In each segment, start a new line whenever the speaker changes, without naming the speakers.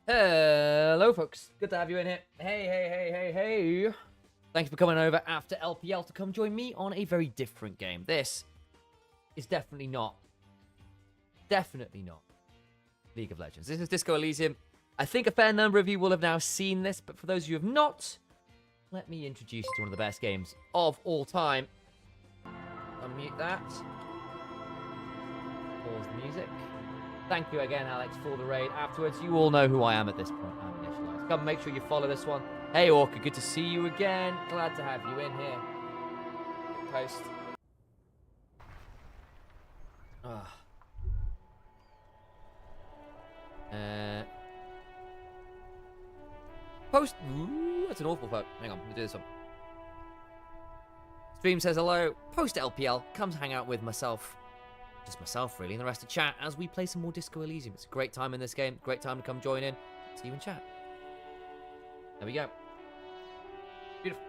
Hello, folks. Good to have you in here. Hey. Thank you for coming over after LPL to come join me on a very different game. This is definitely not League of Legends. This is Disco Elysium. I think a fair number of you will have now seen this, but for those of you who have not, let me introduce you to one of the best games of all time. Unmute that. Pause the music. Thank you again, Alex, for the raid. Afterwards, you all know who I am at this point. I'm initialized. Come, make sure you follow this one. Hey, Orca, good to see you again. Glad to have you in here. Post. Post. Ooh, that's an awful vote. Hang on, let me do this one. Stream says hello. Post LPL. Comes hang out with myself. Just myself, really, and the rest of chat as we play some more Disco Elysium. It's a great time in this game. Great time to come join in. See you in chat. There we go. Beautiful.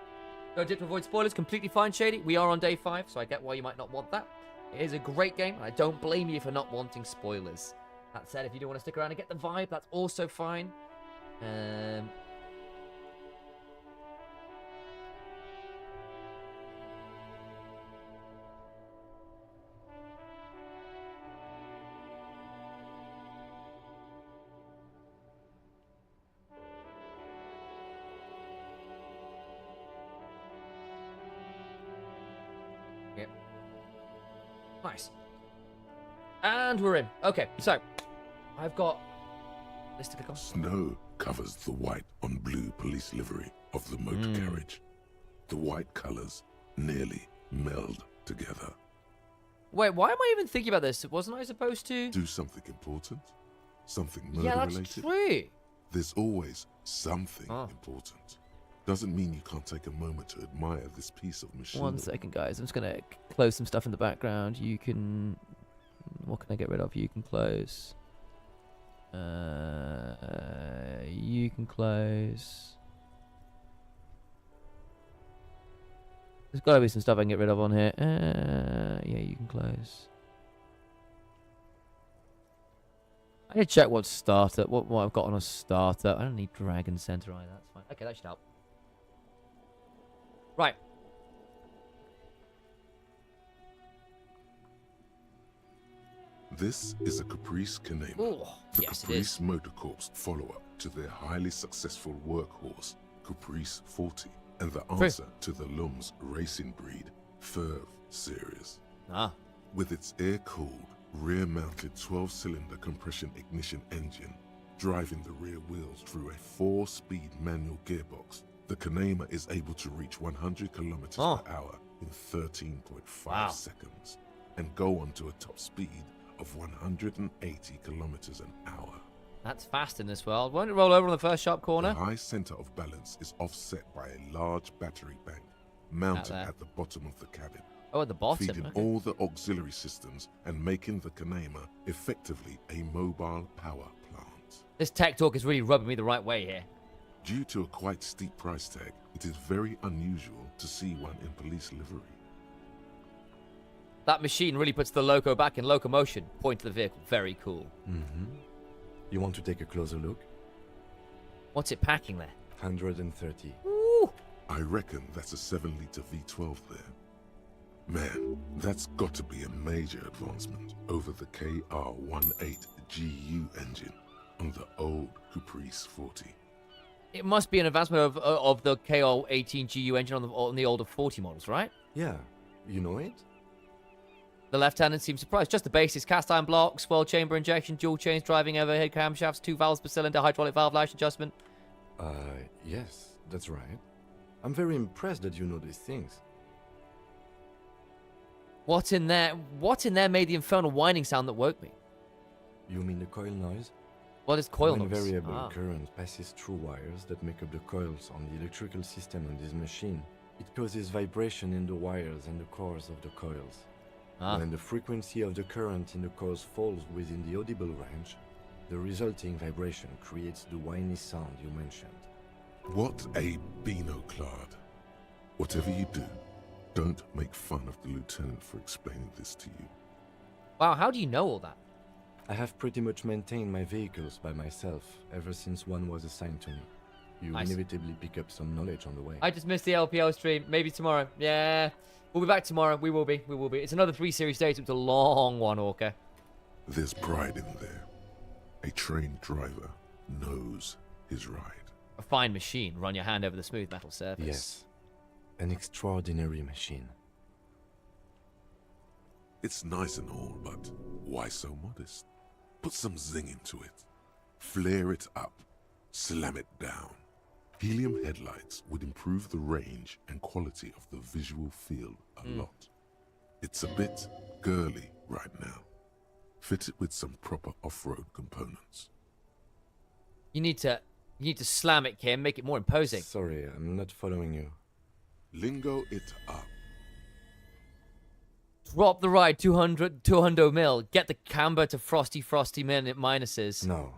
No dip to avoid spoilers. Completely fine, Shady. We are on day 5, so I get why you might not want that. It is a great game, and I don't blame you for not wanting spoilers. That said, if you do want to stick around and get the vibe, that's also fine. Yep. Nice. And we're in. Okay, so I've got this to click on.
Snow covers the white on blue police livery of the motor carriage. The white colours nearly meld together.
Wait, why am I even thinking about this? Wasn't I supposed to
Do something important, something murder
Yeah, that's
related.
true.
There's always something important. Doesn't mean you can't take a moment to admire this piece of machinery.
1 second, guys. I'm just gonna close some stuff in the background. You can. What can I get rid of? You can close. You can close. There's got to be some stuff I can get rid of on here. Yeah, you can close. I need to check what's starter. What I've got on a starter. I don't need Dragon Center either. That's fine. Okay, that should help. Right.
This is a Caprice Canema,
Ooh,
the
yes, it
Caprice
is.
Motor Corp's follow-up to their highly successful workhorse, Caprice 40, and the answer to the Lum's racing breed, Ferv series. With its air-cooled, rear-mounted 12-cylinder compression ignition engine, driving the rear wheels through a 4-speed manual gearbox, the Canema is able to reach 100 kilometers per hour in 13.5 seconds, and go on to a top speed of 180 kilometers an hour.
That's fast in this world. Won't it roll over on the first sharp corner?
The high center of balance is offset by a large battery bank mounted at the bottom of the cabin.
Oh, at the bottom.
Feeding all the auxiliary systems and making the Canema effectively a mobile power plant.
This tech talk is really rubbing me the right way here.
Due to a quite steep price tag, it is very unusual to see one in police livery.
That machine really puts the loco back in locomotion. Point to the vehicle. Very cool.
You want to take a closer look?
What's it packing there?
130.
Ooh.
I reckon that's a 7-liter V12 there. Man, that's got to be a major advancement over the KR18GU engine on the old Caprice 40.
It must be an advancement of the KR18GU engine on the older 40 models, right?
Yeah, you know it?
The lieutenant seems surprised. Just the basics: cast iron blocks, world chamber injection, dual chains, driving overhead camshafts, 2 valves per cylinder, hydraulic valve lash adjustment.
Yes, that's right. I'm very impressed that you know these things.
What in there made the infernal whining sound that woke me?
You mean the coil noise?
What is coil
When
noise?
variable current passes through wires that make up the coils on the electrical system on this machine, it causes vibration in the wires and the cores of the coils. When the frequency of the current in the coils falls within the audible range, the resulting vibration creates the whiny sound you mentioned.
What a Beano-clad. Whatever you do, don't make fun of the lieutenant for explaining this to you.
Wow, how do you know all that?
I have pretty much maintained my vehicles by myself ever since one was assigned to me. You
Nice.
inevitably pick up some knowledge on the way.
I just missed the LPL stream. Maybe tomorrow. Yeah. We'll be back tomorrow. We will be. We will be. It's another 3 series days. It's a long one, Orca.
There's pride in there. A trained driver knows his ride.
A fine machine. Run your hand over the smooth metal surface.
Yes. An extraordinary machine.
It's nice and all, but why so modest? Put some zing into it. Flare it up. Slam it down. Helium headlights would improve the range and quality of the visual field a lot. It's a bit girly right now. Fit it with some proper off-road components.
You need to slam it, Kim. Make it more imposing.
Sorry, I'm not following you.
Lingo it up.
Drop the ride 200 mil. Get the camber to frosty minuses.
No,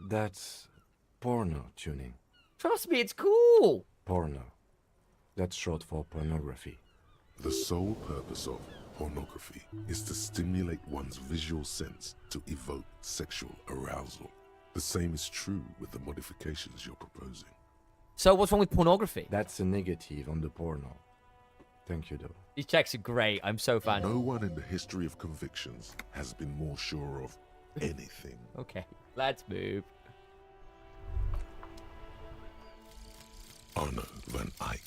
that's porno tuning.
Trust me, it's cool.
Porno. That's short for pornography.
The sole purpose of pornography is to stimulate one's visual sense to evoke sexual arousal. The same is true with the modifications you're proposing.
So what's wrong with pornography?
That's a negative on the porno. Thank you, though.
These checks are great. I'm so fan.
No one in the history of convictions has been more sure of anything.
Okay, let's move.
Arno van Eyck.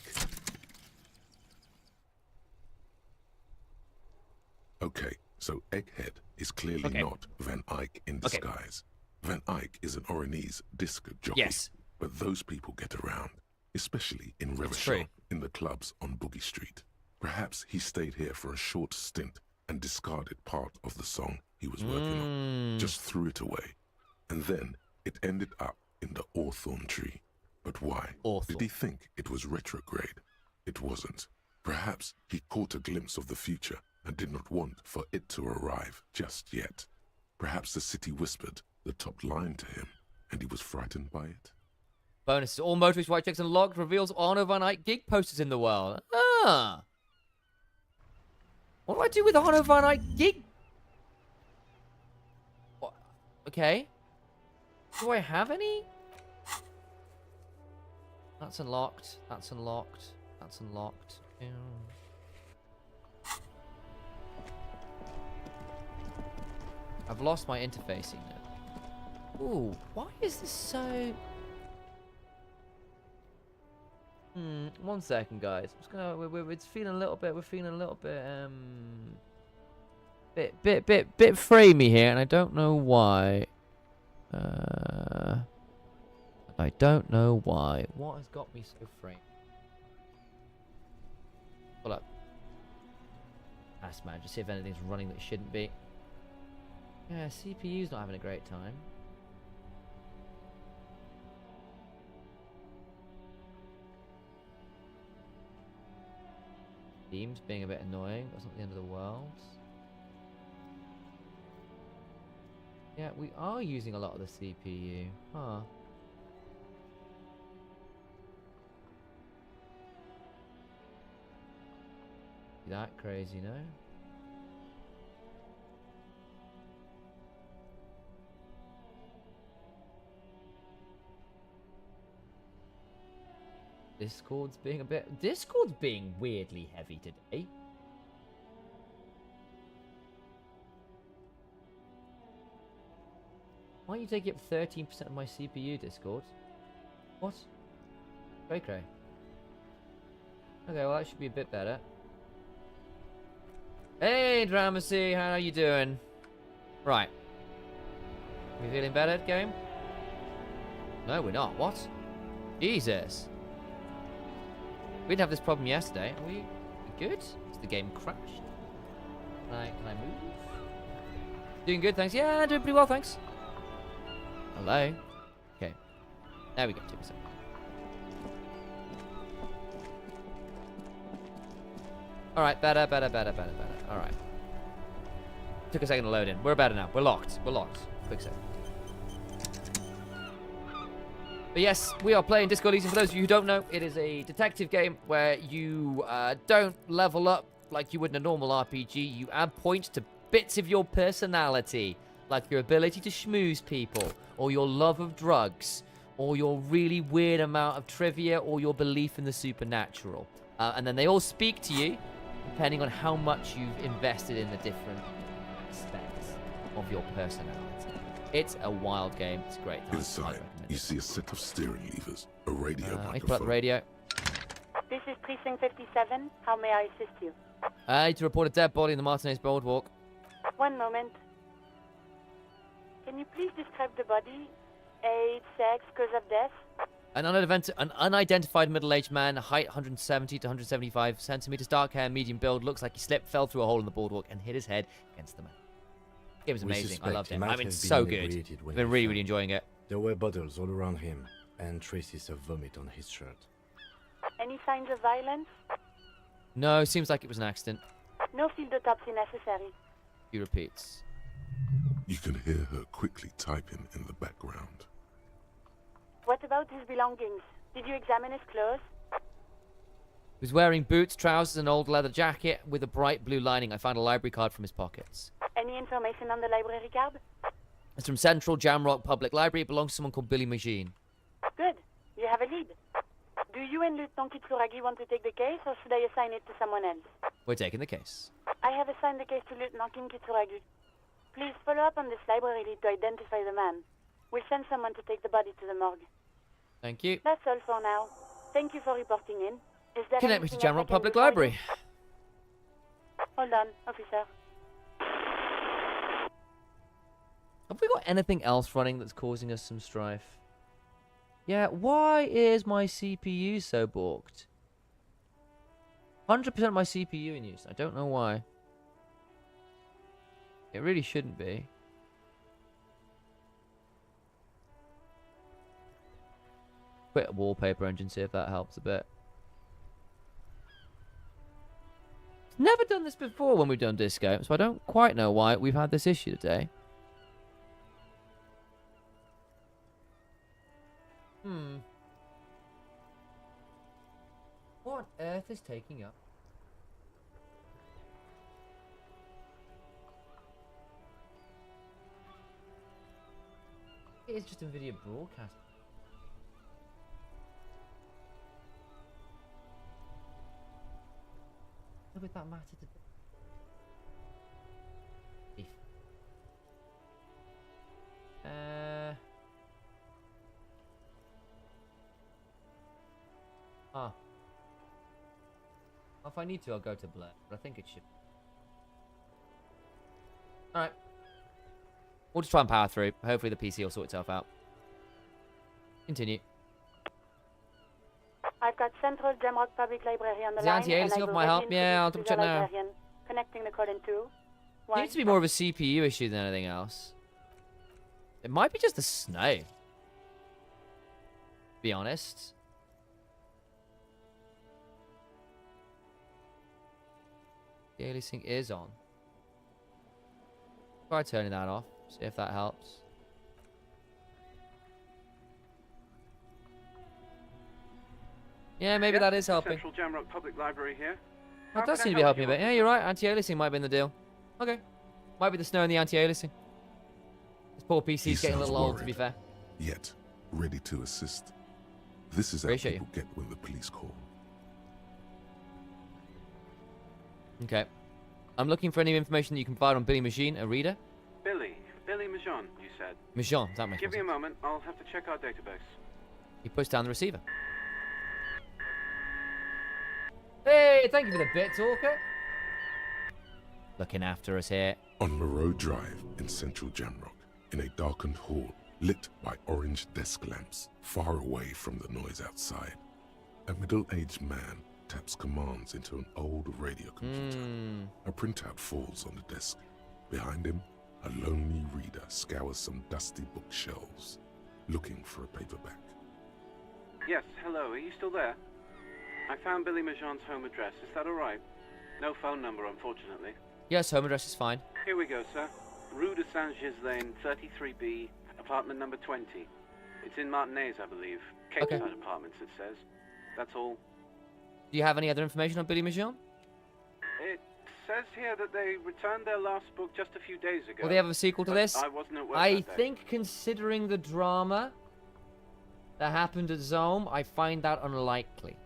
Okay, so Egghead is clearly not Van Eyck in disguise. Van Eyck is an Oranese disco jockey.
Yes.
But those people get around, especially in Revachon, in the clubs on Boogie Street. Perhaps he stayed here for a short stint and discarded part of the song he was working on. Just threw it away. And then it ended up in the Hawthorn tree. But why? Did he think it was retrograde? It wasn't. Perhaps he caught a glimpse of the future and did not want for it to arrive just yet. Perhaps the city whispered the top line to him, and he was frightened by it.
Bonuses. All motorist white checks unlocked. Reveals Arno van Eyck gig posters in the world. Ah. What do I do with Arno van Eyck gig? What? Okay. Do I have any? That's unlocked. That's unlocked. That's unlocked. Ew. I've lost my interfacing now. Ooh, why is this so... 1 second, guys. I'm just gonna... It's feeling a little bit... We're feeling a little bit, bit framey here, and I don't know why. I don't know why. What has got me so framed? Pull up. Ask man, just see if anything's running that shouldn't be. Yeah, CPU's not having a great time. Steam's being a bit annoying. That's not the end of the world. Yeah, we are using a lot of the CPU. Huh. That crazy, no? Discord's being weirdly heavy today. Why are you taking up 13% of my CPU, Discord? What? Cray cray. Okay, well that should be a bit better. Hey, Dramacy, how are you doing? Right. We feeling better, game? No, we're not. What? Jesus. We didn't have this problem yesterday. Are we good? Is the game crashed? Can I move? Doing good, thanks. Yeah, doing pretty well, thanks. Hello? Okay. There we go, 2%. Alright, better. Alright. Took a second to load in. We're better now. We're locked. Quick sec. But yes, we are playing Disco Elysium. For those of you who don't know, it is a detective game where you don't level up like you would in a normal RPG. You add points to bits of your personality. like your ability to schmooze people, or your love of drugs, or your really weird amount of trivia, or your belief in the supernatural. And then they all speak to you, depending on how much you've invested in the different aspects of your personality. It's a wild game. It's a great time.
Inside, you see a set of steering levers, a radio microphone.
I put up the radio.
This is Precinct 57. How may I assist you?
I need to report a dead body in the Martinez Boardwalk.
One moment. Can you please describe the body? Age, sex, cause of death?
An unidentified middle-aged man, height 170 to 175 centimeters, dark hair, medium build, looks like he slipped, fell through a hole in the boardwalk, and hit his head against the man. It was amazing. I loved it. I mean, so good. I've been really, really enjoying it.
There were bottles all around him, and traces of vomit on his shirt.
Any signs of violence?
No, seems like it was an accident.
No field autopsy necessary.
He repeats.
You can hear her quickly typing in the background.
What about his belongings? Did you examine his clothes?
He was wearing boots, trousers, and an old leather jacket with a bright blue lining. I found a library card from his pockets.
Any information on the library card?
It's from Central Jamrock Public Library. It belongs to someone called Billy Magine.
Good. You have a lead. Do you and Lieutenant Kitsuragi want to take the case, or should I assign it to someone else?
We're taking the case.
I have assigned the case to Lieutenant Kitsuragi. Please follow up on this library lead to identify the man. We'll send someone to take the body to the morgue.
Thank you.
That's all for now. Thank you for reporting in. Is there
Connect me to
anything else I
Jamrock
can
Public
do for you?
Library.
Hold on, officer.
Have we got anything else running that's causing us some strife? Yeah, why is my CPU so balked? 100% of my CPU in use. I don't know why. It really shouldn't be. Quit a wallpaper engine, see if that helps a bit. Never done this before when we've done Disco, so I don't quite know why we've had this issue today. What on earth is taking up? It is just a video broadcast. What would that matter to do? If I need to, I'll go to blur, but I think it should. Alright. We'll just try and power through. Hopefully the PC will sort itself out. Continue.
I've got Central Jamrock Public Library on the
Is the
line.
anti-aliasing of my help? Yeah, I'll double check now.
Librarian. Connecting the call in 2.
It needs to be more of a CPU issue than anything else. It might be just the snow. Be honest. The aliasing is on. Try turning that off. See if that helps. Yeah, maybe that is helping.
Central Jamrock Public Library here.
That does seem to be helping a bit. Yeah, you're right. Anti-aliasing might have been the deal. Okay. Might be the snow and the anti-aliasing. This poor PC's getting a little old, to be fair.
Yet, ready to assist. This is how people get when the police call.
Okay. I'm looking for any information that you can provide on Billy Magine, a reader.
Billy Majon, you said.
Majon, that makes sense.
Give me a moment, I'll have to check our database.
He puts down the receiver. Hey, thank you for the bit, Talker. Looking after us here.
On Moreau Drive in central Jamrock, in a darkened hall lit by orange desk lamps, far away from the noise outside, a middle-aged man taps commands into an old radio computer. A printout falls on the desk. Behind him, a lonely reader scours some dusty bookshelves, looking for a paperback.
Yes, hello, are you still there? I found Billy Majon's home address, is that alright? No phone number, unfortunately.
Yes, home address is fine.
Here we go, sir. Rue de Saint-Ghislain, 33B, apartment number 20. It's in Martinez, I believe. Cape Side Apartments, it says. That's all.
Do you have any other information on Billy Majon?
It says here that they returned their last book just a few days ago.
Will they have a sequel to
but
this?
I wasn't at work
I
that day.
think, considering the drama that happened at Zome, I find that unlikely.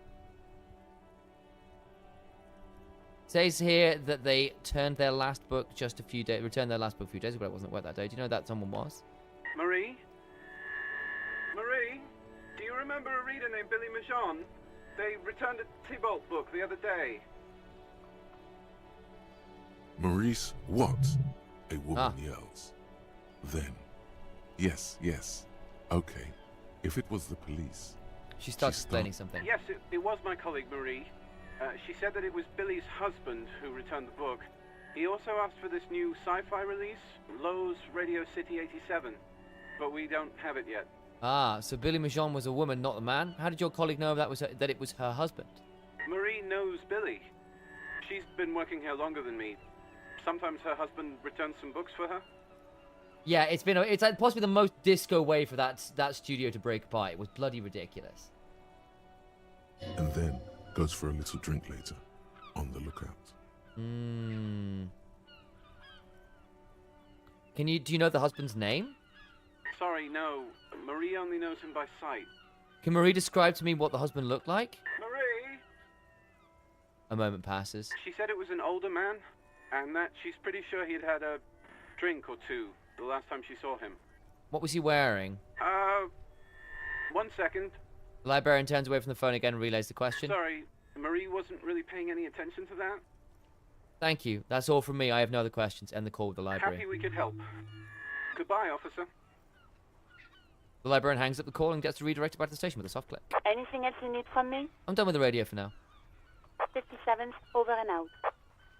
It says here that they returned their last book a few days ago, but I wasn't at work that day. Do you know who that someone was?
Marie? Marie? Do you remember a reader named Billy Majon? They returned a Tybalt book the other day.
Maurice, what? A woman yells. Then, yes. Okay, if it was the police.
She starts explaining something.
Yes, it was my colleague Marie. She said that it was Billy's husband who returned the book. He also asked for this new sci-fi release, Lowe's Radio City 87, but we don't have it yet.
Ah, so Billy Majon was a woman, not a man? How did your colleague know that it was her husband?
Marie knows Billy. She's been working here longer than me. Sometimes her husband returns some books for her.
Yeah, it's possibly the most disco way for that studio to break apart. It was bloody ridiculous.
And then goes for a little drink later, on the lookout.
Do you know the husband's name?
Sorry, no. Marie only knows him by sight.
Can Marie describe to me what the husband looked like?
Marie!
A moment passes.
She said it was an older man, and that she's pretty sure he'd had a drink or two the last time she saw him.
What was he wearing?
1 second.
The librarian turns away from the phone again and relays the question.
Sorry, Marie wasn't really paying any attention to that.
Thank you. That's all from me. I have no other questions. End the call with the library.
Happy we could help. Goodbye, officer.
The librarian hangs up the call and gets redirected back to the station with a soft click.
Anything else you need from me?
I'm done with the radio for now.
57, over and out.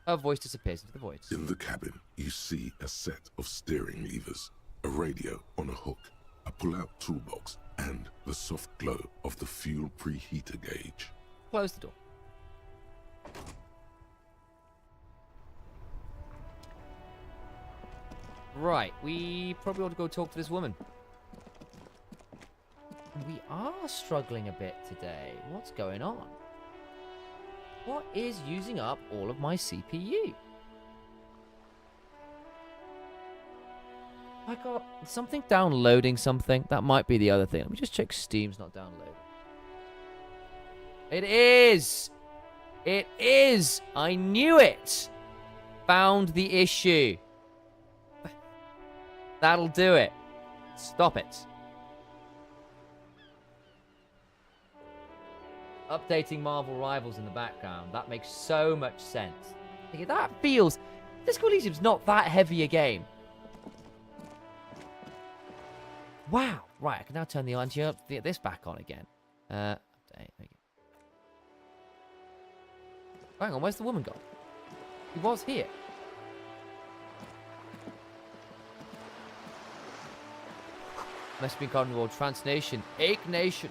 Her voice disappears into the void.
In the cabin, you see a set of steering levers, a radio on a hook, a pull-out toolbox, and the soft glow of the fuel preheater gauge.
Close the door. Right, we probably ought to go talk to this woman. We are struggling a bit today. What's going on? What is using up all of my CPU? I got something downloading something. That might be the other thing. Let me just check Steam's not downloading. It is! It is! I knew it! Found the issue. That'll do it. Stop it. Updating Marvel Rivals in the background. That makes so much sense. That feels... Disco Elysium's not that heavy a game. Wow. Right, I can now turn this back on again. Update. There you go. Hang on, where's the woman gone? He was here. Must be called World Transnation. Ache Nation.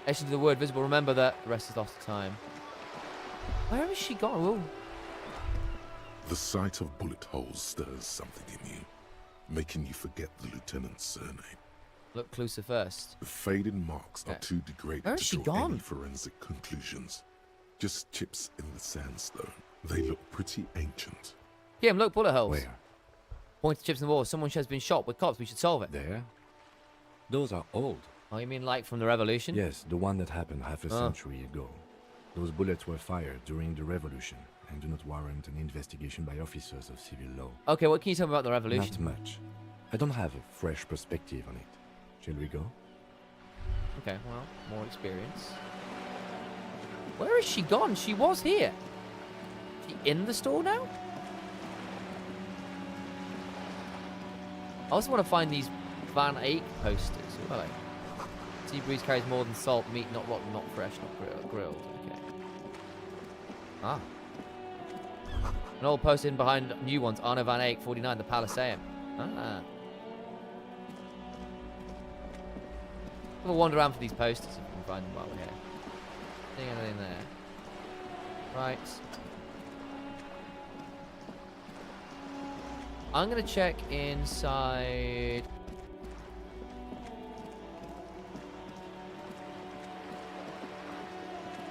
Nation to the word visible. Remember that. The rest is lost to time. Where has she gone? Ooh.
The sight of bullet holes stirs something in you, making you forget the lieutenant's surname.
Look closer first.
The faded marks are too degraded
Where has
to
she
draw
gone?
any forensic conclusions. Just chips in the sandstone. They look pretty ancient.
Kim, look, bullet holes.
Where?
Point to chips in the wall. Someone has been shot with cops. We should solve it.
There? Those are old.
Oh, you mean like from the Revolution?
Yes, the one that happened half a century ago. Those bullets were fired during the Revolution and do not warrant an investigation by officers of civil law.
Okay, what can you tell me about the Revolution?
Not much. I don't have a fresh perspective on it. Shall we go?
Okay, well, more experience. Where is she gone? She was here. Is she in the store now? I also want to find these Van Eyck posters. What are they? Sea breeze carries more than salt, meat not rotten, not fresh, not grilled. Okay. Ah. An old poster in behind new ones. Arno Van Eyck, 49, the Paliseum. Ah. We'll wander around for these posters if we can find them while we're here. Seeing anything there? Right. I'm gonna check inside.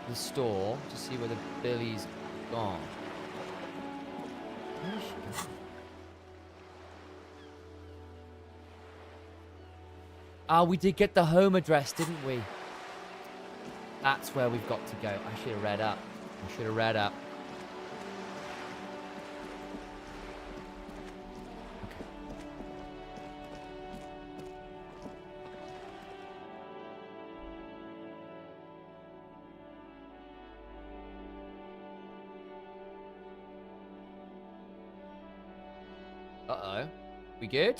the store to see whether Billy's gone. Where is she going? Oh, we did get the home address, didn't we? That's where we've got to go. I should have read up. Uh-oh. We good?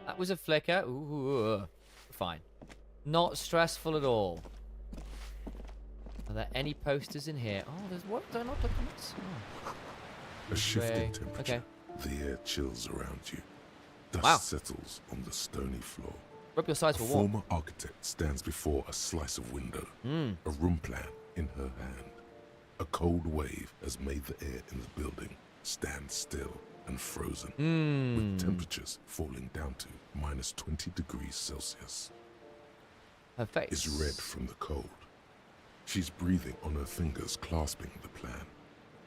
That was a flicker. Ooh. Fine. Not stressful at all. Are there any posters in here? Oh, there's what? Do I not look at this? Oh.
A shift in temperature.
Okay.
The air chills around you. Dust settles on the stony floor.
Rub your sides
A
for warm.
former architect stands before a slice of window, a room plan in her hand. A cold wave has made the air in the building stand still and frozen, with temperatures falling down to minus 20 degrees Celsius.
Her face
Is red from the cold. She's breathing on her fingers, clasping the plan.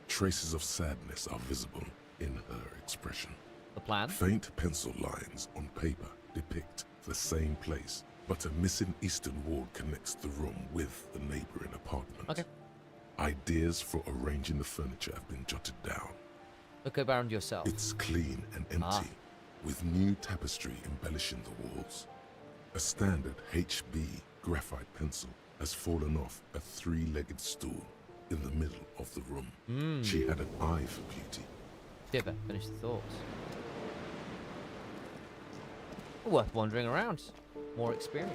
Traces of sadness are visible in her expression.
The plan?
Faint pencil lines on paper depict the same place, but a missing eastern wall connects the room with the neighboring apartment.
Okay.
Ideas for arranging the furniture have been jotted down.
Look around yourself.
It's clean and empty, with new tapestry embellishing the walls. A standard HB graphite pencil has fallen off a three-legged stool in the middle of the room. She had an eye for beauty.
Did I finish the thoughts? Worth wandering around. More experience.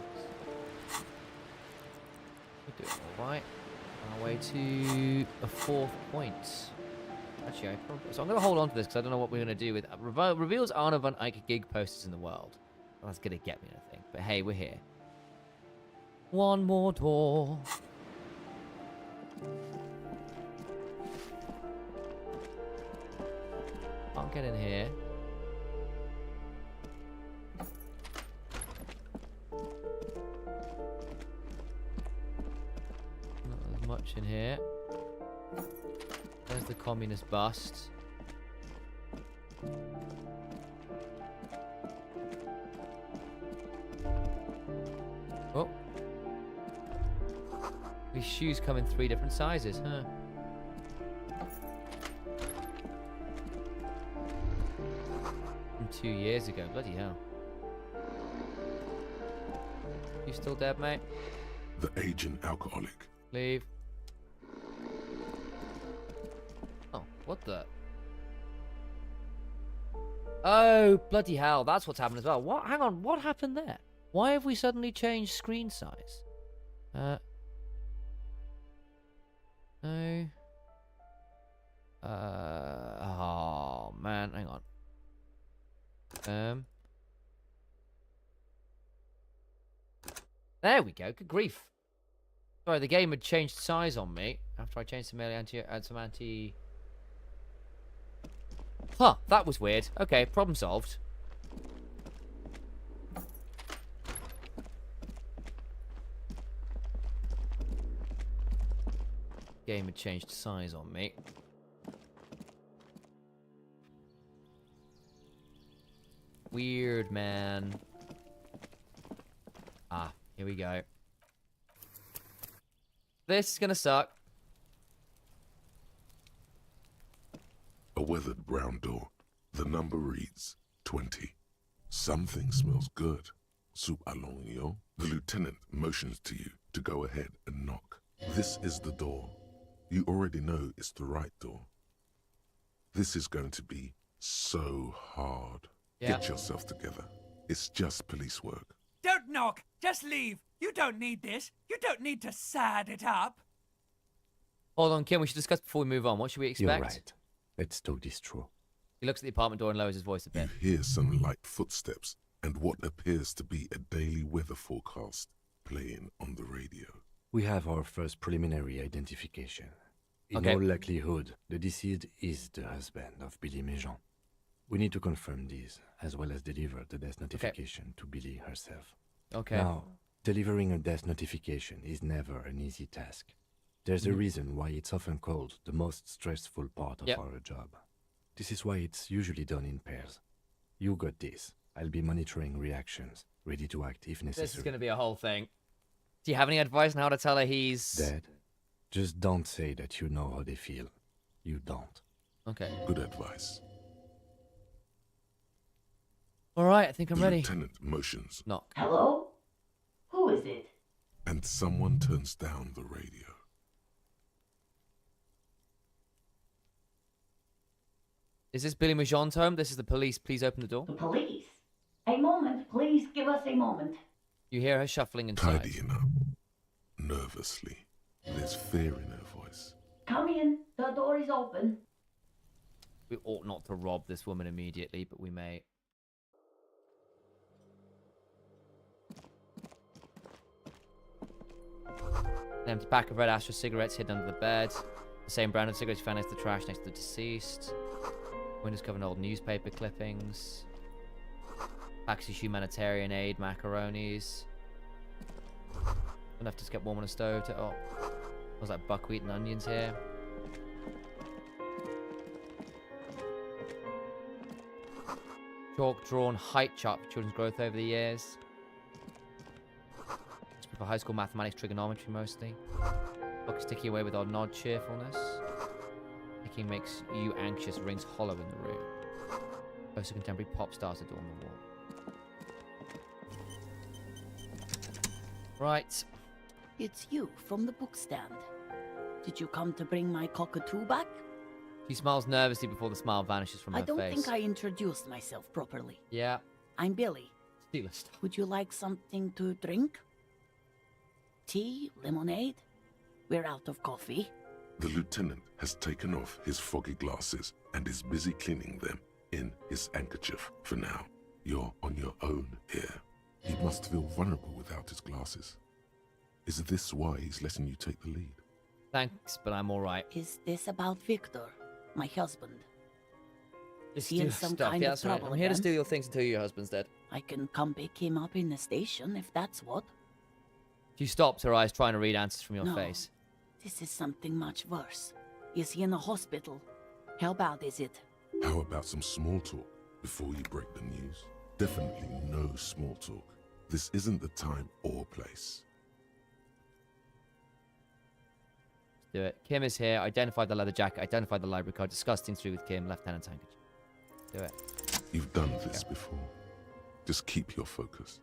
We're doing all right. Our way to a 4th point. Actually, so I'm going to hold on to this because I don't know what we're going to do with reveals Arno van Eyck gig posters in the world. Well, that's going to get me, I think. But hey, we're here. One more door. Can't get in here. Not as much in here. There's the communist bust. Oh. These shoes come in 3 different sizes, huh? From 2 years ago, bloody hell. You still dead, mate?
The aging alcoholic.
Leave. Oh, what the? Oh, bloody hell, that's what's happened as well. What? Hang on, what happened there? Why have we suddenly changed screen size? No. Oh, man, hang on. There we go, good grief. Sorry, the game had changed size on me after I changed some anti... Huh, that was weird. Okay, problem solved. Game had changed size on me. Weird, man. Ah, here we go. This is gonna suck.
A weathered brown door. The number reads 20. Something smells good. Soup alongio. The lieutenant motions to you to go ahead and knock. This is the door. You already know it's the right door. This is going to be so hard.
Yeah.
Get yourself together. It's just police work.
Don't knock. Just leave. You don't need this. You don't need to sad it up.
Hold on, Kim, we should discuss before we move on. What should we expect?
You're right. Let's talk this through.
He looks at the apartment door and lowers his voice a bit.
You hear some light footsteps and what appears to be a daily weather forecast playing on the radio.
We have our first preliminary identification. In
Okay.
all likelihood, the deceased is the husband of Billy Méjean. We need to confirm this, as well as deliver the death notification to Billy herself.
Okay.
Now, delivering a death notification is never an easy task. There's a reason why it's often called the most stressful part of our job. This is why it's usually done in pairs. You got this. I'll be monitoring reactions, ready to act if necessary.
This is going to be a whole thing. Do you have any advice on how to tell her he's...
Dad, just don't say that you know how they feel. You don't.
Okay.
Good advice.
All right, I think I'm ready.
Lieutenant motions.
Knock.
Hello? Who is it?
And someone turns down the radio.
Is this Billy Majon's home? This is the police. Please open the door.
The police? A moment, please give us a moment.
You hear her shuffling inside.
Tidying up. Nervously. There's fear in her voice.
Come in, the door is open.
We ought not to rob this woman immediately, but we may. An empty pack of red Astra cigarettes hidden under the bed. The same brand of cigarettes you found next to the trash next to the deceased. Windows covered in old newspaper clippings. Packs of humanitarian aid, macaronis. Enough to just get warm on a stove to... Oh. Was like buckwheat and onions here. Chalk drawn height chart for children's growth over the years. For high school mathematics, trigonometry mostly. Book sticky away with odd nod cheerfulness. Thinking makes you anxious, rings hollow in the room. Poster contemporary pop stars adorn the wall. Right.
It's you from the book stand. Did you come to bring my cockatoo back?
She smiles nervously before the smile vanishes from her face.
I don't think I introduced myself properly.
Yeah.
I'm Billy.
Stealer stuff.
Would you like something to drink? Tea? Lemonade? We're out of coffee.
The lieutenant has taken off his foggy glasses and is busy cleaning them in his handkerchief for now. You're on your own here. He must feel vulnerable without his glasses. Is this why he's letting you take the lead?
Thanks, but I'm alright.
Is this about Victor, my husband?
Just
he in some kind of trouble
I'm here to
again?
steal your things until your husband's dead.
I can come pick him up in the station if that's what.
She stops, her eyes trying to read answers from your
No.
face.
This is something much worse. Is he in the hospital? How bad is it?
How about some small talk before you break the news? Definitely no small talk. This isn't the time or place.
Do it. Kim is here. Identify the leather jacket. Identify the library card. Discuss things through with Kim. Lieutenant's handkerchief. Do it.
You've done this before. Just keep your focus.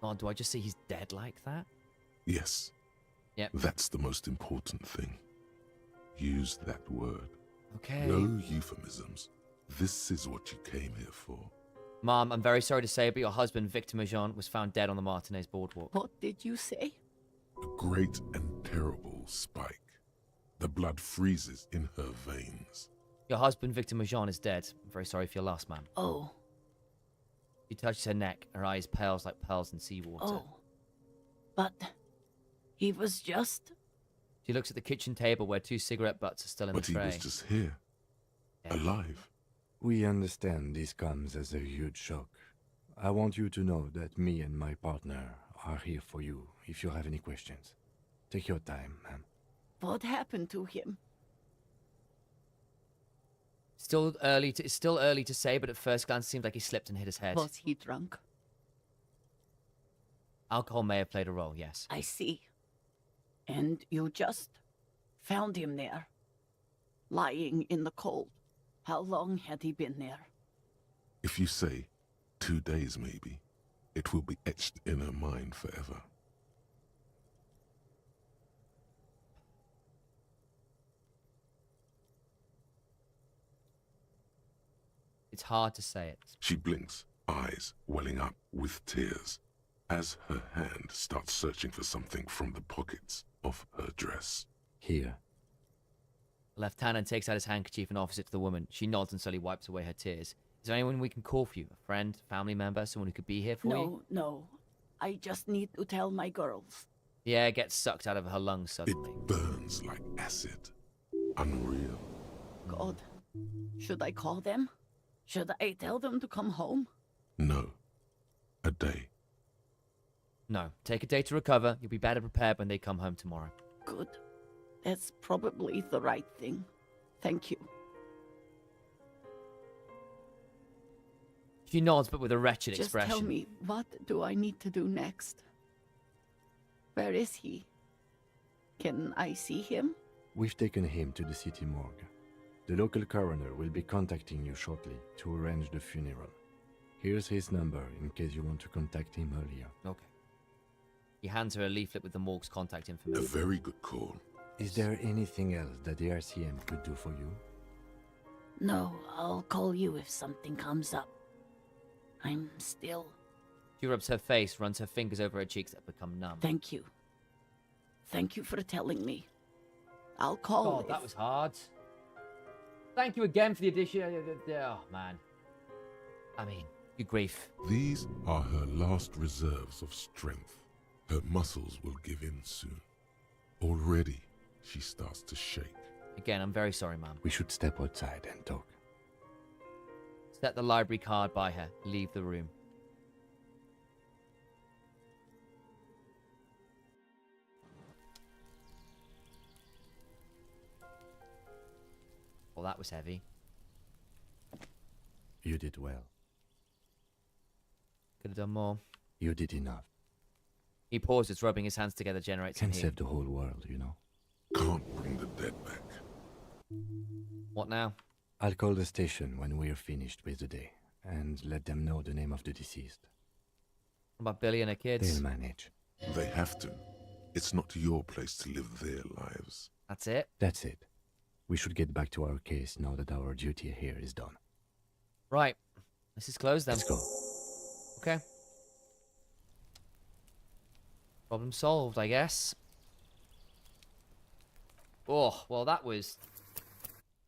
Oh, do I just see he's dead like that?
Yes.
Yep.
That's the most important thing. Use that word.
Okay.
No euphemisms. This is what you came here for.
Mom, I'm very sorry to say, but your husband, Victor Majon, was found dead on the Martinez boardwalk.
What did you say?
A great and terrible spike. The blood freezes in her veins.
Your husband, Victor Majon, is dead. I'm very sorry for your loss, ma'am.
Oh.
She touches her neck. Her eyes pales like pearls in seawater.
Oh. But he was just...
She looks at the kitchen table where 2 cigarette butts are still in
But
the
he
tray.
was just here.
Yeah.
Alive.
We understand this comes as a huge shock. I want you to know that me and my partner are here for you if you have any questions. Take your time, ma'am.
What happened to him?
It's still early to say, but at first glance it seems like he slipped and hit his head.
Was he drunk?
Alcohol may have played a role, yes.
I see. And you just found him there, lying in the cold. How long had he been there?
If you say 2 days maybe, it will be etched in her mind forever.
It's hard to say it.
She blinks, eyes welling up with tears, as her hand starts searching for something from the pockets of her dress.
Here.
The lieutenant takes out his handkerchief and offers it to the woman. She nods and slowly wipes away her tears. Is there anyone we can call for you? A friend, family member, someone who could be here for you?
No. I just need to tell my girls.
The air gets sucked out of her lungs suddenly.
It burns like acid. Unreal.
God, should I call them? Should I tell them to come home?
No. A day.
No. Take a day to recover. You'll be better prepared when they come home tomorrow.
Good. That's probably the right thing. Thank you.
She nods, but with a wretched
Just
expression.
tell me, what do I need to do next? Where is he? Can I see him?
We've taken him to the city morgue. The local coroner will be contacting you shortly to arrange the funeral. Here's his number in case you want to contact him earlier.
Okay. He hands her a leaflet with the morgue's contact
A
information.
very good call.
Is there anything else that the RCM could do for you?
No, I'll call you if something comes up. I'm still...
She rubs her face, runs her fingers over her cheeks that become numb.
Thank you. Thank you for telling me. I'll call
God, that was hard. Thank you again for the addition. Oh, man. I mean, good grief.
These are her last reserves of strength. Her muscles will give in soon. Already, she starts to shake.
Again, I'm very sorry, ma'am.
We should step outside and talk.
Set the library card by her. Leave the room. Well, that was heavy.
You did well.
Could have done more.
You did enough.
He pauses, rubbing his hands together, generates some
Can
heat.
save the whole world, you know.
Can't bring the dead back.
What now?
I'll call the station when we're finished with the day and let them know the name of the deceased.
What about Billy and her kids?
They'll manage.
They have to. It's not your place to live their lives.
That's it?
That's it. We should get back to our case now that our duty here is done.
Right. This is closed then.
Let's go.
Okay. Problem solved, I guess. Oh, well, that was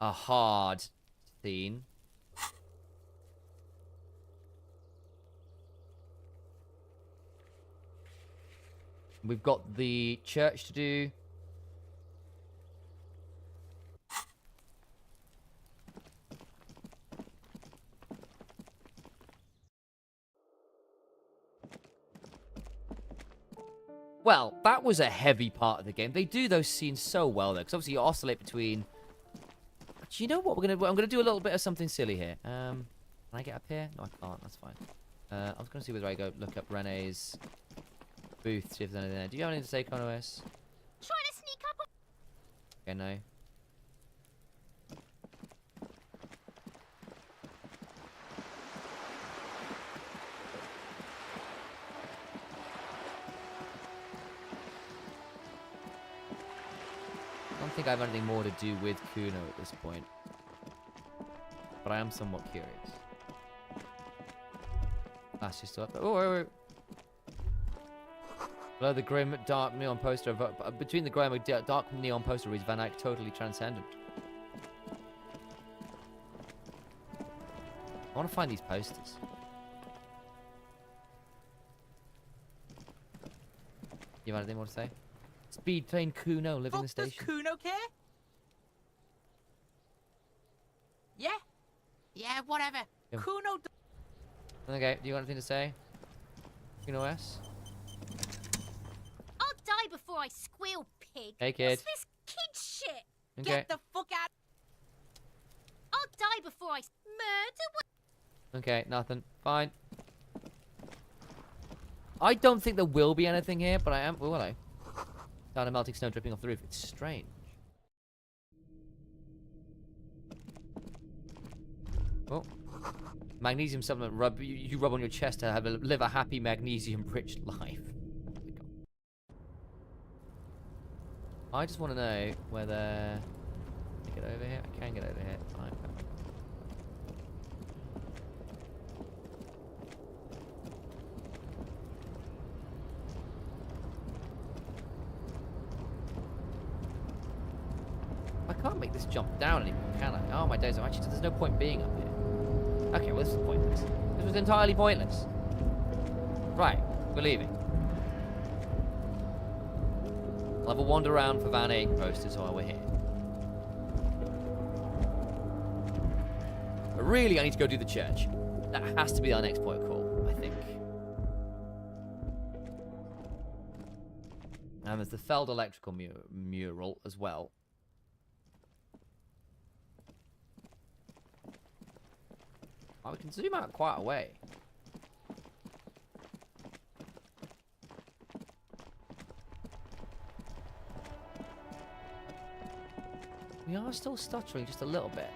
a hard scene. We've got the church to do. Well, that was a heavy part of the game. They do those scenes so well, though, because obviously you oscillate between... Do you know what? I'm gonna do a little bit of something silly here. Can I get up here? No, I can't. That's fine. I was gonna see whether I go look up Renee's booth, see if there's anything there. Do you have anything to say, Conwes?
Trying to sneak up on...
Okay, no. I don't think I have anything more to do with Kuno at this point. But I am somewhat curious. That's just still up there. Oh, wait, wait. Below the grim, dark neon poster of... between the grim and dark neon poster reads Van Eyck totally transcendent. I want to find these posters. You have anything more to say? Speed plane Kuno living the station.
Does Kuno care? Yeah? Yeah, whatever.
Yeah.
Kuno...
Okay, do you want anything to say? Kuno S?
I'll die before I squeal, pig.
Hey, kid.
What's this kid shit?
Okay.
Get the fuck out...
I'll die before I murder...
Okay, nothing. Fine. I don't think there will be anything here, but I am... Will I? Down a melting snow dripping off the roof. It's strange. Oh. Magnesium supplement rub. You rub on your chest to live a happy magnesium-rich life. I just want to know whether... Can I get over here? I can get over here. Fine. I can't make this jump down anymore, can I? Oh my days, there's no point being up here. Okay, well this is pointless. This was entirely pointless. Right, we're leaving. I'll have a wander around for Van Eyck posters while we're here. But really, I need to go do the church. That has to be our next point of call, I think. And there's the Feld electrical mural as well. Oh, we can zoom out quite a way. We are still stuttering just a little bit.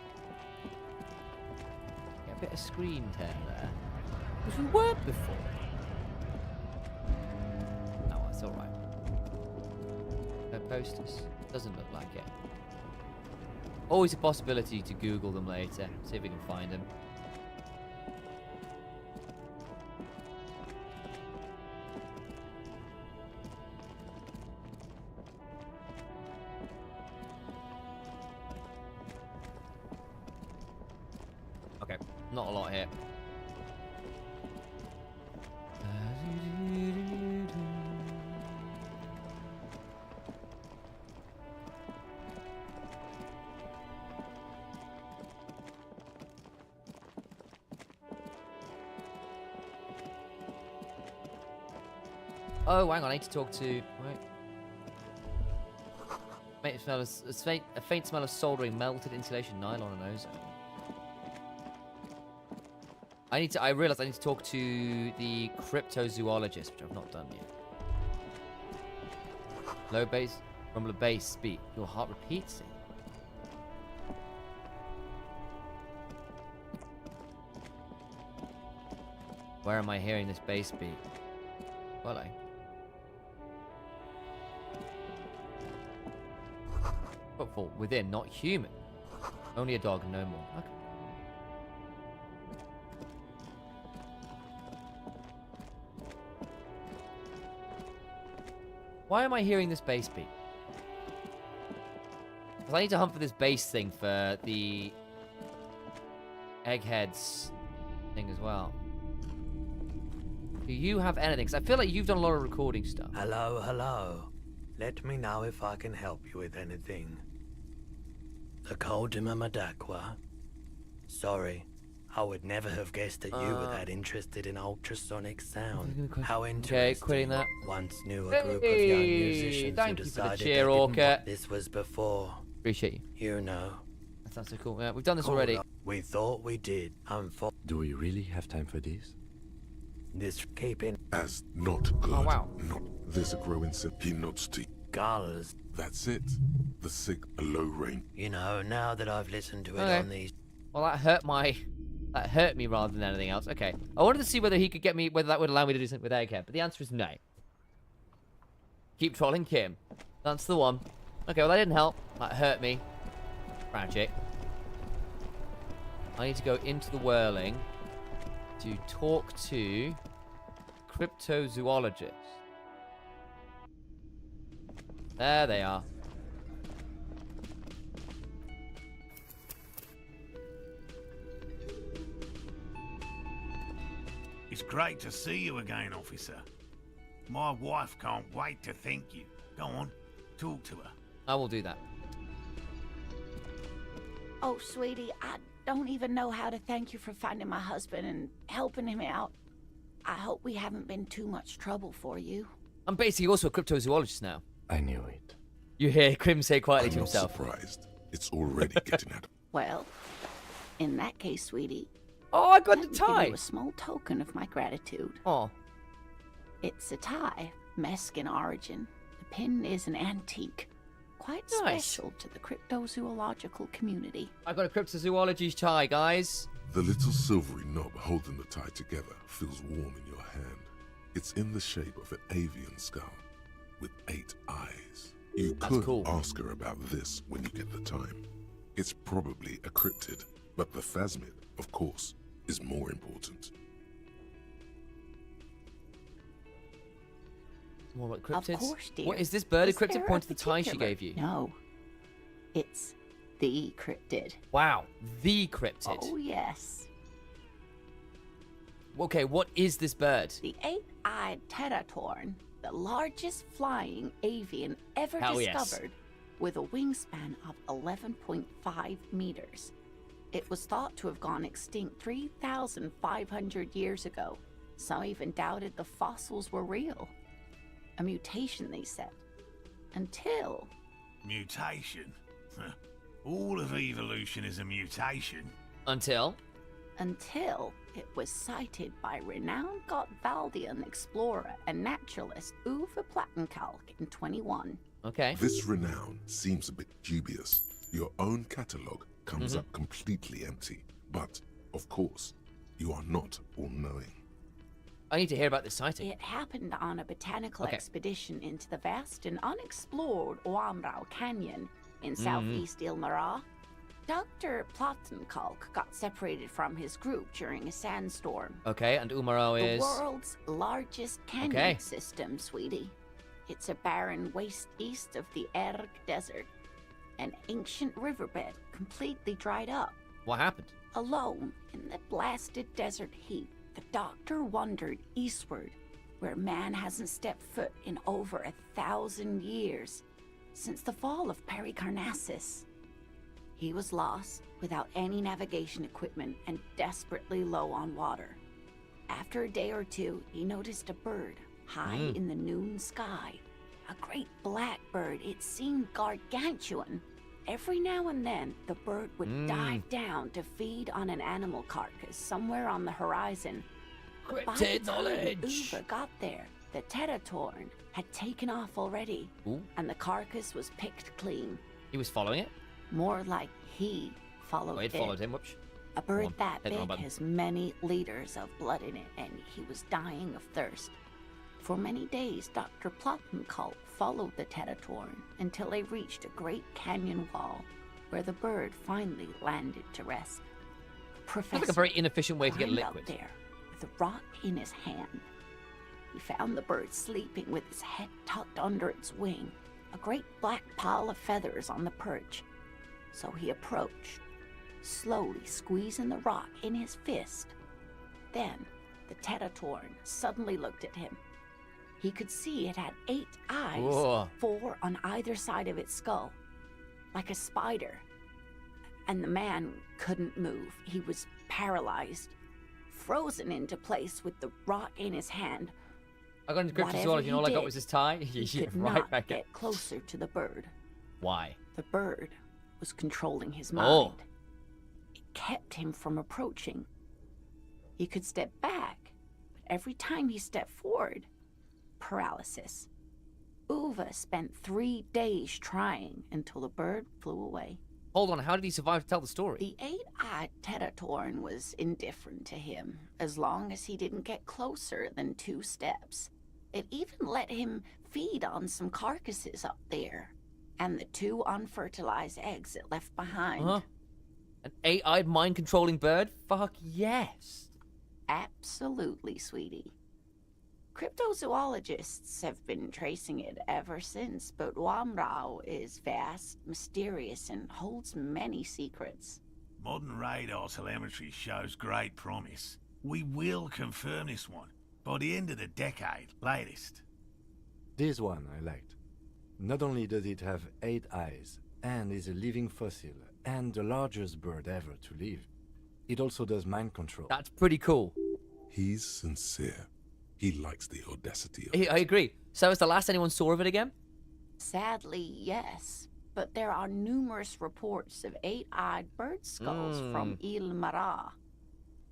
Get a bit of screen tear there. Which we weren't before. Oh, that's alright. No posters. Doesn't look like it. Always a possibility to Google them later. See if we can find them. Okay, not a lot here. Oh, hang on, I need to talk to... Wait. Faint smell of, a faint smell of soldering, melted insulation, nylon and ozone. I realised I need to talk to the cryptozoologist, which I've not done yet. Low bass, rumble of bass, speed. Your heart repeats it. Where am I hearing this bass beat? Well, Footfall within, not human. Only a dog, no more. Okay. Why am I hearing this bass beat? Because I need to hunt for this bass thing for the Eggheads thing as well. Do you have anything? Because I feel like you've done a lot of recording stuff.
Hello, hello. Let me know if I can help you with anything. The Koldima Madakwa. Sorry, I would never have guessed that you were that interested in ultrasonic sound. How interesting.
Okay, quitting that.
Once knew a group of young musicians who
thank you for the
decided
cheer,
they didn't
Orca.
want this was before.
Appreciate you.
You know.
That sounds so cool. Yeah, we've done this
Cool.
already.
We thought we did.
Do we really have time for this?
This keeping
As not good.
Oh, wow.
Not. There's a growing sense. He nods to.
gulls.
That's it. The sick, a low range.
You know, now that I've listened to it
Okay.
on these.
Well, that hurt me rather than anything else. Okay. I wanted to see whether he could get me, whether that would allow me to do something with Egghead, but the answer is no. Keep trolling Kim. That's the one. Okay, well, that didn't help. That hurt me. Tragic. I need to go into the whirling to talk to cryptozoologist. There they are.
It's great to see you again, officer. My wife can't wait to thank you. Go on, talk to her.
I will do that.
Oh, sweetie, I don't even know how to thank you for finding my husband and helping him out. I hope we haven't been too much trouble for you.
I'm basically also a cryptozoologist now.
I knew it.
You hear Krim say quietly
I'm
to
not
himself.
surprised. It's already getting out of.
Well, in that case, sweetie,
Oh, I got
let
the
me give
tie.
you a small token of my gratitude.
Oh,
It's a tie, Mesk in origin. The pin is an antique, quite
Nice.
special to the cryptozoological community.
I got a cryptozoology tie, guys.
The little silvery knob holding the tie together feels warm in your hand. It's in the shape of an avian skull with 8 eyes. You
That's
could
cool.
ask her about this when you get the time. It's probably a cryptid, but the phasmid, of course, is more important.
More like cryptids.
Of course, dear.
What is this bird? A
Is there
cryptid
a
point to the tie she
particular-
gave you.
No. It's the cryptid.
Wow, the cryptid.
Oh, yes.
Okay, what is this bird?
The 8-eyed teratorn, the largest flying avian ever
Hell yes.
discovered, with a wingspan of 11.5 meters. It was thought to have gone extinct 3,500 years ago. Some even doubted the fossils were real. A mutation, they said, Until...
Mutation? All of evolution is a mutation.
Until
it was cited by renowned Gotvaldian explorer and naturalist Uwe Plattenkalk in 21.
Okay.
This renown seems a bit dubious. Your own catalogue comes up completely empty. But, of course, you are not all-knowing.
I need to hear about this sighting.
It happened on a botanical expedition into the vast and unexplored Oamrau Canyon in southeast Ilmara. Dr. Plattenkalk got separated from his group during a sandstorm.
Okay, and Umarau is...
The world's largest canyon system, sweetie. It's a barren waste east of the Erg Desert. An ancient riverbed completely dried up.
What happened?
Alone in the blasted desert heat, the doctor wandered eastward, where man hasn't stepped foot in over 1,000 years, since the fall of Pericarnassus. He was lost, without any navigation equipment, and desperately low on water. After a day or two, he noticed a bird high in the noon sky. A great black bird. It seemed gargantuan. Every now and then, the bird would dive down to feed on an animal carcass somewhere on the horizon. By the time Uwe got there, the Teratorn had taken off already, and the carcass was picked clean.
He was following it?
More like he followed it.
Followed him, whoops.
A bird that big has many liters of blood in it, and he was dying of thirst. For many days, Dr. Plattenkalk followed the Teratorn until they reached a great canyon wall, where the bird finally landed to rest. The professor,
like a very inefficient way to get liquid.
Out there, with a rock in his hand. He found the bird sleeping with his head tucked under its wing, a great black pile of feathers on the perch. So he approached, slowly squeezing the rock in his fist. Then, the Teratorn suddenly looked at him. He could see it had 8 eyes, 4 on either side of its skull, like a spider. And the man couldn't move. He was paralyzed, frozen into place with the rock in his hand.
I got into cryptozoology and all I got was his tie.
He could not get closer to the bird.
Why?
The bird was controlling his mind. It kept him from approaching. He could step back, but every time he stepped forward, paralysis. Uwe spent 3 days trying until the bird flew away.
Hold on, how did he survive to tell the story?
The 8-eyed Teratorn was indifferent to him, as long as he didn't get closer than 2 steps. It even let him feed on some carcasses up there, and the 2 unfertilized eggs it left behind.
An 8-eyed mind-controlling bird? Fuck yes.
Absolutely, sweetie. Cryptozoologists have been tracing it ever since, but Wamrau is vast, mysterious, and holds many secrets.
Modern radar telemetry shows great promise. We will confirm this one by the end of the decade, latest.
This one I liked. Not only does it have 8 eyes, and is a living fossil, and the largest bird ever to live, it also does mind control.
That's pretty cool.
He's sincere. He likes the audacity of it.
I agree. So is the last anyone saw of it again?
Sadly, yes. But there are numerous reports of 8-eyed bird skulls from Ilmara.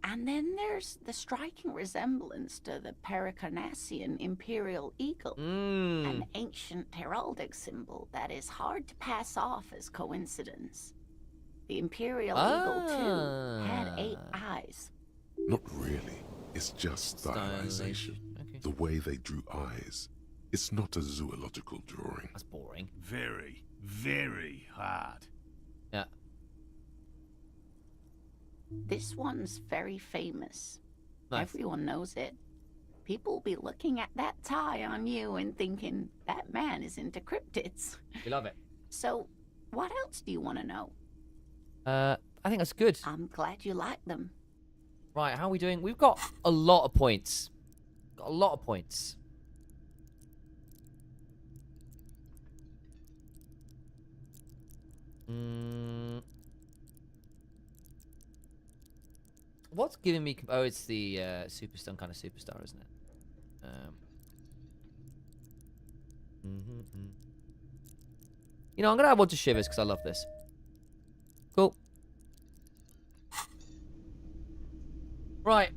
And then there's the striking resemblance to the Pericarnassian imperial eagle, an ancient heraldic symbol that is hard to pass off as coincidence. The imperial eagle, too, had 8 eyes.
Not really. It's just stylization.
Okay.
The way they drew eyes. It's not a zoological drawing.
That's boring.
Very, very hard.
Yeah.
This one's very famous.
Nice.
Everyone knows it. People will be looking at that tie on you and thinking, that man is into cryptids.
We love it.
So, what else do you want to know?
I think that's good.
I'm glad you like them.
Right, how are we doing? We've got a lot of points. Got a lot of points. What's giving me... Oh, it's the superstar kind of superstar, isn't it? You know, I'm going to add one to Shivers because I love this. Cool. Right.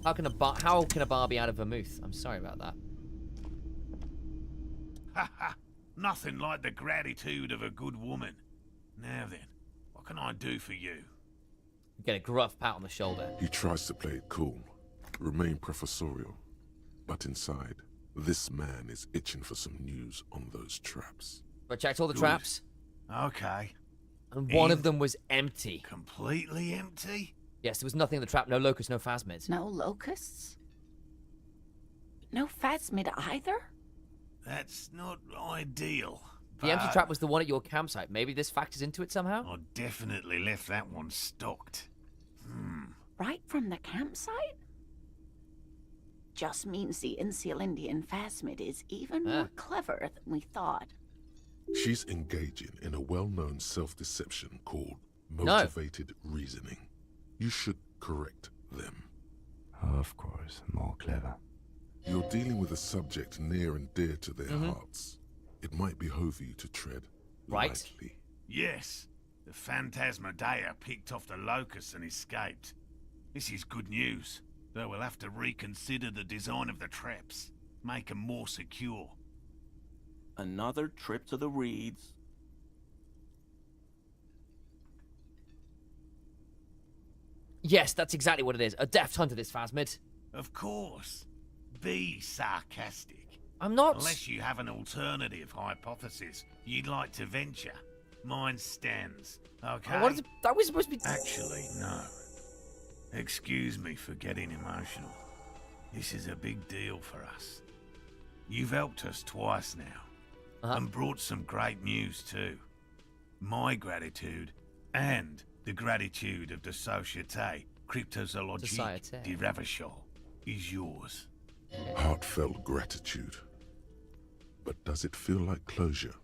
How can a bar be out of vermouth? I'm sorry about that.
Ha ha! Nothing like the gratitude of a good woman. Now then, what can I do for you?
Get a gruff pat on the shoulder.
He tries to play it cool, remain professorial, but inside, this man is itching for some news on those traps.
I checked all the
Good.
traps,
Okay.
and one of them was empty.
Completely empty?
Yes, there was nothing in the trap. No locusts, no phasmids.
No locusts? No phasmid either?
That's not ideal.
The empty
but
trap was the one at your campsite. Maybe this factors into it somehow?
I definitely left that one stocked.
Right from the campsite? Just means the Insulindian phasmid is even more clever than we thought.
She's engaging in a well-known self-deception called motivated reasoning. You should correct them.
Of course, more clever.
You're dealing with a subject near and dear to their hearts. It might behove you to tread lightly.
Yes, the Phantasmadeia picked off the locusts and escaped. This is good news, though we'll have to reconsider the design of the traps, make them more secure.
Another trip to the Reeds.
Yes, that's exactly what it is. A deft hunter, this phasmid.
Of course. Be sarcastic.
I'm not.
Unless you have an alternative hypothesis you'd like to venture. Mine stands, okay?
What is it? That was supposed to be...
Actually, no. Excuse me for getting emotional. This is a big deal for us. You've helped us twice now. And brought some great news too. My gratitude and the gratitude of the Société Cryptozoologique de Ravachol is yours.
Heartfelt gratitude. But does it feel like closure?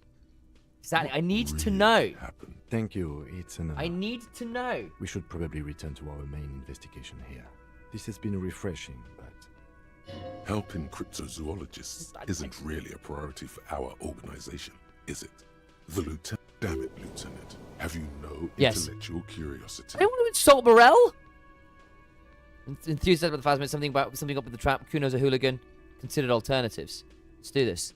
Exactly. I need
What
to
really
know.
happened?
Thank you, it's enough.
I need to know.
We should probably return to our main investigation here. This has been refreshing, but...
Helping cryptozoologists isn't really a priority for our organization, is it? The lieutenant... Damn it, Lieutenant. Have you no intellectual curiosity?
I don't want to insult Morel. Enthusiasm about the phasmid, something up with the trap. Kuno's a hooligan. Considered alternatives. Let's do this.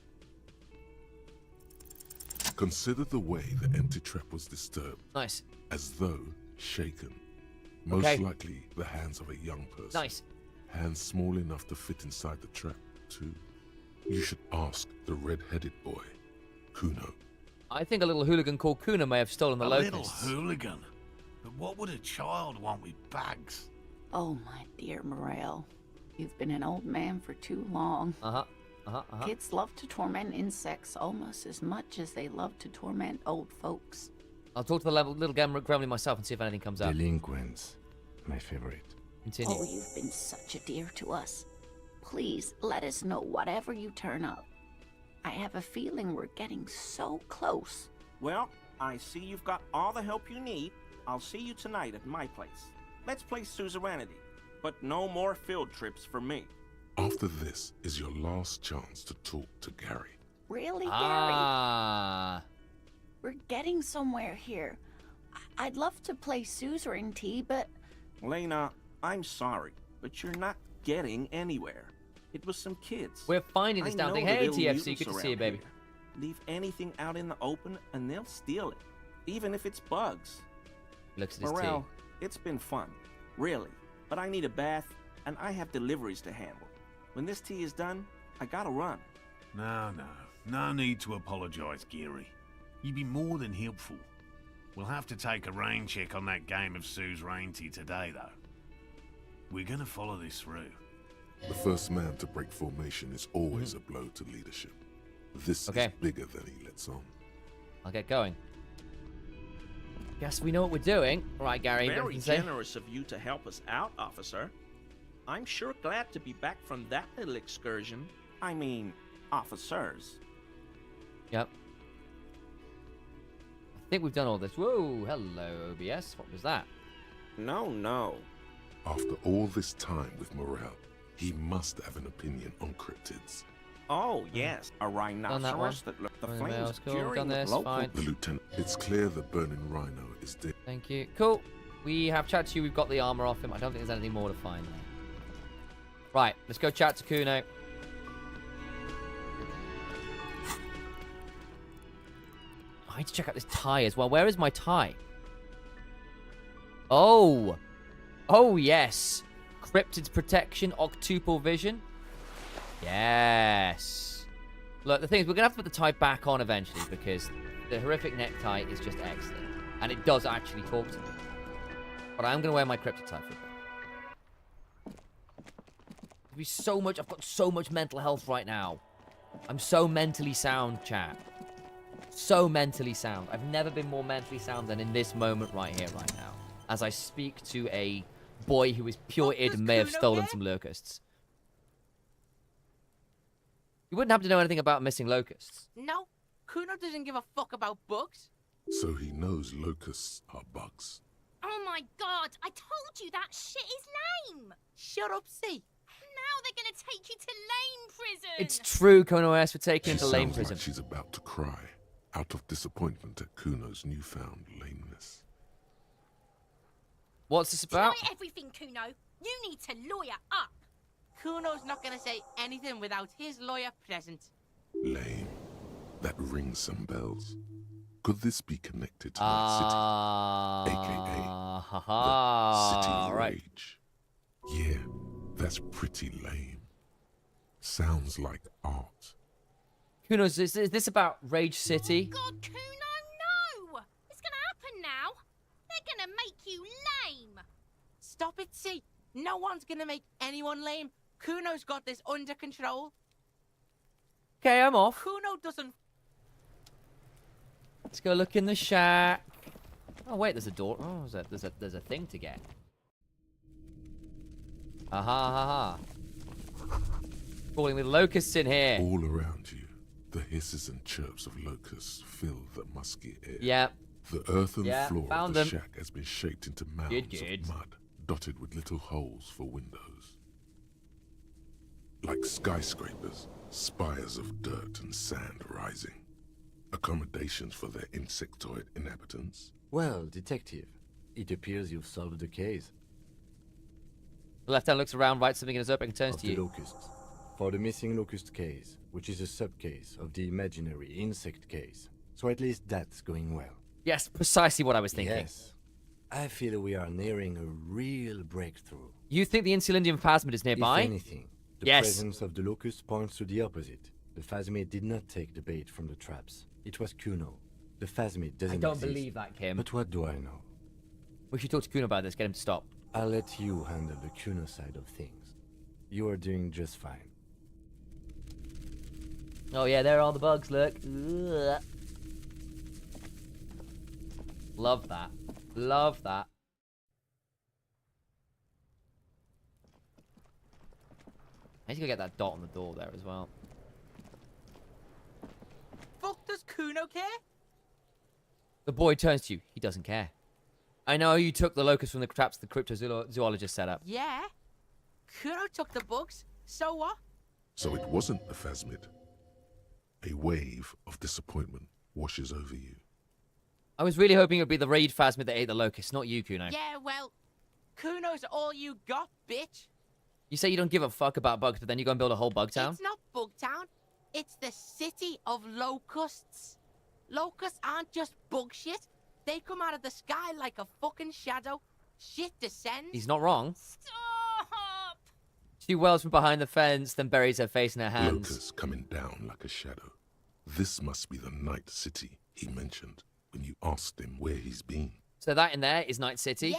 Consider the way the empty trap was disturbed.
Nice.
As though shaken. Most likely the hands of a young person.
Nice.
Hands small enough to fit inside the trap, too. You should ask the red-headed boy, Kuno.
I think a little hooligan called Kuno may have stolen the locusts.
A little hooligan? But what would a child want with bags?
Oh, my dear Morel. You've been an old man for too long. Kids love to torment insects almost as much as they love to torment old folks.
I'll talk to the little gremlin myself and see if anything comes out.
Delinquents. My favorite.
Continue.
Oh, you've been such a dear to us. Please, let us know whatever you turn up. I have a feeling we're getting so close.
Well, I see you've got all the help you need. I'll see you tonight at my place. Let's play suzerainty, but no more field trips for me.
After this is your last chance to talk to Gary.
Really, Gary? We're getting somewhere here. I'd love to play suzerainty, but...
Lena, I'm sorry, but you're not getting anywhere. It was some kids.
We're finding this damn thing. Hey, TFC, good to see you, baby.
Leave anything out in the open and they'll steal it, even if it's bugs.
Looks at his
Morel, it's been fun, really. But I need a bath, and I have deliveries to handle. When this tea is done, I gotta run.
No need to apologize, Geary. You'd be more than helpful. We'll have to take a rain check on that game of suzerainty today, though. We're gonna follow this through.
The first man to break formation is always a blow to leadership. This is bigger than he lets on.
I'll get going. Guess we know what we're doing. All right, Gary.
Very generous of you to help us out, officer. I'm sure glad to be back from that little excursion. I mean, officers.
Yep. I think we've done all this. Whoa, hello, OBS. What was that?
No.
After all this time with Morel, he must have an opinion on cryptids.
Oh, yes, a rhinoceros that looked the flames
Cool.
during
Done this.
local...
Fine.
The lieutenant, it's clear the burning rhino is dead.
Thank you. Cool. We have chatted to you. We've got the armor off him. I don't think there's anything more to find there. Right, let's go chat to Kuno. I need to check out this tie as well. Where is my tie? Oh. Oh, yes. Cryptid's protection, octuple vision. Yes. Look, the thing is, we're going to have to put the tie back on eventually because the horrific necktie is just excellent. And it does actually talk to me. But I am going to wear my cryptid tie for a bit. There'll be so much. I've got so much mental health right now. I'm so mentally sound, chat. So mentally sound. I've never been more mentally sound than in this moment right here, right now. As I speak to a boy who is pure id and may have stolen some locusts. You wouldn't have to know anything about missing locusts.
No, Kuno doesn't give a fuck about bugs.
So he knows locusts are bugs.
Oh my god, I told you that shit is lame.
Shut up, see.
Now they're gonna take you to lame prison.
It's true, Kuno S. We're taking him
She
to lame
sounds
prison.
like she's about to cry, out of disappointment at Kuno's newfound lameness.
What's this about?
Try everything, Kuno. You need to lawyer up.
Kuno's not gonna say anything without his lawyer present.
Lame. That rings some bells. Could this be connected to that city? AKA the City Rage. Yeah, that's pretty lame. Sounds like art.
Kuno, is this about Rage City?
God, Kuno, no! It's gonna happen now. They're gonna make you lame.
Stop it, see. No one's gonna make anyone lame. Kuno's got this under control.
Okay, I'm off.
Kuno doesn't...
Let's go look in the shack. Oh wait, there's a door. Oh, there's a thing to get. Aha, ha, ha. Calling with locusts in here.
All around you, the hisses and chirps of locusts fill the musky air.
Yep.
The earthen floor of the
them.
shack has been shaped into mounds of mud, dotted with little holes for windows. Like skyscrapers, spires of dirt and sand rising. Accommodations for their insectoid inhabitants.
Well, detective, it appears you've solved the case.
The left hand looks around, writes something in his open and turns
Of
to
the
you.
locusts. For the missing locust case, which is a sub-case of the imaginary insect case. So at least that's going well.
Yes, precisely what I was thinking.
Yes. I feel we are nearing a real breakthrough.
You think the Insulindium phasmid is nearby?
If anything, the presence of the locust points to the opposite. The phasmid did not take the bait from the traps. It was Kuno. The phasmid doesn't
I don't
exist.
believe that, Kim.
But what do I know?
We should talk to Kuno about this, get him to stop.
I'll let you handle the Kuno side of things. You are doing just fine.
Oh yeah, there are the bugs, look. Ugh. Love that. Love that. I need to go get that dot on the door there as well.
Fuck does Kuno care?
The boy turns to you. He doesn't care. I know you took the locust from the traps the cryptozoologist set up.
Yeah. Kuno took the bugs. So what?
So it wasn't a phasmid. A wave of disappointment washes over you.
I was really hoping it would be the raid phasmid that ate the locust, not you, Kuno.
Yeah, well, Kuno's all you got, bitch.
You say you don't give a fuck about bugs, but then you go and build a whole bug town?
It's not Bugtown. It's the city of locusts. Locusts aren't just bug shit. They come out of the sky like a fucking shadow. Shit descends.
He's not wrong.
Stop!
She wails from behind the fence, then buries her face in her hands.
Locusts coming down like a shadow. This must be the night city he mentioned when you asked him where he's been.
So that in there is Night City?
Yeah,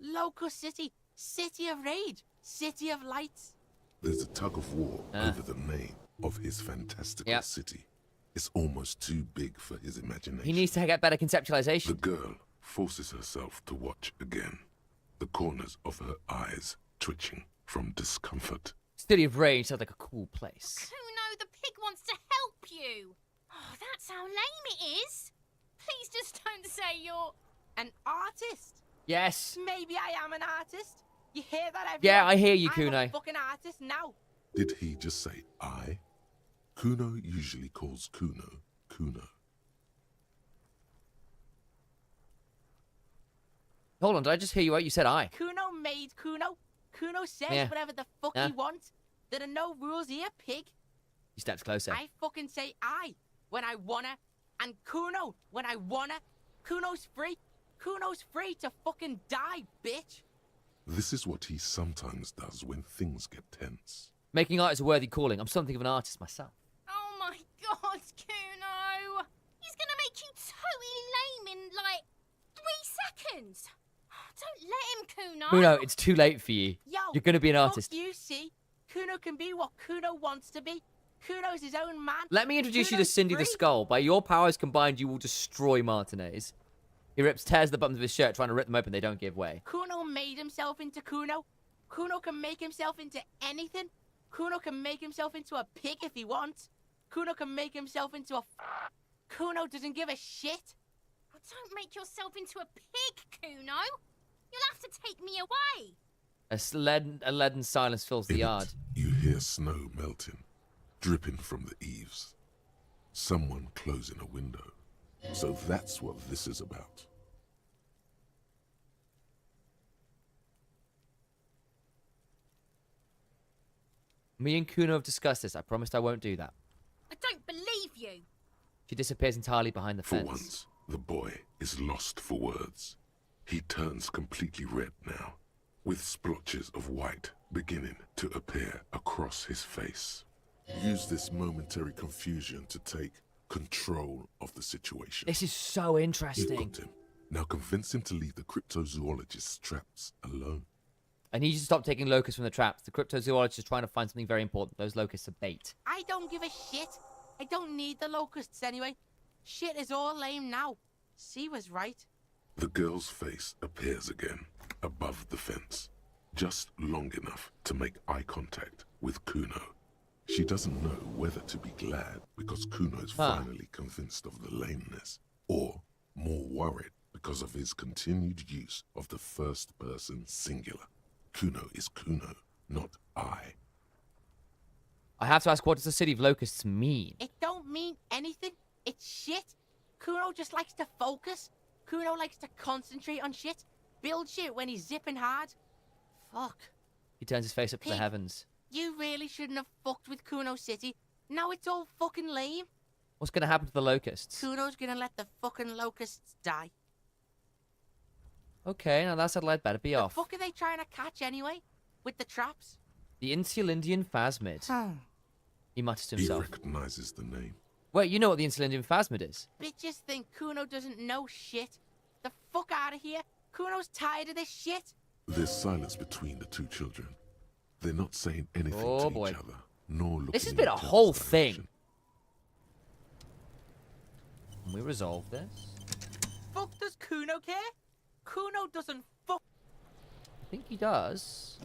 Locust City. City of rage. City of lights.
There's a tug of war over the name of his fantastical city. It's almost too big for his imagination.
He needs to get better conceptualization.
The girl forces herself to watch again, the corners of her eyes twitching from discomfort.
City of Rage sounds like a cool place.
Kuno, the pig wants to help you. Oh, that's how lame it is. Please just don't say you're
an artist.
Yes.
Maybe I am an artist. You hear that, everyone?
Yeah, I hear you,
I'm
Kuno.
a fucking artist now.
Did he just say I? Kuno usually calls Kuno, Kuno.
Hold on, did I just hear you right? You said I.
Kuno made Kuno. Kuno says
Yeah.
whatever the fuck he wants. There are no rules here, pig.
He steps closer.
I fucking say I when I wanna, and Kuno when I wanna. Kuno's free. Kuno's free to fucking die, bitch.
This is what he sometimes does when things get tense.
Making art is a worthy calling. I'm something of an artist myself.
Oh my god, Kuno! He's gonna make you totally lame in, like, 3 seconds. Don't let him, Kuno.
Kuno, it's too late for you.
Yo,
You're gonna be an artist.
You see, Kuno can be what Kuno wants to be. Kuno's his own man.
Let me introduce you to
Kuno's
Cindy the
free.
Skull. By your powers combined, you will destroy Martinez. He tears the buttons of his shirt, trying to rip them open. They don't give way.
Kuno made himself into Kuno. Kuno can make himself into anything. Kuno can make himself into a pig if he wants. Kuno can make himself into a... Kuno doesn't give a shit.
Oh, don't make yourself into a pig, Kuno. You'll have to take me away.
A leaden silence fills the yard.
You hear snow melting, dripping from the eaves. Someone closing a window. So that's what this is about.
Me and Kuno have discussed this. I promised I won't do that.
I don't believe you.
She disappears entirely behind the
For
fence.
once, the boy is lost for words. He turns completely red now, with splotches of white beginning to appear across his face. Use this momentary confusion to take control of the situation.
This is so
You
interesting.
got him. Now convince him to leave the cryptozoologist's traps alone.
I need you to stop taking locusts from the traps. The cryptozoologist is trying to find something very important. Those locusts are bait.
I don't give a shit. I don't need the locusts anyway. Shit is all lame now. C was right.
The girl's face appears again, above the fence, just long enough to make eye contact with Kuno. She doesn't know whether to be glad because Kuno is finally convinced of the lameness, or more worried because of his continued use of the first person singular. Kuno is Kuno, not I.
I have to ask, what does the city of locusts mean?
It don't mean anything. It's shit. Kuno just likes to focus. Kuno likes to concentrate on shit. Build shit when he's zipping hard. Fuck.
He turns his face up to the
Pig.
heavens.
You really shouldn't have fucked with Kuno City. Now it's all fucking lame.
What's going to happen to the locusts?
Kuno's gonna let the fucking locusts die.
Okay, now that's I'd better be
The
off.
fuck are they trying to catch anyway? With the traps?
The Insulindian Phasmid. He mutters to
He
himself.
recognizes the name.
Wait, you know what the Insulindian Phasmid is?
Bitches think Kuno doesn't know shit. The fuck out of here. Kuno's tired of this shit.
There's silence between the two children. They're not saying anything
Oh,
to
boy.
each other, nor looking
This has
in
been a
each other's
whole
direction.
thing. Can we resolve this?
Fuck does Kuno care? Kuno doesn't fuck.
I think he does.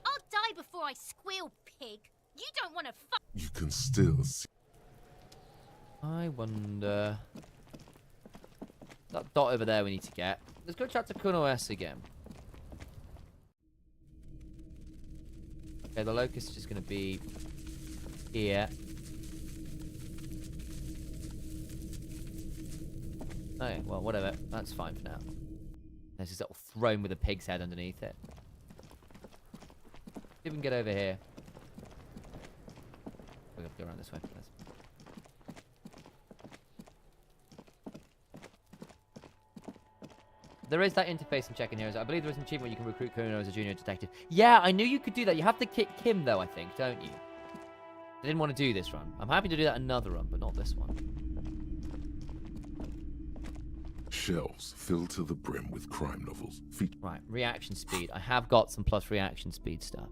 I'll die before I squeal, pig. You don't want to fuck.
You can still see.
I wonder... That dot over there we need to get. Let's go chat to Kuno S again. Okay, the locust is just going to be here. Okay, well, whatever. That's fine for now. There's this little throne with a pig's head underneath it. See if we can get over here. We're going to go around this way. Let's... There is that interface I'm checking here. I believe there is an achievement where you can recruit Kuno as a junior detective. Yeah, I knew you could do that. You have to kick Kim, though, I think, don't you? I didn't want to do this run. I'm happy to do that another run, but not this one.
Shelves filled to the brim with crime novels.
Right, reaction speed. I have got some plus reaction speed stuff.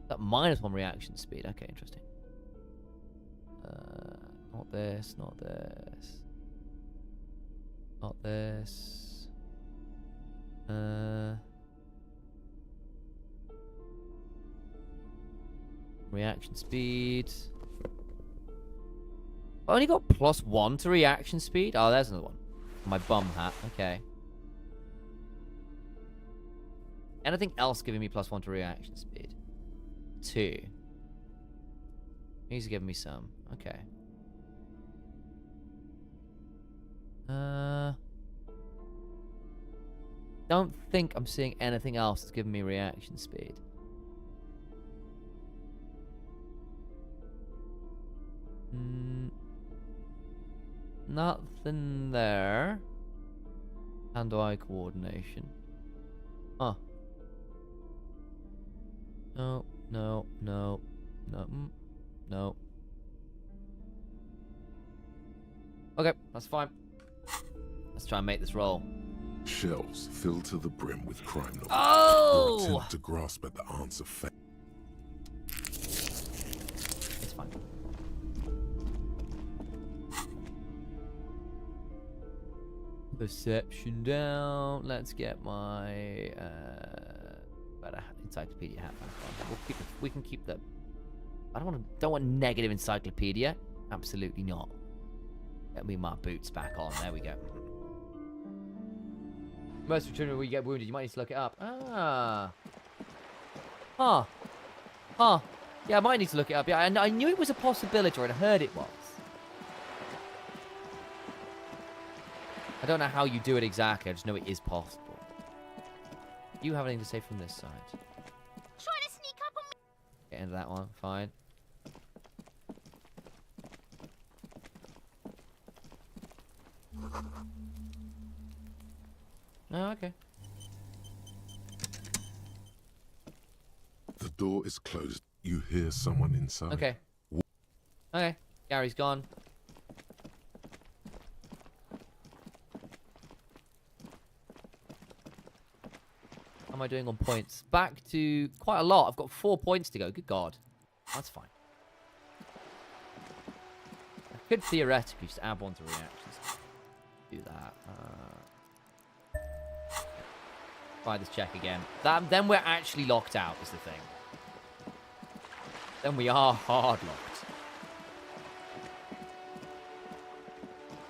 That -1 reaction speed. Okay, interesting. Not this, not this. Not this. Reaction speed. I only got +1 to reaction speed. Oh, there's another one. My bum hat. Okay. Anything else giving me +1 to reaction speed? 2. He's giving me some. Okay. Don't think I'm seeing anything else that's giving me reaction speed. Nothing there. Hand-eye coordination. Huh. No, no, no, no, no. Okay, that's fine. Let's try and make this roll.
Shelves filled to the brim with crime novels.
Oh!
Your attempt to grasp at the answer failed.
It's fine. Perception down. Let's get my encyclopedia hat back on. We'll keep it. We can keep the. I don't want negative encyclopedia. Absolutely not. Get me my boots back on. There we go. Most of the children, when you get wounded, you might need to look it up. Ah. Huh. Huh. Yeah, I might need to look it up. Yeah, I knew it was a possibility, or I heard it was. I don't know how you do it exactly. I just know it is possible. You have anything to say from this side?
Trying to sneak up on me.
Get into that one. Fine. Oh, okay.
The door is closed. You hear someone inside.
Okay. Okay. Gary's gone. How am I doing on points? Back to quite a lot. I've got 4 points to go. Good God. That's fine. I could theoretically just add one to reactions. Do that. Try this check again. Then we're actually locked out, is the thing. Then we are hard locked.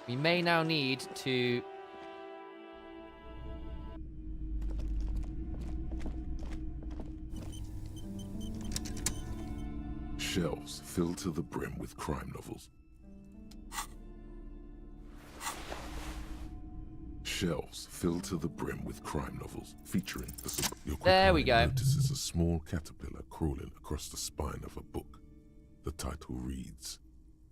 We may now need to...
Shelves filled to the brim with crime novels. Shelves filled to the brim with crime novels featuring the... Your
there we go.
Notices a small caterpillar crawling across the spine of a book. The title reads,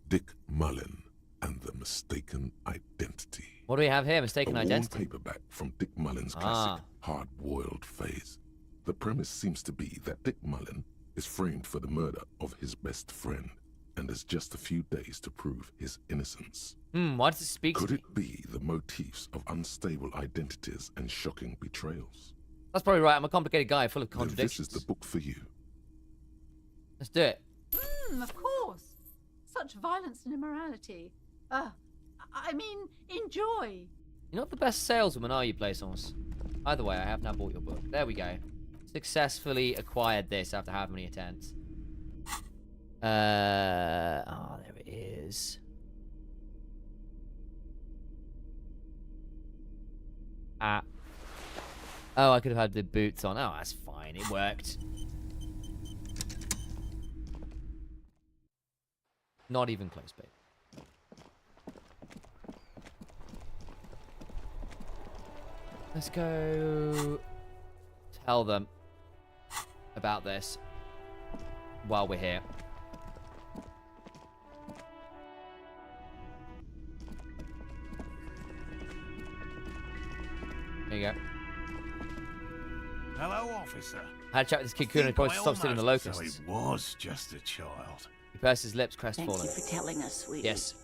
Dick Mullen and the Mistaken Identity.
What do we have here? Mistaken Identity?
A worn paperback from Dick Mullen's classic Hard-Boiled Phase. The premise seems to be that Dick Mullen is framed for the murder of his best friend and has just a few days to prove his innocence.
Why does it speak
Could
to
it be the motifs of unstable identities and shocking betrayals?
That's probably right. I'm a complicated guy full of contradictions.
Then this is the book for you.
Let's do it.
Of course. Such violence and immorality. I mean, enjoy.
You're not the best saleswoman, are you, Plaisance? Either way, I have now bought your book. There we go. Successfully acquired this after how many attempts? Oh, there it is. Oh, I could have had the boots on. Oh, that's fine. It worked. Not even close, babe. Let's go tell them about this while we're here. There you go.
Hello, officer.
I had a chat with this kid Kuna to stop stealing the locusts.
So he was just a child.
He pursed his lips, crestfallen.
Thank you for telling us, sweetie.
Yes.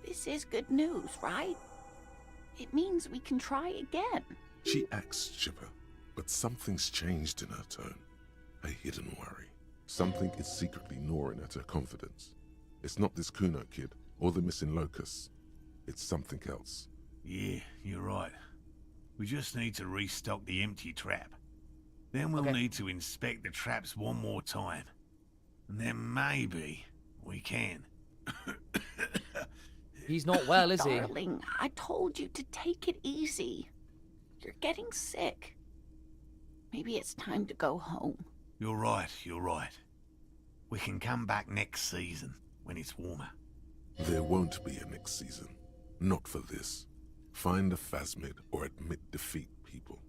This is good news, right? It means we can try again.
She acts chipper, but something's changed in her tone. A hidden worry. Something is secretly gnawing at her confidence. It's not this Kuno kid or the missing locusts. It's something else.
Yeah, you're right. We just need to restock the empty trap. Then we'll need to inspect the traps one more time. And then maybe we can.
He's not well, is he?
Darling, I told you to take it easy. You're getting sick. Maybe it's time to go home.
You're right, you're right. We can come back next season, when it's warmer.
There won't be a next season. Not for this. Find a phasmid or admit defeat, people.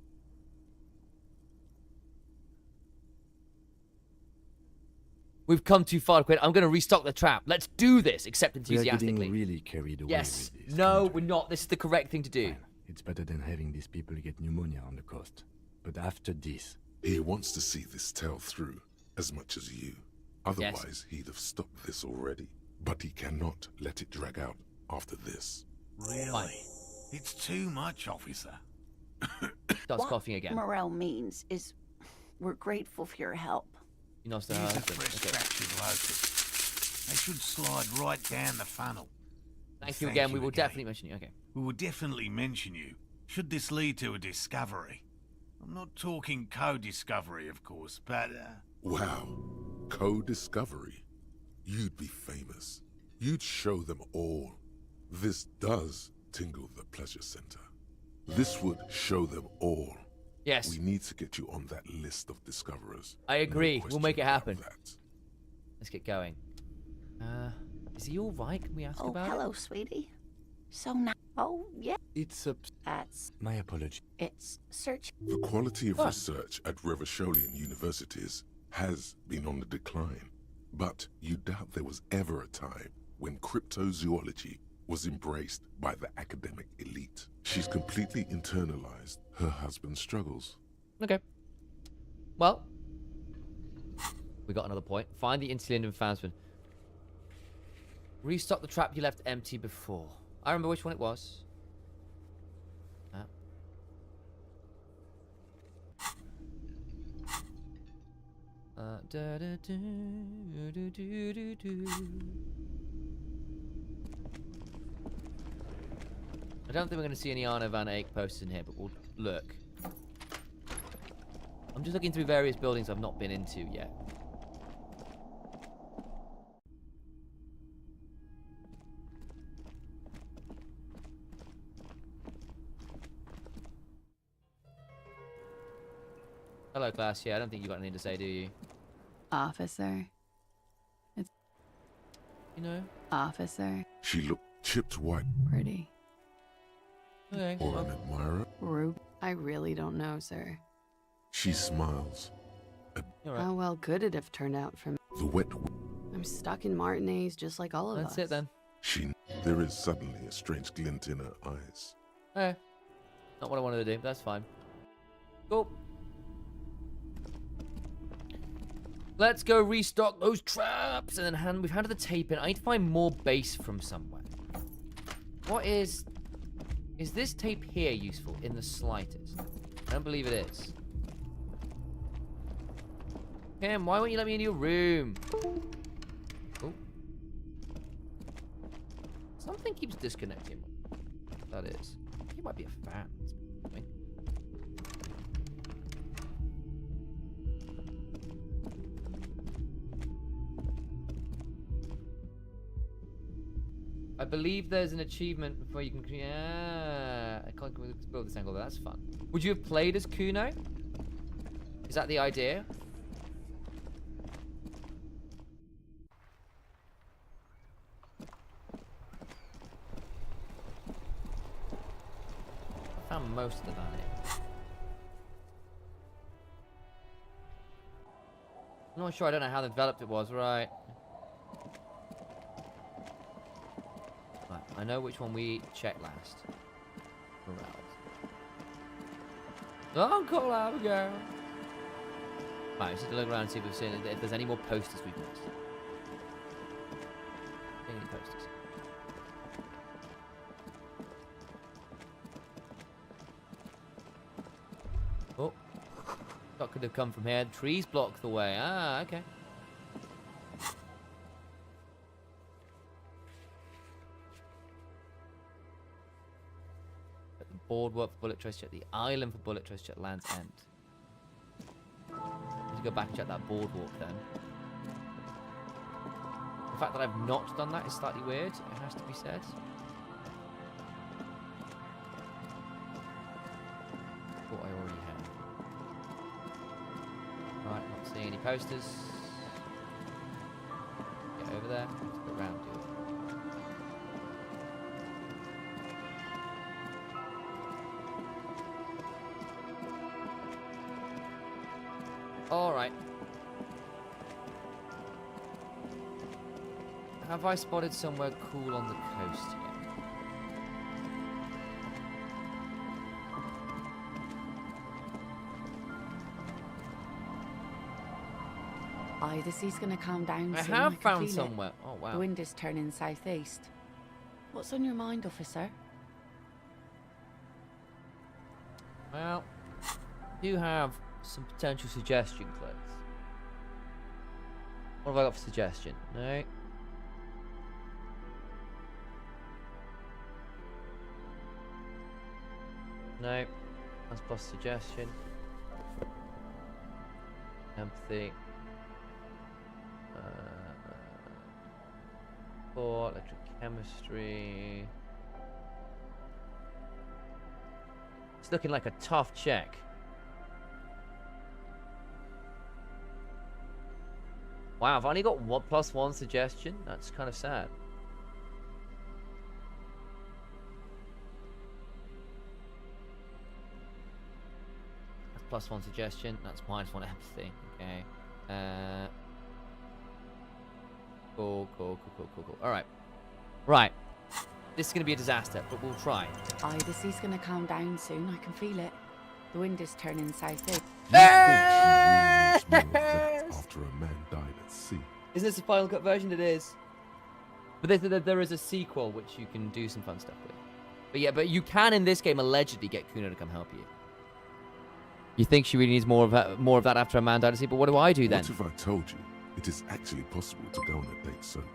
We've come too far to quit. I'm going to restock the trap. Let's do this, except enthusiastically.
We are getting really carried away
yes.
with this.
No, we're not. This is the correct thing to do.
Fine. It's better than having these people get pneumonia on the coast. But after this...
He wants to see this tale through, as much as you. Otherwise, he'd have stopped this already. But he cannot let it drag out after this.
Really?
Fine.
It's too much, officer.
Starts coughing again.
What Morel means is we're grateful for your help.
You know,
Use the fresh fractured locust. They should slide right down the funnel.
Thank you again. We will definitely mention you. Okay.
We will definitely mention you, should this lead to a discovery. I'm not talking co-discovery, of course, but,
Wow. Co-discovery? You'd be famous. You'd show them all. This does tingle the pleasure center. This would show them all.
Yes.
We need to get you on that list of discoverers.
I agree.
No
we'll make it happen.
that.
Let's get going. Is he all right? Can we ask about
hello,
it?
sweetie. So now... Oh, yeah.
It's a...
That's...
My apology.
It's search...
The quality of research at Revacholian universities has been on the decline. But you doubt there was ever a time when cryptozoology was embraced by the academic elite. She's completely internalized her husband's struggles.
Okay. Well, we got another point. Find the Interlinden Phasmid. Restock the trap you left empty before. I remember which one it was. I don't think we're going to see any Arno van Eyck posters in here, but we'll look. I'm just looking through various buildings I've not been into yet. Hello, class. Yeah, I don't think you got anything to say, do you?
Officer. It's...
You know?
Officer.
She looked chipped white.
Pretty.
Okay.
Or an admirer.
Rude. I really don't know, sir.
She smiles.
How well could it have turned out for me?
The wet...
I'm stuck in Martinez just like all of us.
That's it then.
There is suddenly a strange glint in her eyes.
Okay. Not what I wanted to do. That's fine. Cool. Let's go restock those traps. And then we've handed the tape in. I need to find more base from somewhere. What is... Is this tape here useful in the slightest? I don't believe it is. Kim, why won't you let me in your room? Oh. Something keeps disconnecting. That is. I think it might be a fan. I believe there's an achievement before you can... Yeah, I can't build this angle, but that's fun. Would you have played as Kuno? Is that the idea? I found most of the van here. I'm not sure, I don't know how developed it was, right? I know which one we checked last. Don't call Abigail. Right, let's just look around and see if we've seen if there's any more posters we've missed. Any posters? Oh, that could have come from here. The trees block the way. Ah, okay. Boardwalk for bullet trace check, the island for bullet trace check, Land's End. Need to go back and check that boardwalk then. The fact that I've not done that is slightly weird, it has to be said. Thought I already had. Right, not seeing any posters. Get over there. Let's go around, do it. Alright. Have I spotted somewhere cool on the coast yet?
Aye, the sea's gonna calm down
I
soon.
have
can
found
feel
somewhere.
It.
Oh, wow.
The wind is turning southeast. What's on your mind, officer?
Well, you have some potential suggestion, Cliff. What have I got for suggestion? No. No. That's plus suggestion. Empathy. 4, electrochemistry. It's looking like a tough check. Wow, I've only got +1 suggestion. That's kind of sad. That's +1 suggestion. That's -1 empathy. Okay. Cool. All right. Right. This is going to be a disaster, but we'll try.
Aye, the sea's gonna calm down soon. I can feel it. The wind is turning southeast.
After a man died at sea.
Isn't this a Final Cut version? It is. But there is a sequel which you can do some fun stuff with. But yeah, but you can in this game allegedly get Kuno to come help you. You think she really needs more of that after a man died at sea? But what do I do then?
What if I told you it is actually possible to go on a date sober?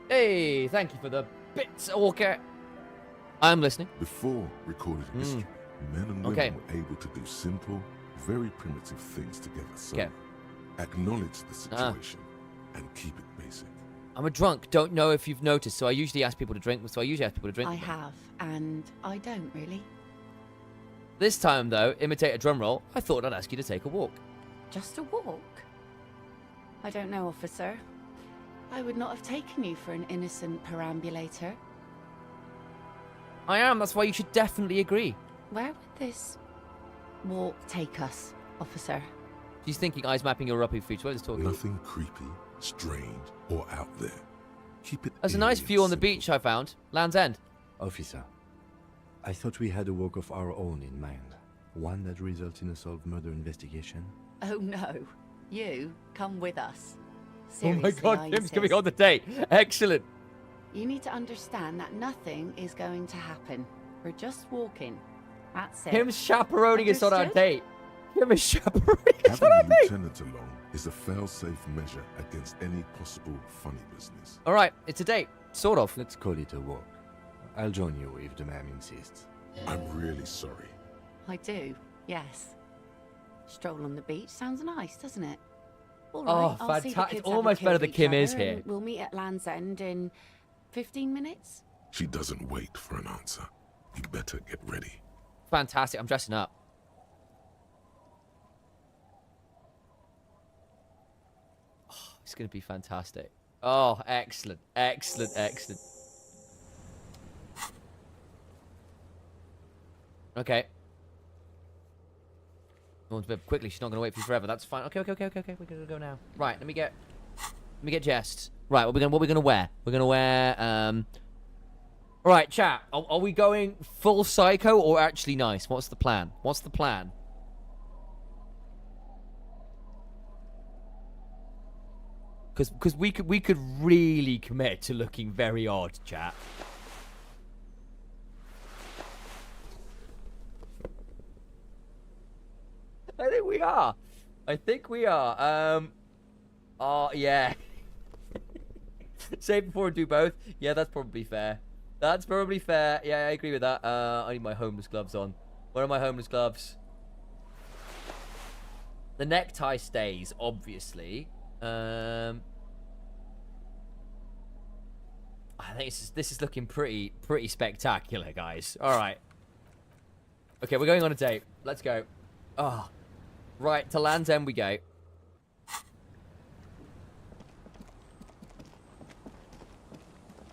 Hey, thank you for the bits, Walker. I'm listening.
Before recorded history, men and women were able to do simple, very primitive things together. So acknowledge the situation and keep it basic.
I'm a drunk. Don't know if you've noticed. So I usually ask people to drink.
I have, and I don't really.
This time, though, imitate a drum roll. I thought I'd ask you to take a walk.
Just a walk? I don't know, officer. I would not have taken you for an innocent perambulator.
I am. That's why you should definitely agree.
Where would this walk take us, officer?
She's thinking eyes mapping your upper features. What is talking?
Nothing creepy, strange, or out there. Keep it.
There's a nice view on the beach I found. Land's End.
Officer, I thought we had a walk of our own in mind. One that results in a solved murder investigation.
Oh no. You come with us.
Seriously,
Oh my
God, Kim's coming on the date. Excellent.
You need to understand that nothing is going to happen. We're just walking. That's it.
Kim's chaperoning us on our
Understood?
date. Kim is chaperoning us on
Having
our
a
date.
lieutenant along is a fail-safe measure against any possible funny business.
All right, it's a date. Sort of.
Let's call it a walk. I'll join you if the man insists.
I'm really sorry.
I do, yes. Stroll on the beach sounds nice, doesn't it? All
Oh,
right, I'll see the
fantastic.
kids have a
Almost
kid
better
of
that
each
Kim is
other
here.
and We'll meet at Land's End in 15 minutes.
She doesn't wait for an answer. You better get ready.
Fantastic. I'm dressing up. Oh, it's going to be fantastic. Oh, excellent. Excellent. Okay. Want to quickly. She's not going to wait for you forever. That's fine. Okay. We're going to go now. Right. Let me get dressed. Right. What are we going to wear? We're going to wear. All right, chat. Are we going full psycho or actually nice? What's the plan? Because we could really commit to looking very odd, chat. I think we are. Yeah. Say before and do both. Yeah, that's probably fair. Yeah, I agree with that. I need my homeless gloves on. Where are my homeless gloves? The necktie stays, obviously. I think this is looking pretty spectacular, guys. All right. Okay, we're going on a date. Let's go. Oh, right, to Land's End we go.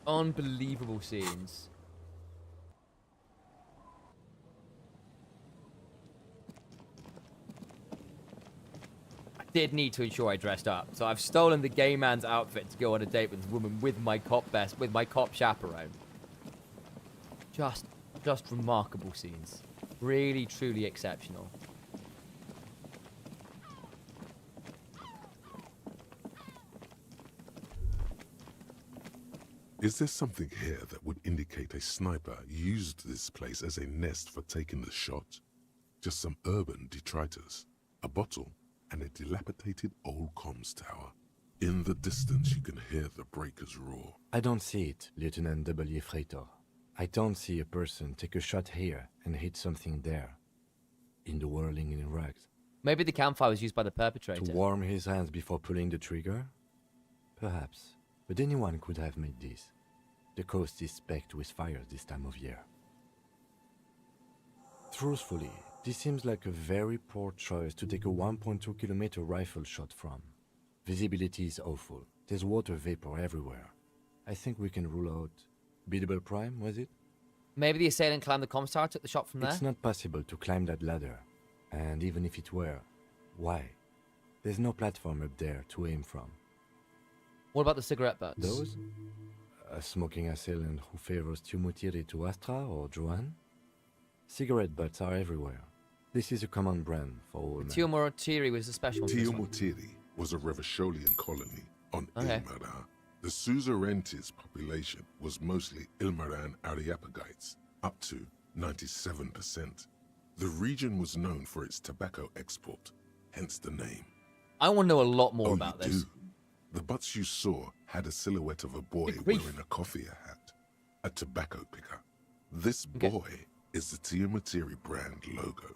Unbelievable scenes. I did need to ensure I dressed up, so I've stolen the gay man's outfit to go on a date with this woman with my cop chaperone. Just remarkable scenes. Really, truly exceptional.
Is there something here that would indicate a sniper used this place as a nest for taking the shot? Just some urban detritus, a bottle, and a dilapidated old comms tower. In the distance, you can hear the breakers roar.
I don't see it, Lieutenant W. Freitor. I don't see a person take a shot here and hit something there. In the whirling in rags.
Maybe the campfire was used by the perpetrator.
To warm his hands before pulling the trigger? Perhaps. But anyone could have made this. The coast is specked with fires this time of year. Truthfully, this seems like a very poor choice to take a 1.2 kilometer rifle shot from. Visibility is awful. There's water vapor everywhere. I think we can rule out... Biddable Prime, was it?
Maybe the assailant climbed the comms tower, took the shot from there?
It's not possible to climb that ladder. And even if it were, why? There's no platform up there to aim from.
What about the cigarette butts?
Those? A smoking assailant who favors Tumutiri to Astra or Joanne? Cigarette butts are everywhere. This is a common brand for all men.
Tumutiri was a special one.
Tumutiri was a Revacholian colony on Ilmaran. The Suzerainties population was mostly Ilmaran Areopagites, up to 97%. The region was known for its tobacco export, hence the name.
I want to know a lot more about this.
Do? The butts you saw had a silhouette of a boy wearing a coffee hat, a tobacco picker. This boy is the Tumutiri brand logo.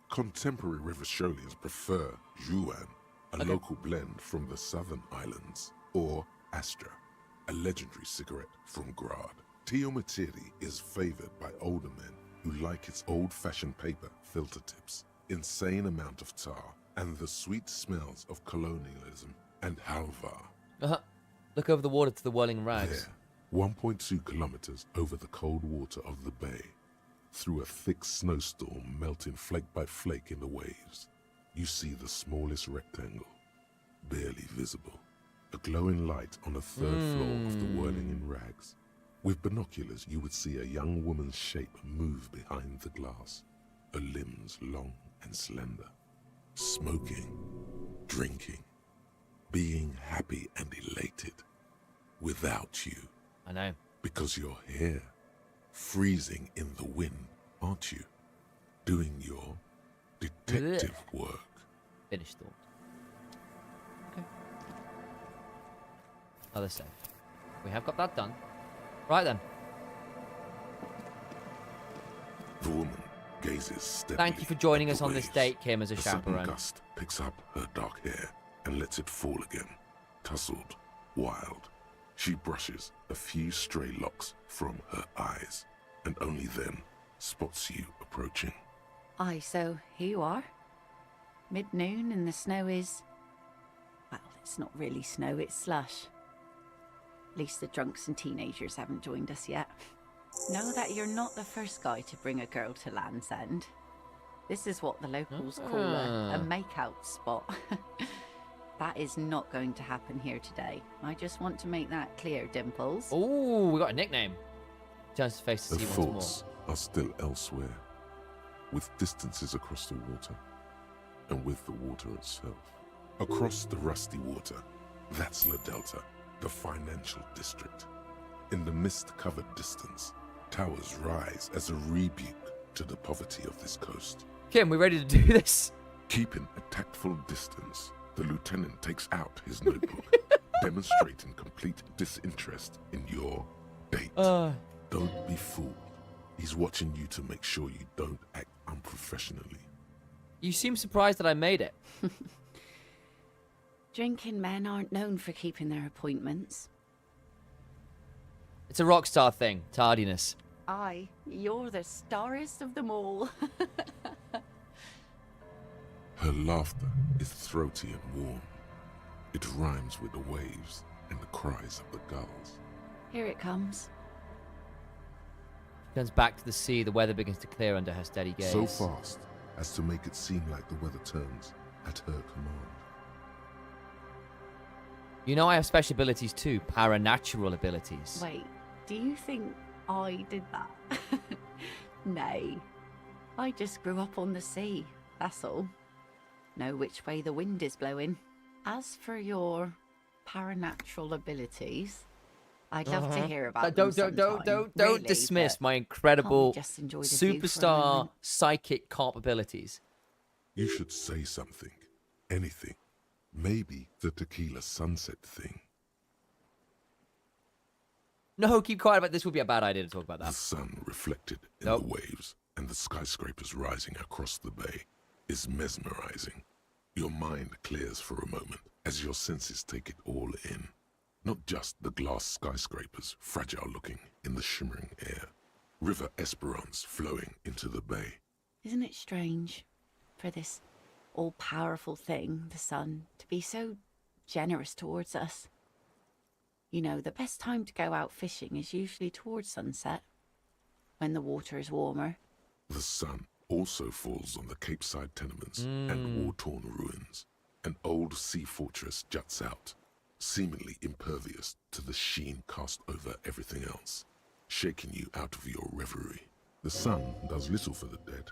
Contemporary Revacholians prefer Juan, a local blend from the southern islands, or Astra, a legendary cigarette from Grad. Tumutiri is favored by older men who like its old-fashioned paper filter tips, insane amount of tar, and the sweet smells of colonialism and halva.
Look over the water to the whirling rags.
There, 1.2 kilometers over the cold water of the bay, through a thick snowstorm melting flake by flake in the waves, you see the smallest rectangle, barely visible. A glowing light on the third floor of the whirling in rags. With binoculars, you would see a young woman's shape move behind the glass, her limbs long and slender. Smoking, drinking, being happy and elated. Without you.
I know.
Because you're here, freezing in the wind, aren't you? Doing your detective work.
Finished thought. Okay. Other safe. We have got that done. Right then.
The woman gazes steadily.
Thank you for joining us on this date, Kim, as a chaperone.
A gust picks up her dark hair and lets it fall again, tousled, wild. She brushes a few stray locks from her eyes, and only then spots you approaching.
Aye, so here you are. Mid-noon and the snow is... Well, it's not really snow, it's slush. At least the drunks and teenagers haven't joined us yet. Know that you're not the first guy to bring a girl to Land's End. This is what the locals call a make-out spot. That is not going to happen here today. I just want to make that clear, Dimples.
Oh, we got a nickname. Turns his face to see once more.
The thoughts are still elsewhere, with distances across the water, and with the water itself. Across the rusty water, that's La Delta, the financial district. In the mist-covered distance, towers rise as a rebuke to the poverty of this coast.
Kim, we ready to do this?
Keeping a tactful distance, the lieutenant takes out his notebook, demonstrating complete disinterest in your date. Don't be fooled. He's watching you to make sure you don't act unprofessionally.
You seem surprised that I made it.
Drinking men aren't known for keeping their appointments.
It's a rock star thing, tardiness.
Aye, you're the starriest of them all.
Her laughter is throaty and warm. It rhymes with the waves and the cries of the gulls.
Here it comes.
She turns back to the sea. The weather begins to clear under her steady gaze.
So fast as to make it seem like the weather turns at her command.
You know I have special abilities too, paranatural abilities.
Wait, do you think I did that? Nay. I just grew up on the sea, that's all. Know which way the wind is blowing. As for your paranatural abilities, I'd love to hear about them sometime.
Don't
really,
dismiss my incredible
just enjoy the view for a
superstar
moment.
psychic cop abilities.
You should say something. Anything. Maybe the tequila sunset thing.
No, keep quiet about this. Would be a bad idea to talk about
The
that.
sun reflected in the waves and the skyscrapers rising across the bay is mesmerizing. Your mind clears for a moment as your senses take it all in. Not just the glass skyscrapers, fragile looking in the shimmering air. River Esperance flowing into the bay.
Isn't it strange for this all-powerful thing, the sun, to be so generous towards us? You know, the best time to go out fishing is usually towards sunset, when the water is warmer.
The sun also falls on the Capeside tenements and war-torn ruins. An old sea fortress juts out, seemingly impervious to the sheen cast over everything else, shaking you out of your reverie. The sun does little for the dead,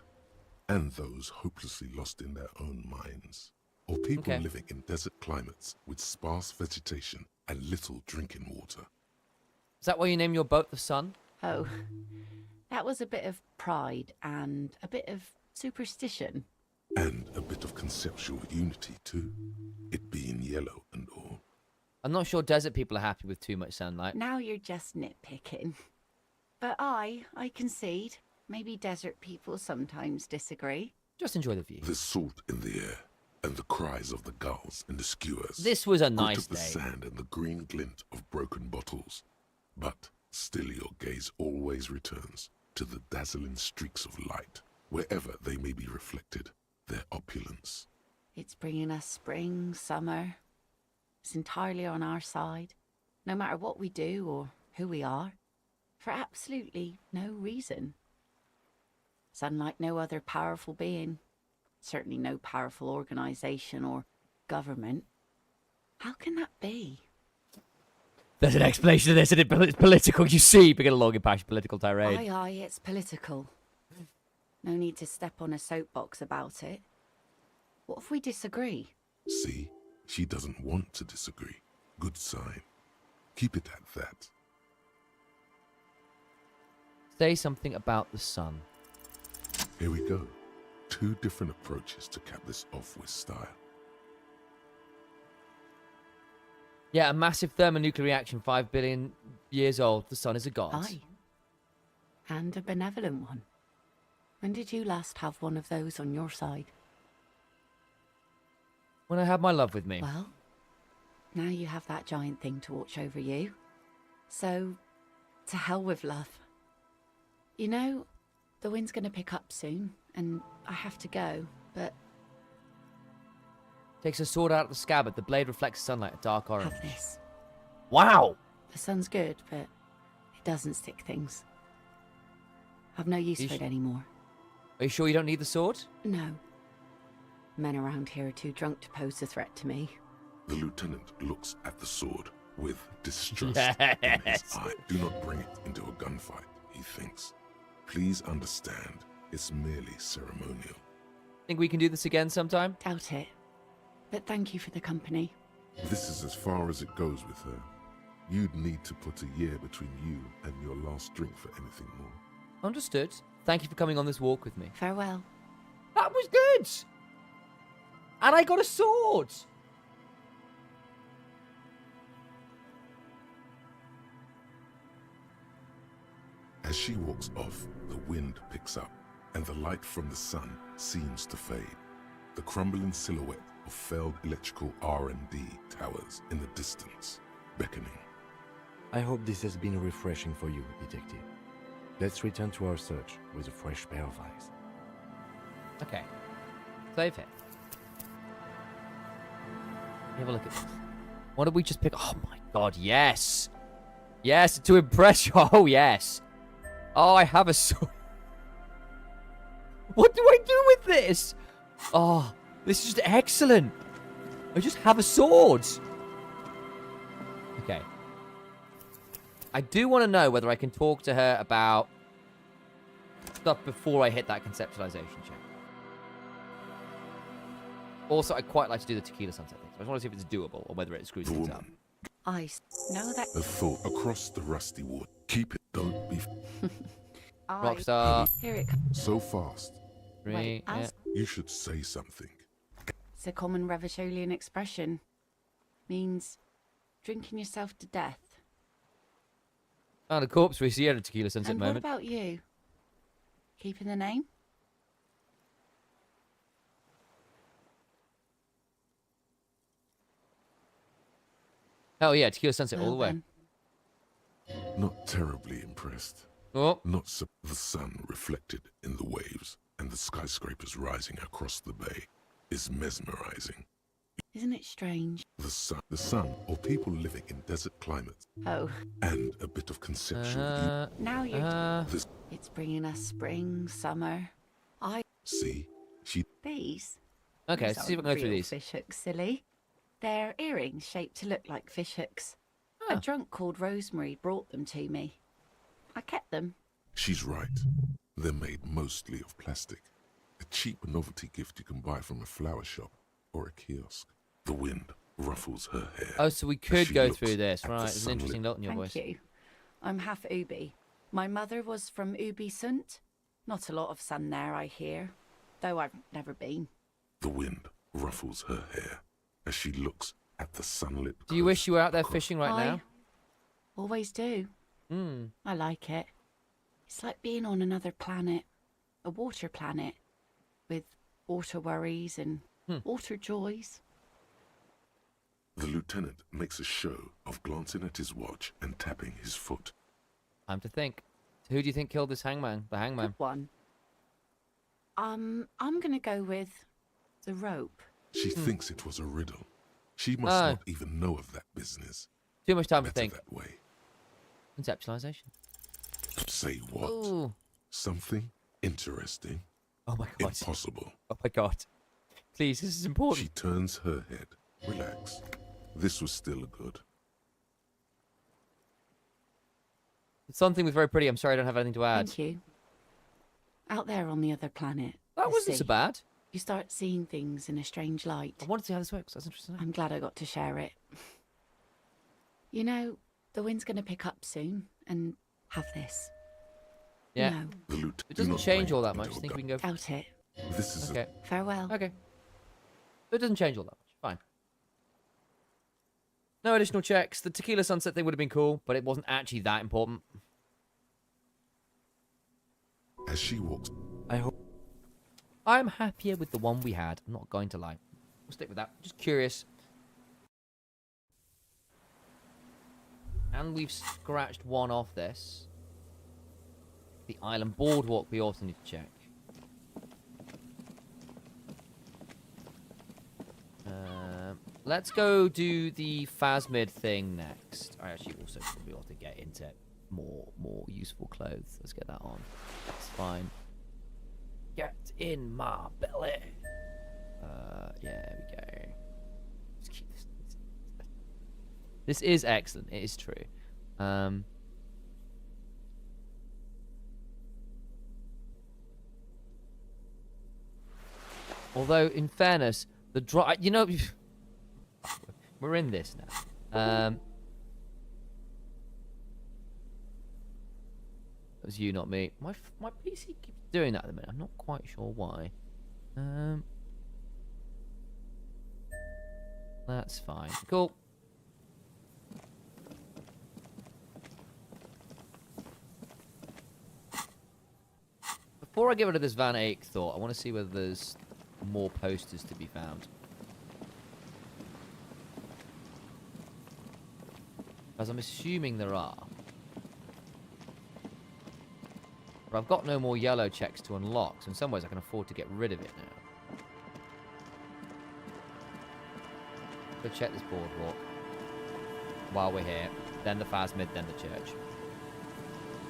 and those hopelessly lost in their own minds, or people living in desert climates with sparse vegetation and little drinking water.
Is that why you named your boat the Sun?
Oh, that was a bit of pride and a bit of superstition.
And a bit of conceptual unity too, it being yellow and all.
I'm not sure desert people are happy with too much sunlight.
Now you're just nitpicking. But I concede. Maybe desert people sometimes disagree.
Just enjoy the view.
The salt in the air, and the cries of the gulls and the skewers.
This was a
Grit
nice
of the
day.
sand and the green glint of broken bottles. But still your gaze always returns to the dazzling streaks of light, wherever they may be reflected, their opulence.
It's bringing us spring, summer. It's entirely on our side, no matter what we do or who we are, for absolutely no reason. It's unlike no other powerful being, certainly no powerful organization or government. How can that be?
There's an explanation to this, and it's political. You see, begin a long, impassioned political tirade.
Aye, it's political. No need to step on a soapbox about it. What if we disagree?
See, she doesn't want to disagree. Good sign. Keep it at that.
Say something about the sun.
Here we go. 2 different approaches to cap this off with style.
Yeah, a massive thermonuclear reaction, 5 billion years old. The sun is a god.
Aye. And a benevolent one. When did you last have one of those on your side?
When I had my love with me.
Well, now you have that giant thing to watch over you. So, to hell with love. You know, the wind's going to pick up soon, and I have to go, but...
Takes a sword out of the scabbard. The blade reflects sunlight, a dark orange.
Have this.
Wow!
The sun's good, but it doesn't stick things. I've no use for it anymore.
Are you sure you don't need the sword?
No. Men around here are too drunk to pose a threat to me.
The lieutenant looks at the sword with distrust in his eye. Do not bring it into a gunfight, he thinks. Please understand, it's merely ceremonial.
Think we can do this again sometime?
Doubt it. But thank you for the company.
This is as far as it goes with her. You'd need to put a year between you and your last drink for anything more.
Understood. Thank you for coming on this walk with me.
Farewell.
That was good! And I got a sword!
As she walks off, the wind picks up, and the light from the sun seems to fade. The crumbling silhouette of failed electrical R&D towers in the distance, beckoning.
I hope this has been refreshing for you, Detective. Let's return to our search with a fresh pair of eyes.
Okay. Save here. Have a look at this. What did we just pick? Oh my god, yes! Yes, to impress you. Oh, yes. Oh, I have a sword. What do I do with this? Oh, this is just excellent. I just have a sword. Okay. I do want to know whether I can talk to her about stuff before I hit that conceptualization check. Also, I'd quite like to do the tequila sunset thing. So I just want to see if it's doable or whether it screws things up.
I know that.
A thought across the rusty wood. Keep it, don't be.
Rockstar.
Here it comes.
So fast.
Three, yeah.
You should say something.
It's a common Ravisholian expression. Means drinking yourself to death.
Found a corpse we see at a tequila sunset
And
moment.
what about you? Keeping the name?
Oh yeah, tequila sunset all the way.
Not terribly impressed.
Oh.
Not so the sun reflected in the waves and the skyscrapers rising across the bay is mesmerizing.
Isn't it strange?
The sun, or people living in desert climates.
Oh.
And a bit of conceptual.
Now you're.
This,
It's bringing us spring, summer.
see,
These.
Okay,
These
let's see if I
aren't
can go through
real
these.
Fish hooks, silly. They're earrings shaped to look like fish hooks. A drunk called Rosemary brought them to me. I kept them.
She's right. They're made mostly of plastic. A cheap novelty gift you can buy from a flower shop or a kiosk. The wind ruffles her hair.
Oh, so we
as
could
she
go
looks
through this,
at
right?
the
There's an interesting note in your voice.
Thank you. I'm half Ubi. My mother was from Ubi Sunt. Not a lot of sun there, I hear. Though I've never been.
The wind ruffles her hair as she looks at the sunlit.
Do you wish you were out there fishing right
I
now?
always do. I like it. It's like being on another planet. A water planet. With water worries and water joys.
The lieutenant makes a show of glancing at his watch and tapping his foot.
Time to think. So who do you think killed this hangman? The hangman.
Good one. I'm gonna go with the rope.
She thinks it was a riddle. She must not even know of that business.
Too much time
Better
to think.
that way.
Conceptualization.
Say what?
Ooh.
Something interesting.
Oh my god.
Impossible.
Oh my god. Please, this is important.
She turns her head. Relax. This was still good.
Something was very pretty. I'm sorry I don't have anything to add.
Thank you. Out there on the other planet.
That
the
wasn't
sea,
so bad.
You start seeing things in a strange light.
I want to see how this works. That's interesting.
I'm glad I got to share it. You know, the wind's going to pick up soon, and have this.
Yeah.
No.
It doesn't change all that much. I think we can go.
Doubt it.
This is
Okay.
Farewell.
Okay. It doesn't change all that much. Fine. No additional checks. The tequila sunset thing would have been cool, but it wasn't actually that important.
As she walks,
I hope.
I'm happier with the one we had. I'm not going to lie. We'll stick with that. Just curious. And we've scratched one off this. The island boardwalk we also need to check. Let's go do the Phasmid thing next. I actually also probably ought to get into more useful clothes. Let's get that on. That's fine. Get in my belly. Yeah, there we go. Just keep this. This is excellent. It is true. Although, in fairness, the drive, you know, we're in this now. That was you, not me. My PC keeps doing that at the minute. I'm not quite sure why. That's fine. Cool. Before I get rid of this Van Eyck thought, I want to see whether there's more posters to be found. As I'm assuming there are. But I've got no more yellow checks to unlock, so in some ways I can afford to get rid of it now. Go check this boardwalk while we're here. Then the Phasmid, then the church.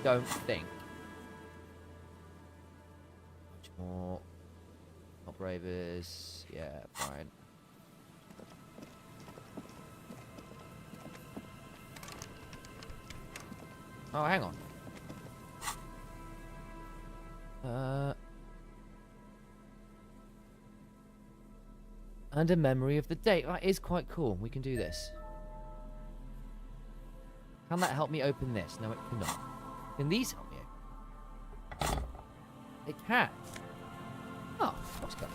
Don't think. Much more. Top ravers. Yeah, fine. Oh, hang on. And a memory of the date. That is quite cool. We can do this. Can that help me open this? No, it cannot. Can these help me open? It can. Oh, what's going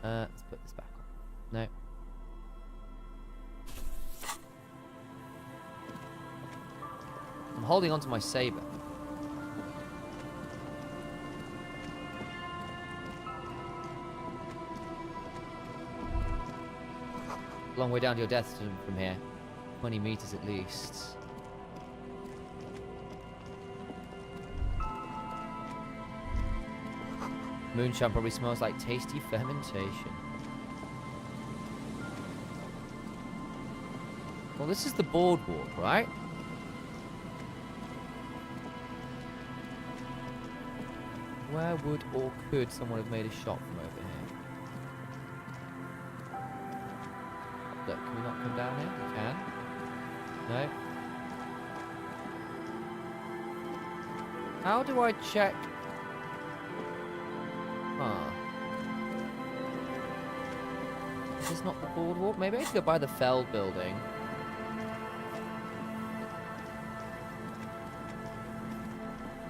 on? Let's put this back on. No. I'm holding onto my saber. Long way down to your death from here. 20 meters at least. Moonshine probably smells like tasty fermentation. Well, this is the boardwalk, right? Where would or could someone have made a shot from over here? Look, can we not come down here? We can. No. How do I check? Huh. Is this not the boardwalk? Maybe I should go by the Feld building.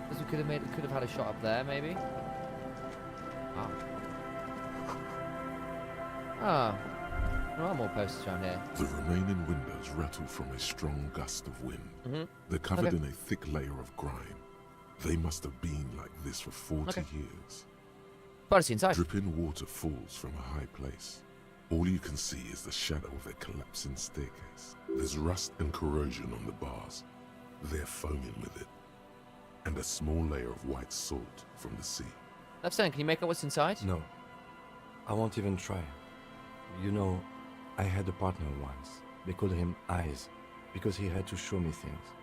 Because we could have had a shot up there, maybe. Ah. Ah. There are more posters around here.
The remaining windows rattle from a strong gust of wind. They're covered in a thick layer of grime. They must have been like this for 40 years.
But inside.
Dripping water falls from a high place. All you can see is the shadow of a collapsing staircase. There's rust and corrosion on the bars. They're foaming with it. And a small layer of white salt from the sea.
Lieutenant, can you make out what's inside?
No. I won't even try. You know, I had a partner once. They called him Eyes, because he had to show me things.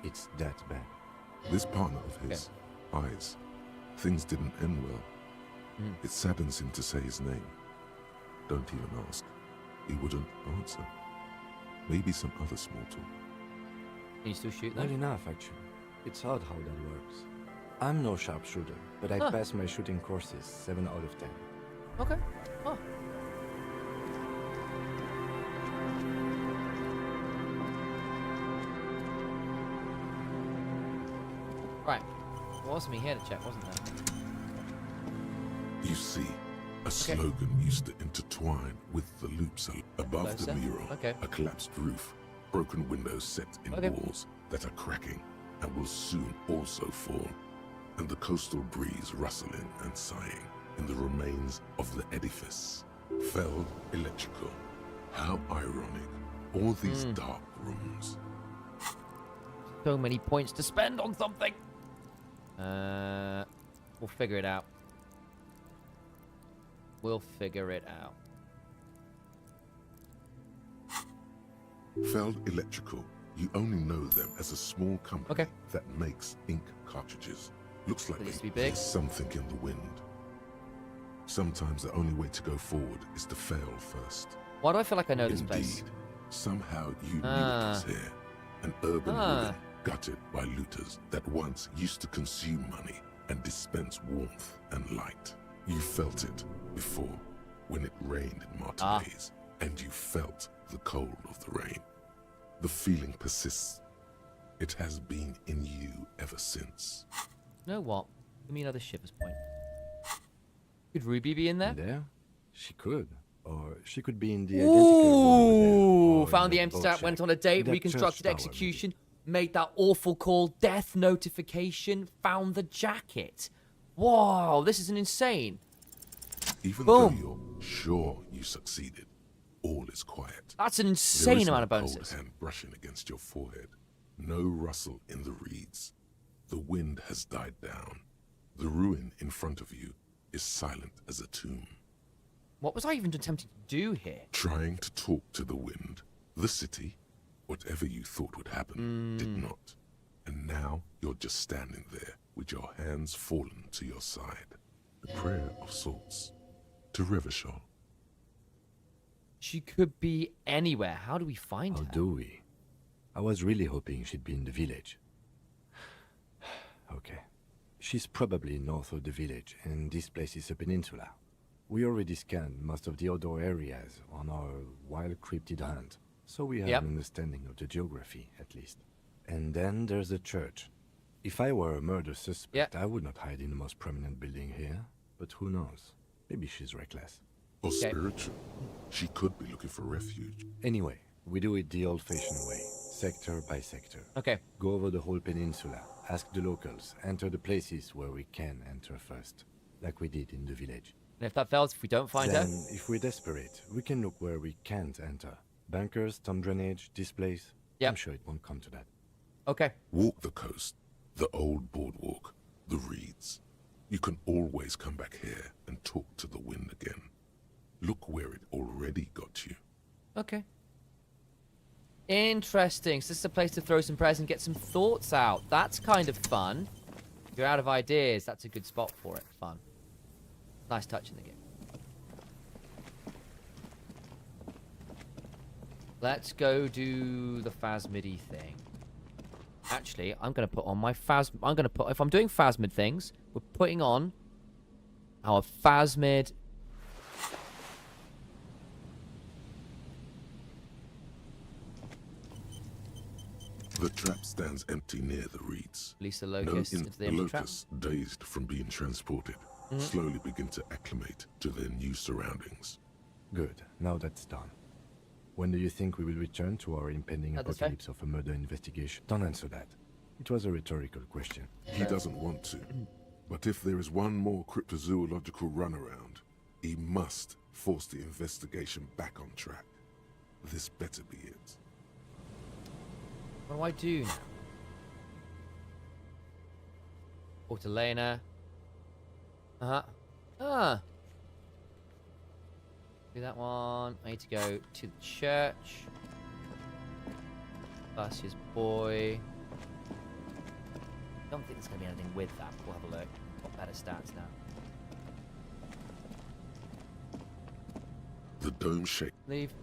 It's that bad.
This partner of his, Eyes, things didn't end well. It saddens him to say his name. Don't even ask. He wouldn't answer. Maybe some other small talk.
Can you still shoot them?
Well enough, actually. It's odd how that works. I'm no sharpshooter, but I passed my shooting courses 7 out of 10.
Okay. Oh. Right. There was me here to check, wasn't there?
You see, a slogan used to intertwine with the loops above the mural. A collapsed roof, broken windows set in walls that are cracking and will soon also fall, and the coastal breeze rustling and sighing in the remains of the edifice. Feld electrical. How ironic. All these dark rooms.
So many points to spend on something. We'll figure it out. We'll figure it out.
Feld Electrical. You only know them as a small company that makes ink cartridges. Looks like there's something in the wind. Sometimes the only way to go forward is to fail first.
Why do I feel like I know this place?
Indeed. Somehow you knew it was here. An urban ruin gutted by looters that once used to consume money and dispense warmth and light. You felt it before when it rained in Martinez, and you felt the cold of the rain. The feeling persists. It has been in you ever since.
You know what? Give me another shivers point. Could Ruby be in there?
There? She could. Or she could be in the identical room.
Found the empty stat, went on a date, reconstructed execution, made that awful call, death notification, found the jacket. Whoa, this is an insane.
Even though you're sure you succeeded, all is quiet.
That's an insane amount of
There is
bonuses.
no cold hand brushing against your forehead. No rustle in the reeds. The wind has died down. The ruin in front of you is silent as a tomb.
What was I even attempting to do here?
Trying to talk to the wind, the city, whatever you thought would happen, did not. And now you're just standing there with your hands fallen to your side. A prayer of sorts to Revachol.
She could be anywhere. How do we find her?
How do we? I was really hoping she'd be in the village. Okay. She's probably north of the village, and this place is a peninsula. We already scanned most of the outdoor areas on our wild cryptid hunt, so we have an understanding of the geography, at least. And then there's the church. If I were a murder suspect, I would not hide in the most prominent building here, but who knows? Maybe she's reckless.
Or spiritual. She could be looking for refuge.
Anyway, we do it the old-fashioned way, sector by sector.
Okay.
Go over the whole peninsula, ask the locals, enter the places where we can enter first, like we did in the village.
And if that fails, if we don't find her?
Then, if we're desperate, we can look where we can't enter. Bunkers, storm drainage, this place. I'm sure it won't come to that.
Okay.
Walk the coast, the old boardwalk, the reeds. You can always come back here and talk to the wind again. Look where it already got you.
Okay. Interesting. So this is a place to throw some prayers and get some thoughts out. That's kind of fun. If you're out of ideas, that's a good spot for it. Fun. Nice touch in the game. Let's go do the Phasmid-y thing. Actually, I'm going to put on my if I'm doing Phasmid things, we're putting on our Phasmid.
The trap stands empty near the reeds.
Release the locust into the empty trap.
Locusts, dazed from being transported, slowly begin to acclimate to their new surroundings.
Good. Now that's done. When do you think we will return to our impending apocalypse of a murder investigation? Don't answer that. It was a rhetorical question.
He doesn't want to. But if there is one more cryptozoological runaround, he must force the investigation back on track. This better be it.
What do I do now? Talk to Lena. Do that one. I need to go to the church. Bastia's boy. I don't think there's going to be anything with that, but we'll have a look. Got better stats now.
The dome shake.
Leave.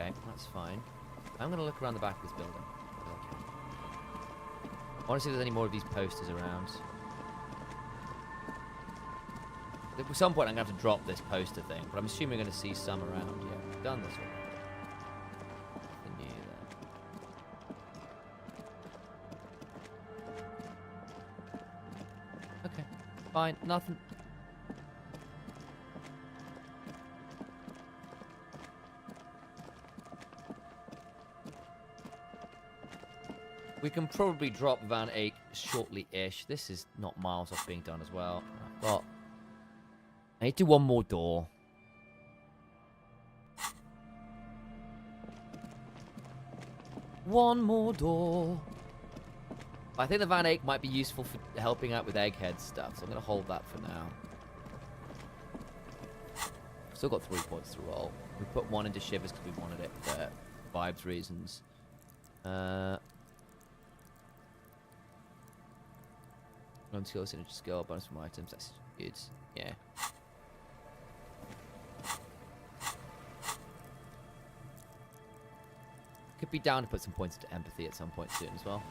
Okay, that's fine. I'm going to look around the back of this building. I want to see if there's any more of these posters around. At some point I'm going to have to drop this poster thing, but I'm assuming we're going to see some around. Yeah, we've done this already. Nothing new there. Okay, fine, nothing. We can probably drop Van Eyck shortly-ish. This is not miles off being done as well. I've got... I need to do one more door. One more door. I think the Van Eyck might be useful for helping out with Egghead stuff, so I'm going to hold that for now. Still got 3 points to roll. We put 1 into Shivers because we wanted it for vibes reasons. Non-skill synergy skill, bonus from items, that's good. Yeah. Could be down to put some points into empathy at some point soon as well.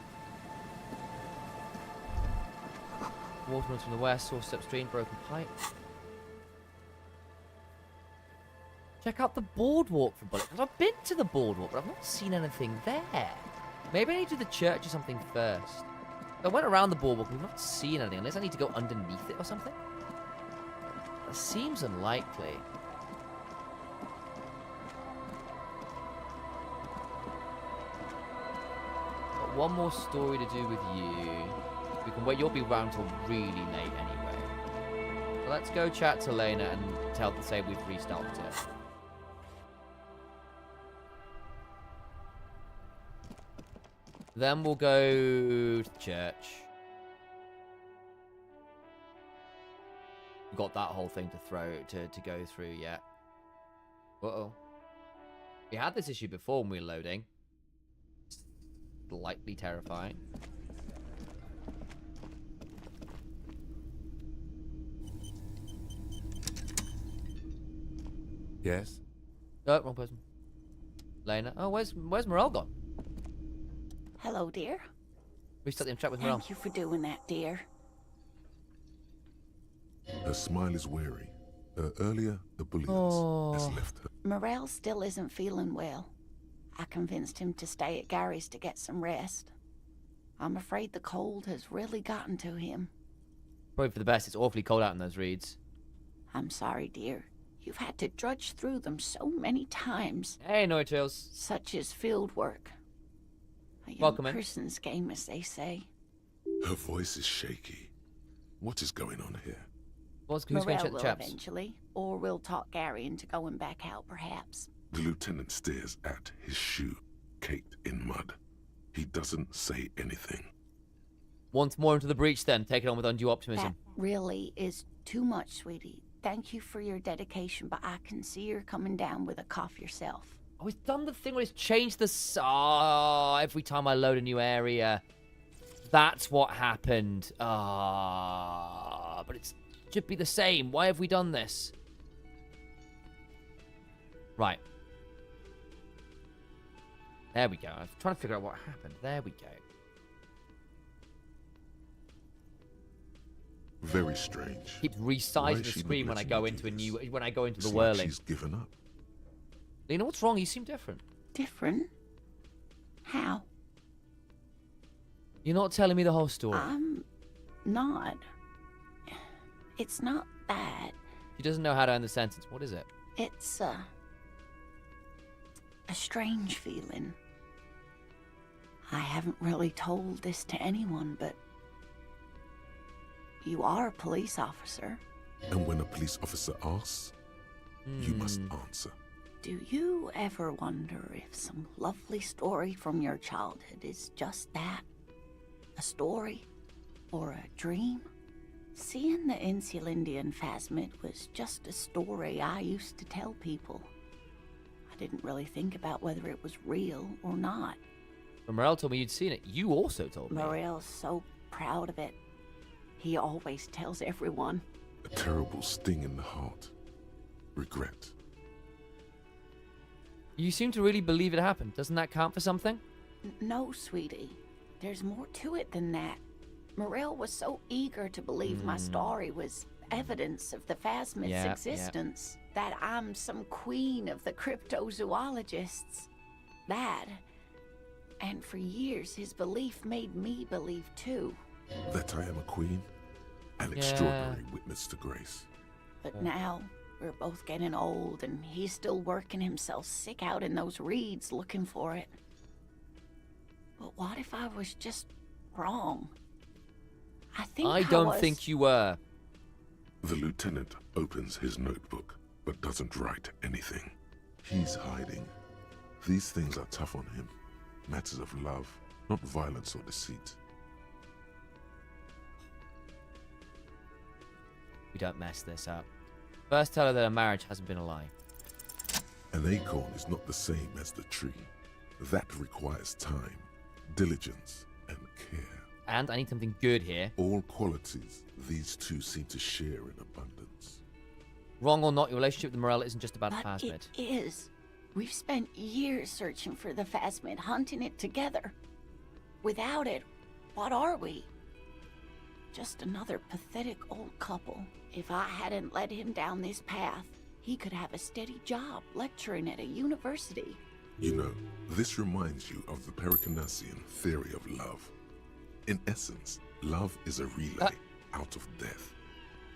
Water runs from the west, source upstream, broken pipe. Check out the boardwalk for bullets. I've been to the boardwalk, but I've not seen anything there. Maybe I need to do the church or something first. I went around the boardwalk and we've not seen anything, unless I need to go underneath it or something. That seems unlikely. one more story to do with you. We can wait. You'll be around till really late anyway. So let's go chat to Lena and say we've restarted it. Then we'll go to the church. Got that whole thing to go through yet. Uh-oh. We had this issue before when we were loading. Slightly terrifying.
Yes?
Oh, wrong person. Lena. Oh, where's Morel gone?
Hello, dear.
Restart the chat with Morel.
Thank you for doing that, dear.
Her smile is weary. Her earlier ebullience has left her.
Morel still isn't feeling well. I convinced him to stay at Gary's to get some rest. I'm afraid the cold has really gotten to him.
Probably for the best. It's awfully cold out in those reeds.
I'm sorry, dear. You've had to drudge through them so many times.
Hey, no trails.
Such as field work. A young
Welcome in.
person's game, as they say.
Her voice is shaky. What is going on here?
Who's going to check the
will
chaps?
eventually, or we'll talk Gary into going back out, perhaps.
The lieutenant stares at his shoe, caked in mud. He doesn't say anything.
Once more into the breach, then. Take it on with undue optimism.
That really is too much, sweetie. Thank you for your dedication, but I can see you're coming down with a cough yourself.
Oh, it's done the thing where it's changed the... every time I load a new area. That's what happened. But it should be the same. Why have we done this? Right. There we go. I was trying to figure out what happened. There we go.
Very strange.
Keeps resizing the screen when I go into the whirling.
She's given up.
Lena, what's wrong? You seem different.
Different? How?
You're not telling me the whole story.
I'm not. It's not that.
She doesn't know how to end the sentence. What is it?
It's a strange feeling. I haven't really told this to anyone, but you are a police officer.
And when a police officer asks, you must answer.
Do you ever wonder if some lovely story from your childhood is just that? A story? Or a dream? Seeing the Insulindian phasmid was just a story I used to tell people. I didn't really think about whether it was real or not.
When Morel told me you'd seen it, you also told me.
Morel's so proud of it. He always tells everyone.
A terrible sting in the heart. Regret.
You seem to really believe it happened. Doesn't that count for something?
No, sweetie. There's more to it than that. Morel was so eager to believe my story was evidence of the phasmid's existence that I'm some queen of the cryptozoologists. That. And for years, his belief made me believe too.
That I am a queen? An extraordinary witness to grace.
But now, we're both getting old, and he's still working himself sick out in those reeds looking for it. But what if I was just wrong? I
don't think you were.
The lieutenant opens his notebook, but doesn't write anything. He's hiding. These things are tough on him. Matters of love, not violence or deceit.
We don't mess this up. First tell her that a marriage hasn't been a lie.
An acorn is not the same as the tree. That requires time, diligence, and care.
And I need something good here.
All qualities these two seem to share in abundance.
Wrong or not, your relationship with Morel isn't just about a phasmid.
It is. We've spent years searching for the phasmid, hunting it together. Without it, what are we? Just another pathetic old couple. If I hadn't led him down this path, he could have a steady job lecturing at a university.
You know, this reminds you of the Pericanasian theory of love. In essence, love is a relay out of death.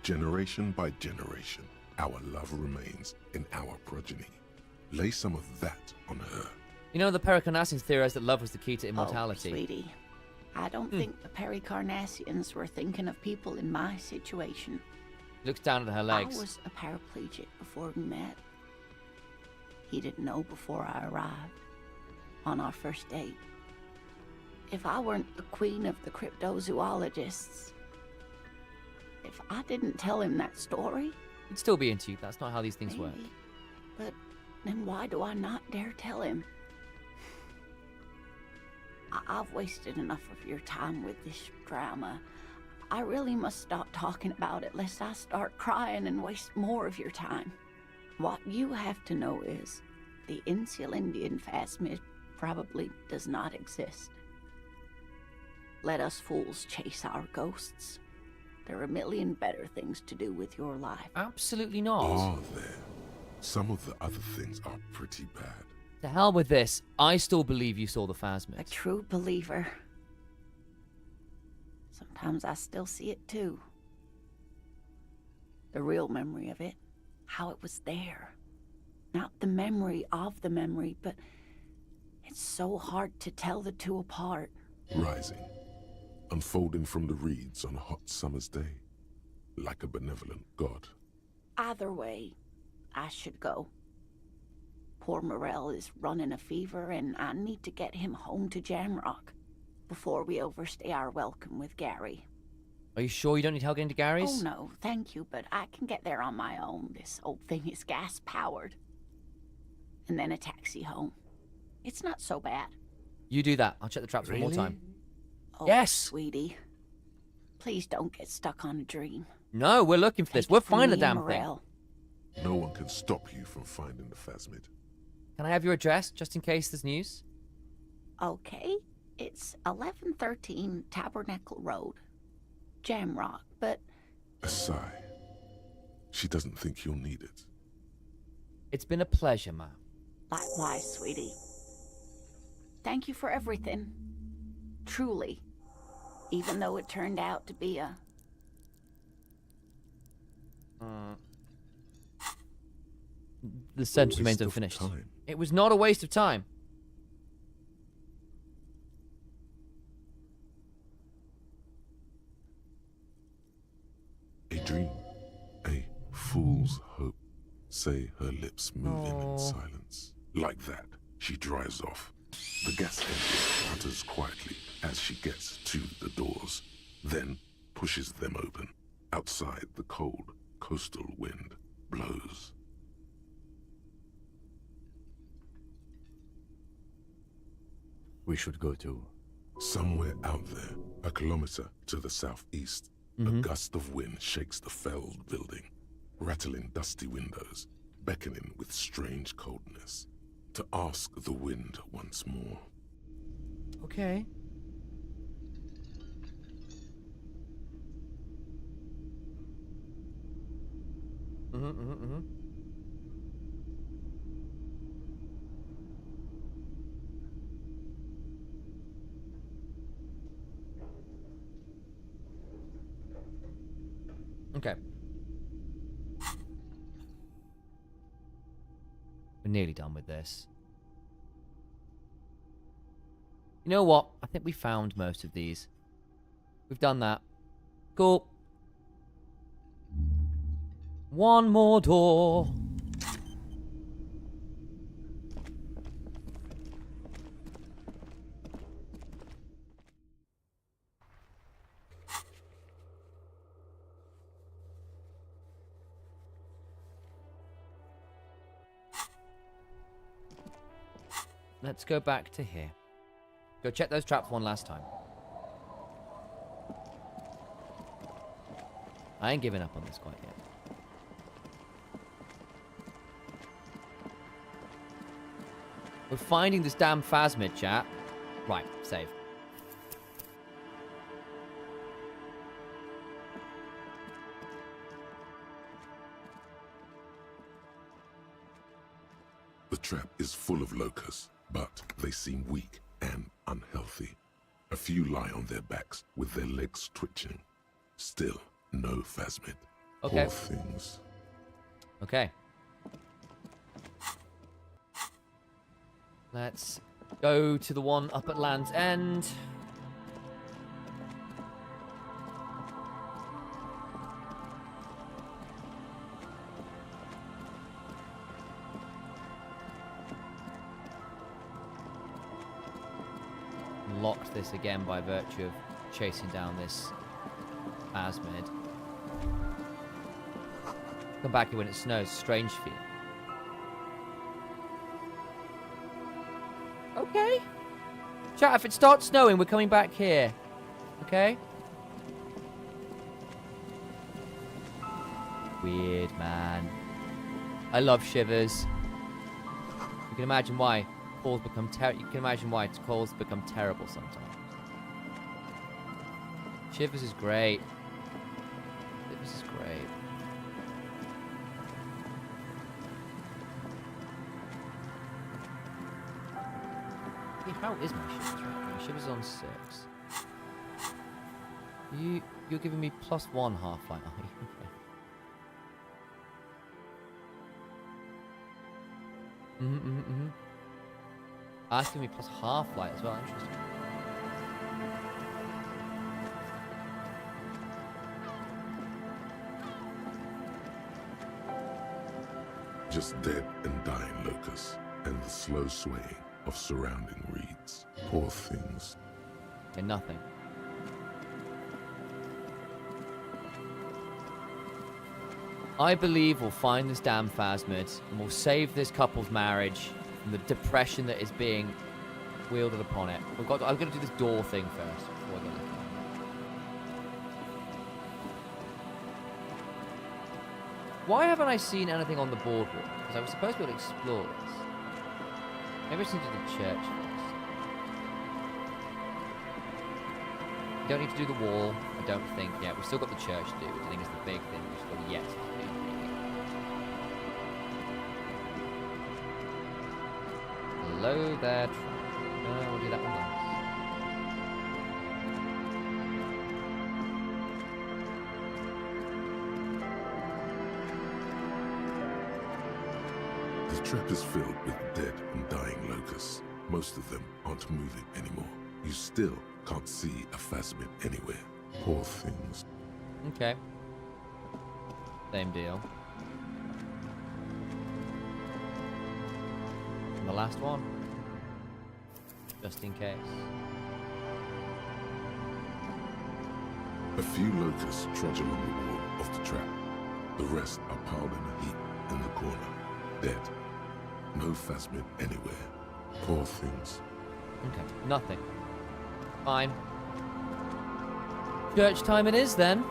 Generation by generation, our love remains in our progeny. Lay some of that on her,
You know, the Pericarnassians theorized that love was the key to immortality.
Oh, sweetie. I don't think the Pericarnassians were thinking of people in my situation.
Looks down at her legs.
I was a paraplegic before we met. He didn't know before I arrived. On our first date. If I weren't the queen of the cryptozoologists, if I didn't tell him that story...
He'd still be into you. That's not how these things work.
But then why do I not dare tell him? I've wasted enough of your time with this drama. I really must stop talking about it lest I start crying and waste more of your time. What you have to know is the Insulindian phasmid probably does not exist. Let us fools chase our ghosts. There are a million better things to do with your life.
Absolutely not.
Are there? Some of the other things are pretty bad.
To hell with this. I still believe you saw the phasmid.
A true believer. Sometimes I still see it too. The real memory of it. How it was there. Not the memory of the memory, but it's so hard to tell the two apart.
Rising. Unfolding from the reeds on a hot summer's day. Like a benevolent god.
Either way, I should go. Poor Morel is running a fever, and I need to get him home to Jamrock before we overstay our welcome with Gary.
Are you sure you don't need help getting to Gary's?
Oh no, thank you, but I can get there on my own. This old thing is gas-powered. And then a taxi home. It's not so bad.
You do that. I'll check the traps one more time.
Oh,
yes!
Sweetie. Please don't get stuck on a dream.
No, we're looking for this. We'll find the damn thing.
No one can stop you from finding the phasmid.
Can I have your address, just in case there's news?
Okay. It's 1113 Tabernacle Road. Jamrock, but...
A sigh. She doesn't think you'll need it.
It's been a pleasure, Ma.
Likewise, sweetie. Thank you for everything. Truly. Even though it turned out to be a...
The sentence remains unfinished. It was not a waste of time.
A dream. A fool's hope. Say her lips moving in silence. Like that, she drives off. The gas engine putters quietly as she gets to the doors, then pushes them open. Outside, the cold, coastal wind blows.
We should go to...
Somewhere out there, a kilometer to the southeast, a gust of wind shakes the felled building, rattling dusty windows, beckoning with strange coldness. To ask the wind once more.
Okay. Okay. We're nearly done with this. You know what? I think we found most of these. We've done that. Cool. One more door. Let's go back to here. Go check those traps one last time. I ain't giving up on this quite yet. We're finding this damn phasmid, chat. Right, save.
The trap is full of locusts, but they seem weak and unhealthy. A few lie on their backs with their legs twitching. Still, no phasmid.
Okay.
Poor things.
Okay. Let's go to the one up at Land's End. Locked this again by virtue of chasing down this phasmid. Come back here when it snows. Strange feeling. Okay. Chat, if it starts snowing, we're coming back here. Okay? Weird, man. I love shivers. You can imagine why calls become you can imagine why calls become terrible sometimes. Shivers is great. Shivers is great. Hey, how is my shivers right now? My shivers on 6. You're giving me +1 half-light, are you? Okay. That's giving me plus half-light as well. Interesting.
Just dead and dying locusts, and the slow swaying of surrounding reeds. Poor things.
And nothing. I believe we'll find this damn phasmid, and we'll save this couple's marriage from the depression that is being wielded upon it. I'm going to do this door thing first before I go looking. Why haven't I seen anything on the boardwalk? Because I was supposed to be able to explore this. Maybe I just need to do the church first. You don't need to do the wall, I don't think yet. We've still got the church to do, which I think is the big thing. We've still got yet to do. Hello there, no, we'll do that one last.
The trap is filled with dead and dying locusts. Most of them aren't moving anymore. You still can't see a phasmid anywhere. Poor things.
Okay. Same deal. And the last one. Just in case.
A few locusts trudge along the wall of the trap. The rest are piled in a heap in the corner. Dead. No phasmid anywhere. Poor things.
Okay, nothing. Fine. Church time it is then.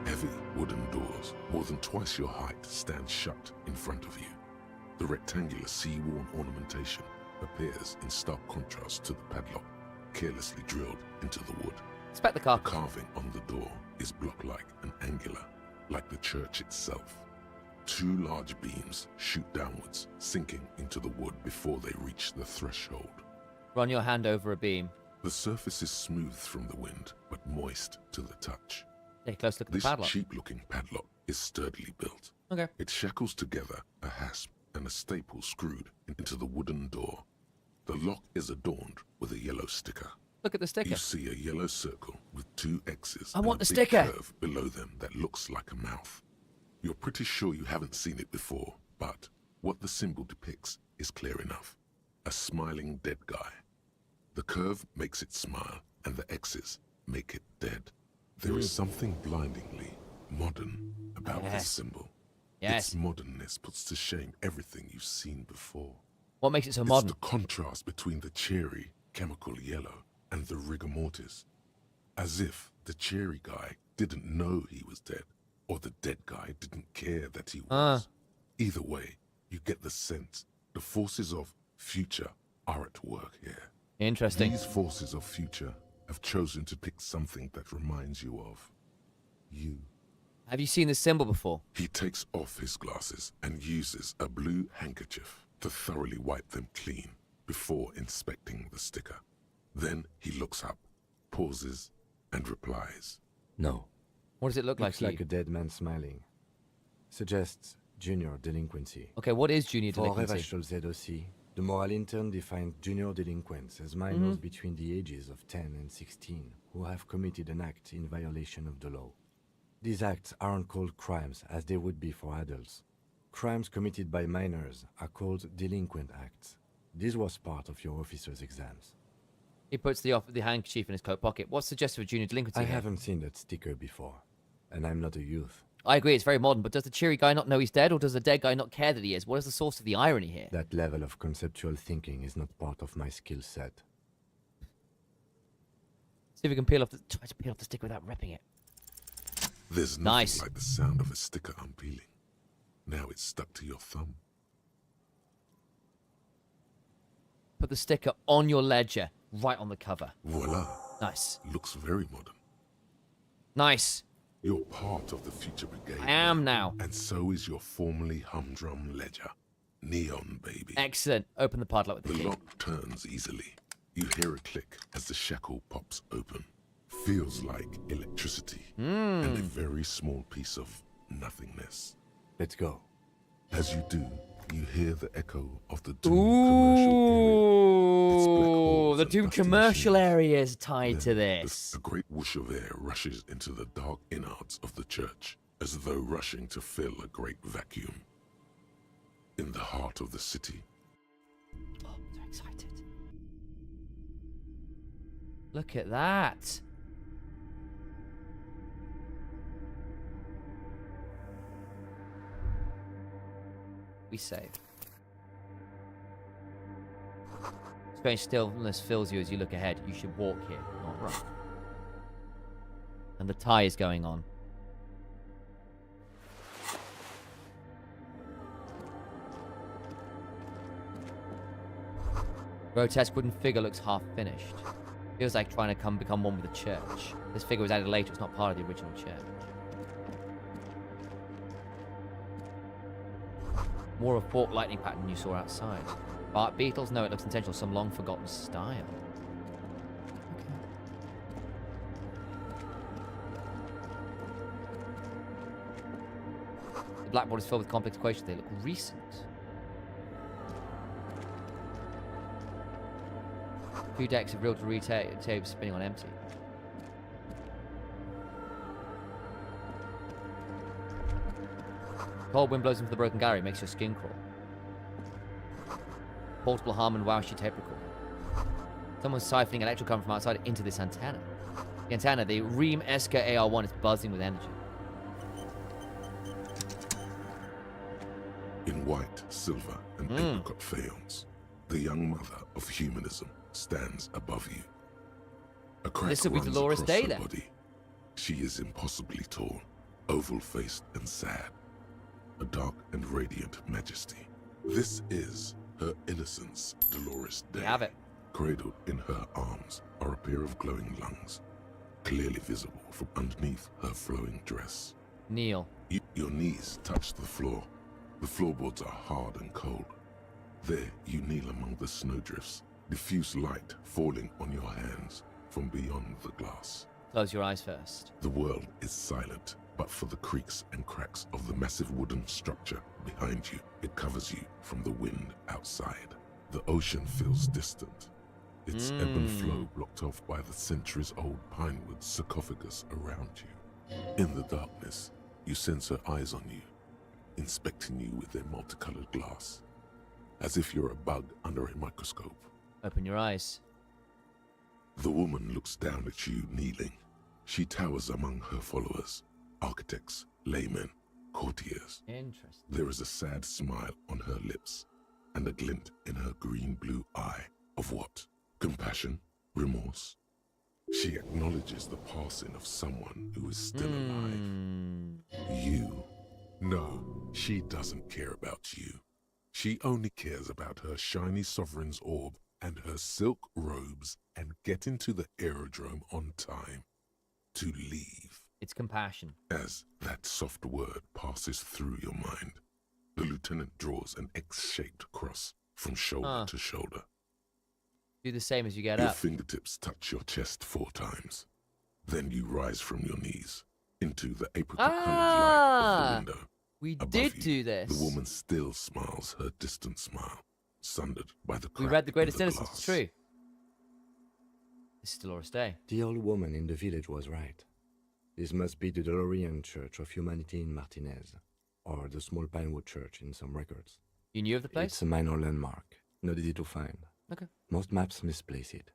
Heavy wooden doors, more than twice your height, stand shut in front of you. The rectangular sea-worn ornamentation appears in stark contrast to the padlock, carelessly drilled into the wood.
Inspect the car.
The carving on the door is block-like and angular, like the church itself. 2 large beams shoot downwards, sinking into the wood before they reach the threshold.
Run your hand over a beam.
The surface is smooth from the wind, but moist to the touch.
Take a close look at the
This
padlock.
cheap-looking padlock is sturdily built.
Okay.
It shackles together a hasp and a staple screwed into the wooden door. The lock is adorned with a yellow sticker.
Look at the sticker.
You see a yellow circle with 2 X's
I
and
want
a
the
big
sticker.
curve below them that looks like a mouth. You're pretty sure you haven't seen it before, but what the symbol depicts is clear enough. A smiling dead guy. The curve makes it smile, and the X's make it dead. There is something blindingly modern about this symbol.
Yes.
Its modernness puts to shame everything you've seen before.
What makes it so modern?
It's the contrast between the cheery, chemical yellow and the rigor mortis. As if the cheery guy didn't know he was dead, or the dead guy didn't care that he was. Either way, you get the sense the forces of future are at work here.
Interesting.
These forces of future have chosen to pick something that reminds you of you.
Have you seen this symbol before?
He takes off his glasses and uses a blue handkerchief to thoroughly wipe them clean before inspecting the sticker. Then he looks up, pauses, and replies.
No.
What does it look like?
Looks like a dead man smiling. Suggests junior delinquency.
Okay, what is junior delinquency?
For ZOC, the moral intern defined junior delinquents as minors between the ages of 10 and 16 who have committed an act in violation of the law. These acts aren't called crimes as they would be for adults. Crimes committed by minors are called delinquent acts. This was part of your officer's exams.
He puts the handkerchief in his coat pocket. What's suggested for junior delinquency?
I haven't seen that sticker before, and I'm not a youth.
I agree, it's very modern, but does the cheery guy not know he's dead, or does the dead guy not care that he is? What is the source of the irony here?
That level of conceptual thinking is not part of my skill set.
See if we can try to peel off the sticker without ripping it.
There's nothing like the sound of a sticker unpeeling. Now it's stuck to your thumb.
Put the sticker on your ledger, right on the cover.
Voila.
Nice.
Looks very modern.
Nice.
You're part of the future brigade.
I am now.
And so is your formerly humdrum ledger. Neon, baby.
Excellent. Open the padlock with the key.
The lock turns easily. You hear a click as the shackle pops open. Feels like electricity. And a very small piece of nothingness.
Let's go.
As you do, you hear the echo of the Doom commercial area.
The Doom commercial area is tied to this.
A great whoosh of air rushes into the dark innards of the church, as though rushing to fill a great vacuum. In the heart of the city.
Oh, I'm so excited. Look at that. We save. Strange stillness fills you as you look ahead. You should walk here, not run. And the tie is going on. Grotesque wooden figure looks half finished. Feels like trying to become one with the church. This figure was added later, it's not part of the original church. More of a fork lightning pattern you saw outside. But beetles? No, it looks intentional, some long forgotten style. Okay. The blackboard is filled with complex equations. They look recent. Two decks of reel-to-reel tapes spinning on empty. Cold wind blows into the broken gallery, makes your skin crawl. Portable Harman Wowshi tape recorder. Someone's siphoning electrical current from outside into this antenna. The antenna, the Ream Eska AR1, is buzzing with energy.
In white, silver, and apricot faience, the young mother of humanism stands above you. A crack
This will be
runs
Dolores
across her
Day, then.
body. She is impossibly tall, oval-faced and sad. A dark and radiant majesty. This is her innocence, Dolores Day.
We have it.
Cradled in her arms are a pair of glowing lungs, clearly visible from underneath her flowing dress.
Kneel.
Your knees touch the floor. The floorboards are hard and cold. There you kneel among the snowdrifts, diffuse light falling on your hands from beyond the glass.
Close your eyes first.
The world is silent, but for the creaks and cracks of the massive wooden structure behind you. It covers you from the wind outside. The ocean feels distant, its ebb and flow blocked off by the centuries-old pinewood sarcophagus around you. In the darkness, you sense her eyes on you, inspecting you with their multicolored glass, as if you're a bug under a microscope.
Open your eyes.
The woman looks down at you, kneeling. She towers among her followers, architects, laymen, courtiers.
Interesting.
There is a sad smile on her lips, and a glint in her green-blue eye of what? Compassion? Remorse? She acknowledges the passing of someone who is still alive. You. No, she doesn't care about you. She only cares about her shiny sovereign's orb and her silk robes and getting to the aerodrome on time. To leave.
It's compassion.
As that soft word passes through your mind, The lieutenant draws an X-shaped cross from shoulder to shoulder.
Do the same as you get
your
up.
Your fingertips touch your chest 4 times. Then you rise from your knees into the apricot-colored light of the window.
We
Above
did
you,
do this.
The woman still smiles her distant smile, sundered by the crack
We read The Greatest
in the
Innocence.
glass.
It's true. This is Dolores Day.
The old woman in the village was right. This must be the DeLorean Church of Humanity in Martinez, or the small Pinewood Church in some records.
You knew of the place?
It's a minor landmark, not easy to find.
Okay.
Most maps misplace it.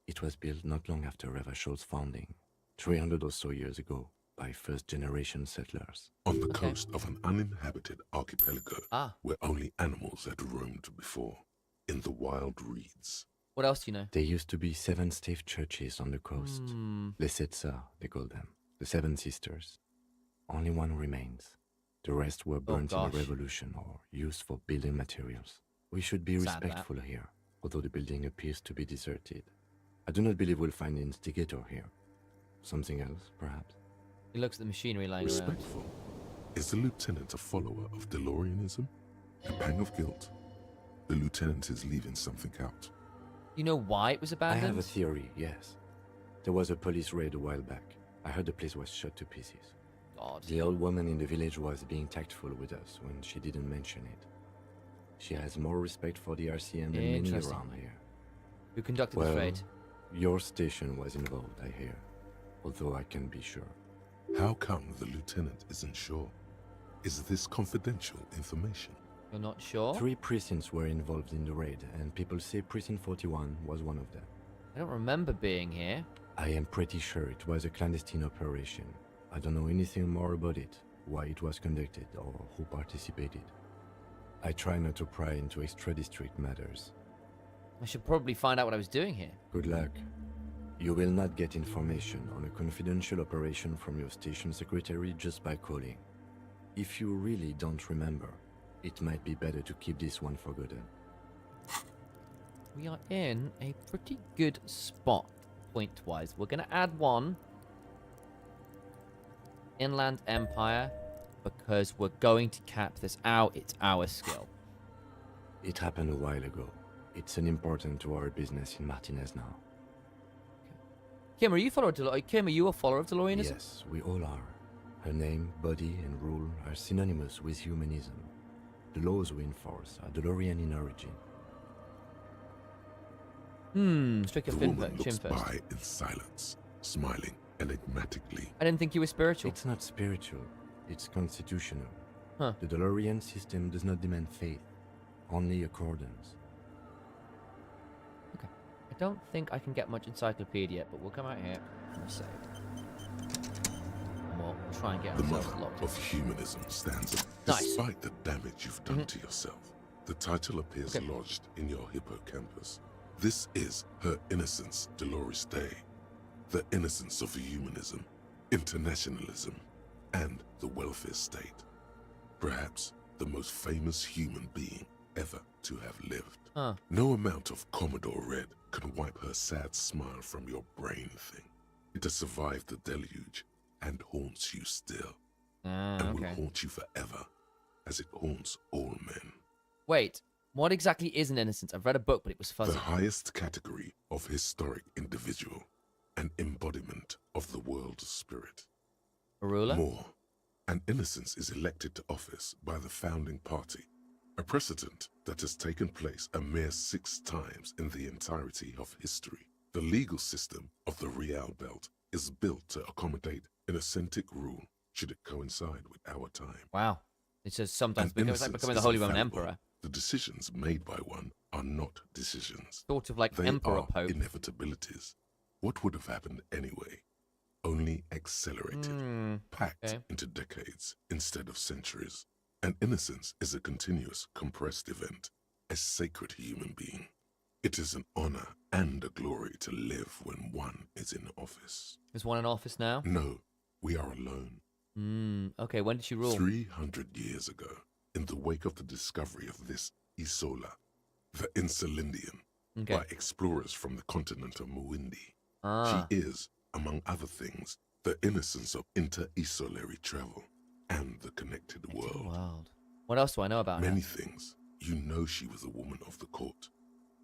It was built not long after Revachol's founding, 300 or so years ago, by first-generation settlers.
On the coast of an uninhabited archipelago where only animals had roamed before, in the wild reeds.
What else do you know?
There used to be 7 stave churches on the coast. Les Sept Sœurs, they call them. The 7 Sisters. Only one remains. The rest were burnt in the revolution or used for building materials. We should be respectful here, although the building appears to be deserted. I do not believe we'll find the instigator here. Something else, perhaps?
He looks at the machinery lying around.
Respectful. Is the lieutenant a follower of DeLoreanism? A pang of guilt? The lieutenant is leaving something out.
You know why it was abandoned?
I have a theory, yes. There was a police raid a while back. I heard the place was shot to pieces.
God.
The old woman in the village was being tactful with us when she didn't mention it. She has more respect for the RCM than many around here.
Who conducted the raid?
Your station was involved, I hear. Although I can't be sure.
How come the lieutenant isn't sure? Is this confidential information?
You're not sure?
3 precincts were involved in the raid, and people say Precinct 41 was one of them.
I don't remember being here.
I am pretty sure it was a clandestine operation. I don't know anything more about it, why it was conducted, or who participated. I try not to pry into extra-district matters.
I should probably find out what I was doing here.
Good luck. You will not get information on a confidential operation from your station secretary just by calling. If you really don't remember, it might be better to keep this one forgotten.
We are in a pretty good spot, point-wise. We're going to add one. Inland Empire, because we're going to cap this out. It's our skill.
It happened a while ago. It's unimportant to our business in Martinez now.
Kim, are you a follower of DeLoreanism?
Yes, we all are. Her name, body, and rule are synonymous with humanism. The laws we enforce are DeLorean in origin.
Strict
The woman looks by in silence, smiling enigmatically.
I didn't think you were spiritual.
It's not spiritual. It's constitutional.
Huh.
The DeLorean system does not demand faith, only accordance.
Okay. I don't think I can get much encyclopedia, but we'll come out here and save. We'll try and get
The
ourselves
mother
locked.
of humanism stands up.
Nice.
Despite the damage you've done to yourself, the title appears lodged in your hippocampus. This is her innocence, Dolores Day. The innocence of humanism, internationalism, and the welfare state. Perhaps the most famous human being ever to have lived. No amount of Commodore Red can wipe her sad smile from your brain thing. It has survived the deluge and haunts you still. And will haunt you forever, as it haunts all men.
Wait, what exactly is an innocence? I've read a book, but it was fuzzy.
The highest category of historic individual, an embodiment of the world's spirit.
A ruler?
More, an innocence is elected to office by the founding party, a precedent that has taken place a mere 6 times in the entirety of history. The legal system of the Real Belt is built to accommodate an authentic rule should it coincide with our time.
Wow. It says sometimes it's like becoming the Holy Roman Emperor.
The decisions made by one are not decisions.
Sort of like
They
Emperor
are
Pope.
inevitabilities. What would have happened anyway? Only accelerated, packed into decades instead of centuries. And innocence is a continuous, compressed event, a sacred human being. It is an honor and a glory to live when one is in office.
Is one in office now?
No, we are alone.
Okay, when did she rule?
300 years ago, in the wake of the discovery of this Isola, the Insulindian, by explorers from the continent of Muindi. She is, among other things, the innocence of inter-isolary travel and the connected world.
What else do I know about her?
Many things. You know she was a woman of the court,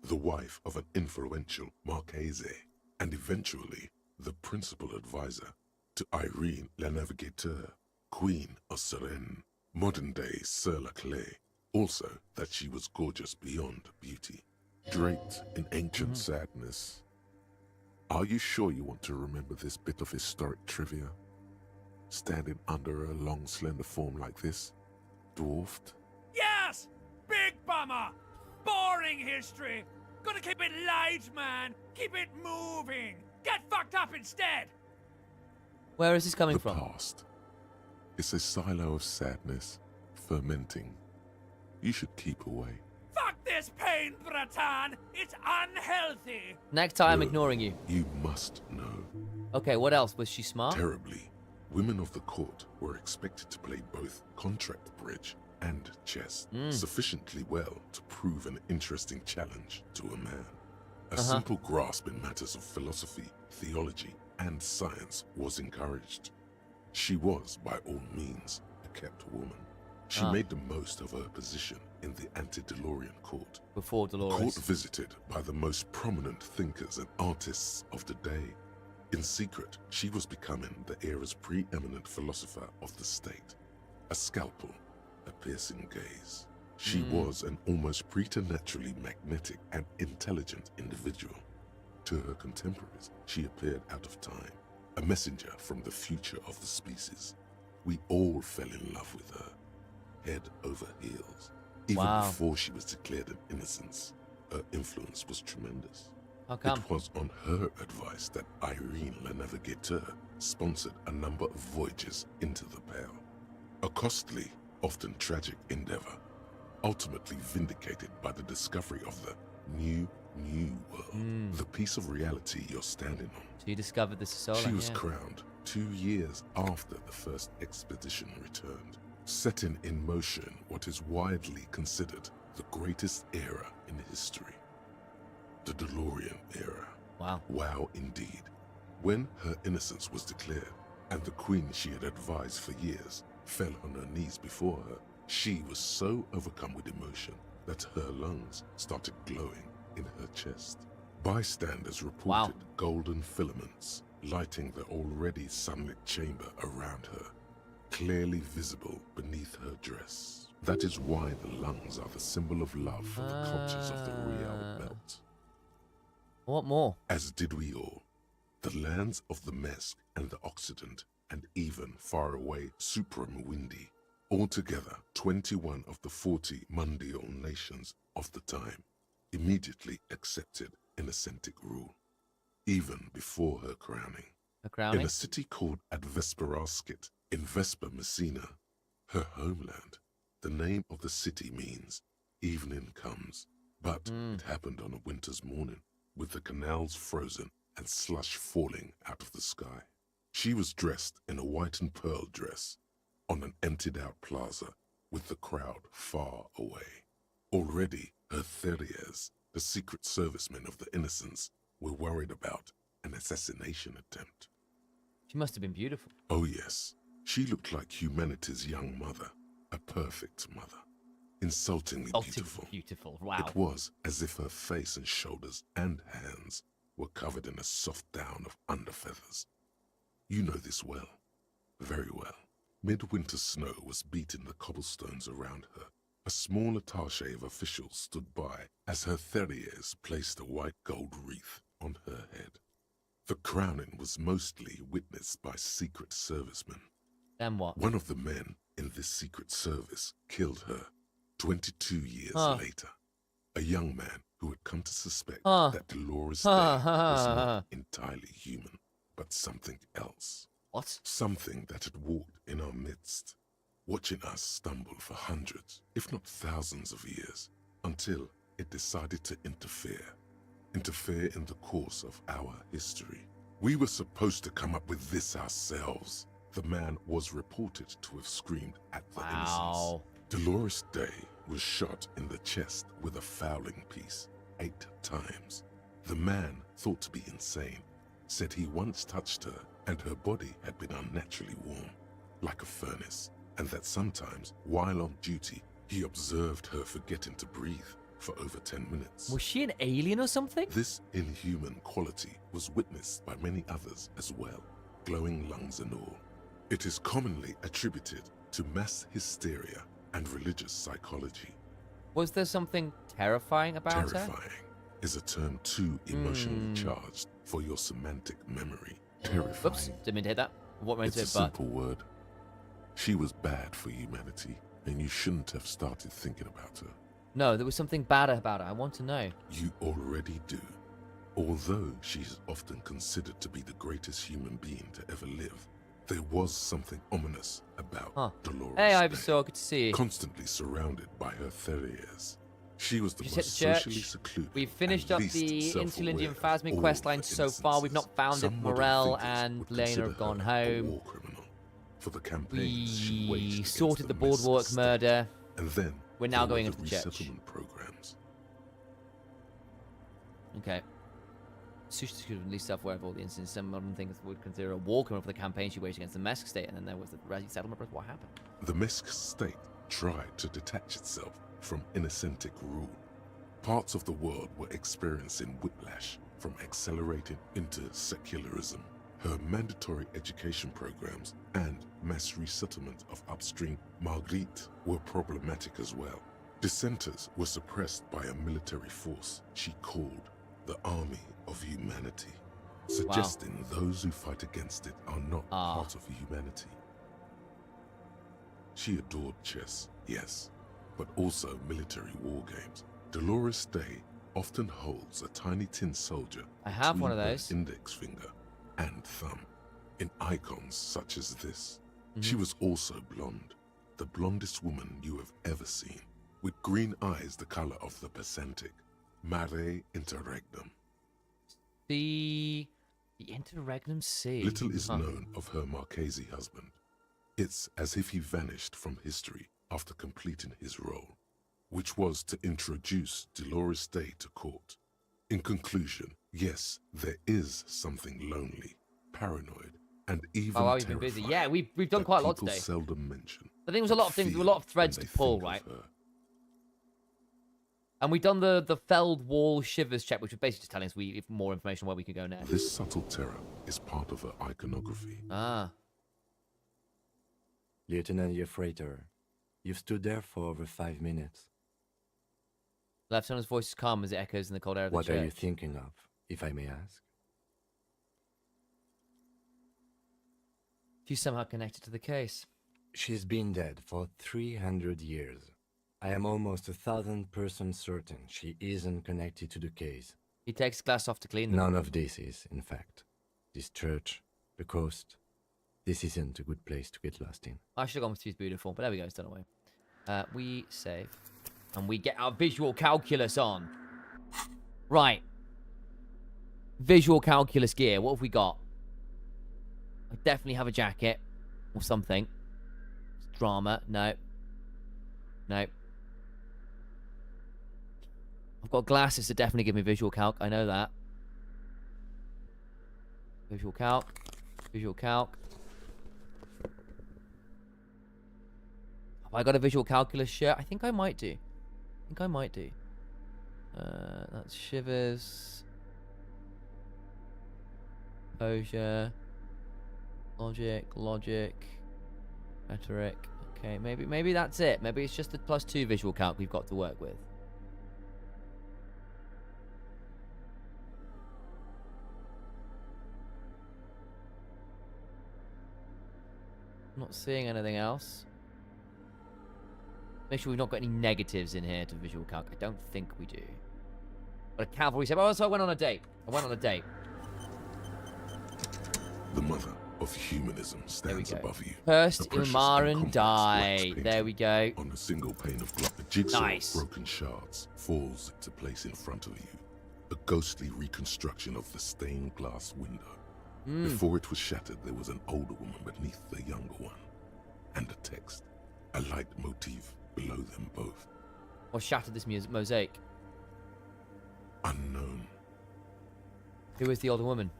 the wife of an influential Marchese, and eventually the principal advisor to Irene La Navigateur, Queen of Serene, modern-day Sir La Clé. Also, that she was gorgeous beyond beauty, draped in ancient sadness. Are you sure you want to remember this bit of historic trivia? Standing under a long, slender form like this, dwarfed?
Yes! Big bummer! Boring history! Gotta keep it light, man! Keep it moving! Get fucked up instead!
Where is this coming from?
The past. It's a silo of sadness, fermenting. You should keep away.
Fuck this pain, Bratan! It's unhealthy!
Next time, I'm ignoring you.
You must know.
Okay, what else? Was she smart?
Terribly, women of the court were expected to play both contract bridge and chess sufficiently well to prove an interesting challenge to a man. A simple grasp in matters of philosophy, theology, and science was encouraged. She was, by all means, a kept woman. She made the most of her position in the ante-Delorian court.
Before Dolores.
A court visited by the most prominent thinkers and artists of the day. In secret, she was becoming the era's preeminent philosopher of the state. A scalpel, a piercing gaze. She was an almost preternaturally magnetic and intelligent individual. To her contemporaries, she appeared out of time, a messenger from the future of the species. We all fell in love with her, head over heels. Even before she was declared an innocence, her influence was tremendous.
How come?
It was on her advice that Irene La Navigateur sponsored a number of voyages into the Pale. A costly, often tragic endeavor, ultimately vindicated by the discovery of the new world, the piece of reality you're standing on.
So you discovered this solar.
She was crowned 2 years after the first expedition returned, setting in motion what is widely considered the greatest era in history. The DeLorean era.
Wow.
Wow, indeed. When her innocence was declared, and the queen she had advised for years fell on her knees before her, she was so overcome with emotion that her lungs started glowing in her chest. Bystanders reported golden filaments lighting the already sunlit chamber around her, clearly visible beneath her dress. That is why the lungs are the symbol of love for the cultures of the Real Belt.
What more?
As did we all. The lands of the Mesk and the Occident, and even far away Supramuindi. Altogether, 21 of the 40 mundial nations of the time immediately accepted Innocentic rule, even before her crowning. In a city called Advesperaskit in Vesper Messina, her homeland, the name of the city means evening comes, but it happened on a winter's morning, with the canals frozen and slush falling out of the sky. She was dressed in a white and pearl dress on an emptied-out plaza with the crowd far away. Already, her Theriers, the secret servicemen of the Innocents, were worried about an assassination attempt.
She must have been beautiful.
Oh yes, she looked like humanity's young mother, a perfect mother. Insultingly beautiful.
Wow.
It was as if her face and shoulders and hands were covered in a soft down of underfeathers. You know this well, very well. Midwinter snow was beating the cobblestones around her. A small attaché of officials stood by as her Theriers placed a white gold wreath on her head. The crowning was mostly witnessed by secret servicemen.
Then what?
One of the men in this secret service killed her 22 years later. A young man who had come to suspect that Dolores Day was not entirely human, but something else.
What?
Something that had walked in our midst, watching us stumble for hundreds, if not thousands of years, until it decided to interfere in the course of our history. We were supposed to come up with this ourselves. The man was reported to have screamed at the Innocents. Dolores Day was shot in the chest with a fowling piece 8 times. The man, thought to be insane, said he once touched her and her body had been unnaturally warm, like a furnace, and that sometimes, while on duty, He observed her forgetting to breathe for over 10 minutes.
Was she an alien or something?
This inhuman quality was witnessed by many others as well, glowing lungs and all. It is commonly attributed to mass hysteria and religious psychology.
Was there something terrifying about her?
Terrifying is a term too emotionally charged for your semantic memory. Terrifying.
Whoops, didn't mean to hit that. What meant
It's
it,
a
but
simple word. She was bad for humanity, and you shouldn't have started thinking about her.
no, there was something bad about her. I want to know.
You already do. Although she is often considered to be the greatest human being to ever live, there was something ominous about Dolores
Hey,
Day,
Ivysaur, good to see you.
constantly surrounded by her terriers. She was the
We just hit
most
the church.
socially secluded.
We've finished
and
up
least
the
self-aware
Interlindian
of
Phasmic
all
questline
the
so far. We've not found it.
Some modern
Morel
thinkers
and
would
Lena
consider
have gone
her a
home.
war criminal for the campaigns she waged
We
against
sorted the
Mesk
boardwalk
state.
murder.
And then
We're now
there
going
were
into the church.
resettlement programs.
Okay. Sushi could at least self-aware of all the incidents. Some modern thinkers would consider a war criminal for the campaign she waged against the Mesk state, and then there was the resettlement. What happened?
The Mesk state tried to detach itself from inacentic rule. Parts of the world were experiencing whiplash from accelerating into secularism. Her mandatory education programs and mass resettlement of upstream Marguerite were problematic as well. Dissenters were suppressed by a military force she called the Army of Humanity, suggesting those who fight against it are not part of humanity. She adored chess, yes, but also military war games. Dolores Day often holds a tiny tin soldier
I have one of
between her
those.
index finger and thumb in icons such as this. She was also blonde, the blondest woman you have ever seen, with green eyes the color of the Pacific, mare interregnum.
The Interregnum Sea.
Little is known of her Marchese husband. It's as if he vanished from history after completing his role, which was to introduce Dolores Day to court. In conclusion, yes, there is something lonely, paranoid, and even
we've been busy.
terrifying
Yeah, we've done quite a lot
people
today.
seldom mention.
I think there was a lot of things, there were a lot of threads to pull, right? And we've done the Felled Wall Shivers check, which was basically just telling us more information on where we could go next.
This subtle terror is part of her iconography.
Lieutenant Yefrater, you've stood there for over 5 minutes.
Lieutenant's voice is calm as it echoes in the cold air of the
What
church.
are you thinking of, if I may ask?
She's somehow connected to the case.
She's been dead for 300 years. I am almost 1,000% certain she isn't connected to the case.
He takes his glass off to clean them.
None of this is, in fact. This church, the coast, this isn't a good place to get lost in.
I should have gone with She's Beautiful, but there we go, it's done away. We save. And we get our visual calculus on. Right. Visual calculus gear. What have we got? I definitely have a jacket. Or something. Drama. No. No. I've got glasses to definitely give me visual calc. I know that. Visual calc. Visual calc. Have I got a visual calculus shirt? I think I might do. That's Shivers. Composure. Logic. Rhetoric. Okay, maybe that's it. Maybe it's just the +2 visual calc we've got to work with. I'm not seeing anything else. Make sure we've not got any negatives in here to visual calc. I don't think we do. But a cavalry said, oh, so I went on a date.
The mother of humanism stands above you.
First,
A precious and
Ilmarin
complex
die.
wax painting
There we go.
On a single pane of glass, the jigsaw
Nice.
of broken shards falls into place in front of you. A ghostly reconstruction of the stained glass window. Before it was shattered, there was an older woman beneath the younger one. And a text. A light motif below them both.
Or shattered this mosaic.
Unknown.
Who is the older woman?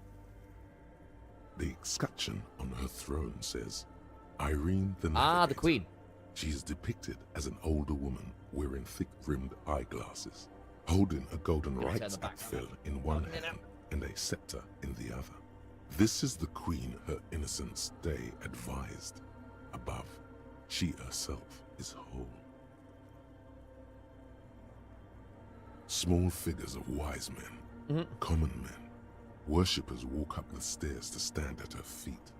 The escutcheon on her throne says, Irene the
Ah,
Navigator.
the queen.
She is depicted as an older woman wearing thick-rimmed eyeglasses, holding a Golden Rights Act fill in one hand and a scepter in the other. This is the queen her innocence stay advised. Above, she herself is whole. Small figures of wise men, common men, worshippers walk up the stairs to stand at her feet.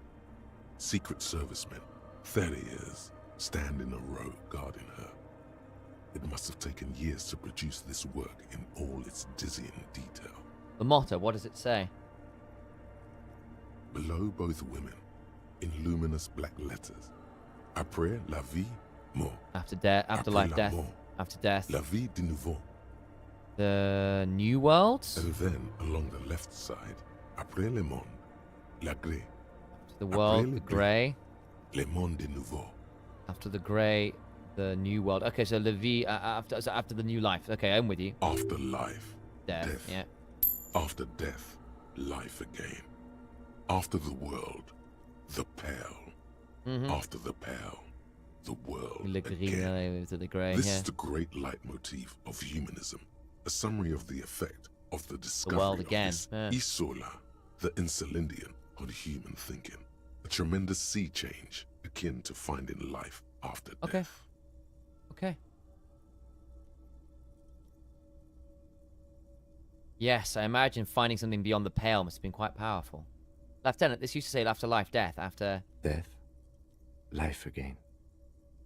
Secret servicemen, 30 years, stand in a row guarding her. It must have taken years to produce this work in all its dizzying detail.
The motto, what does it say?
Below both women, in luminous black letters, Après la vie, mort.
After death, afterlife, death.
Mort.
After death.
La vie de nouveau.
The new world?
And then, along the left side, Après le monde, la grey.
After the world, the grey.
Le monde de nouveau.
After the grey, the new world. Okay, so la vie, after the new life. Okay, I'm with you.
After life.
Death. Yeah.
After death, life again. After the world, the pale. After the pale, the world again.
To the grey,
This is the great leitmotif of humanism, a summary of the effect of the discovery
world again.
of this Isola, the Insulindian, on human thinking. A tremendous sea change akin to finding life after death.
Okay. Yes, I imagine finding something beyond the pale must have been quite powerful. Lieutenant, this used to say after life, death, after...
Death, life again.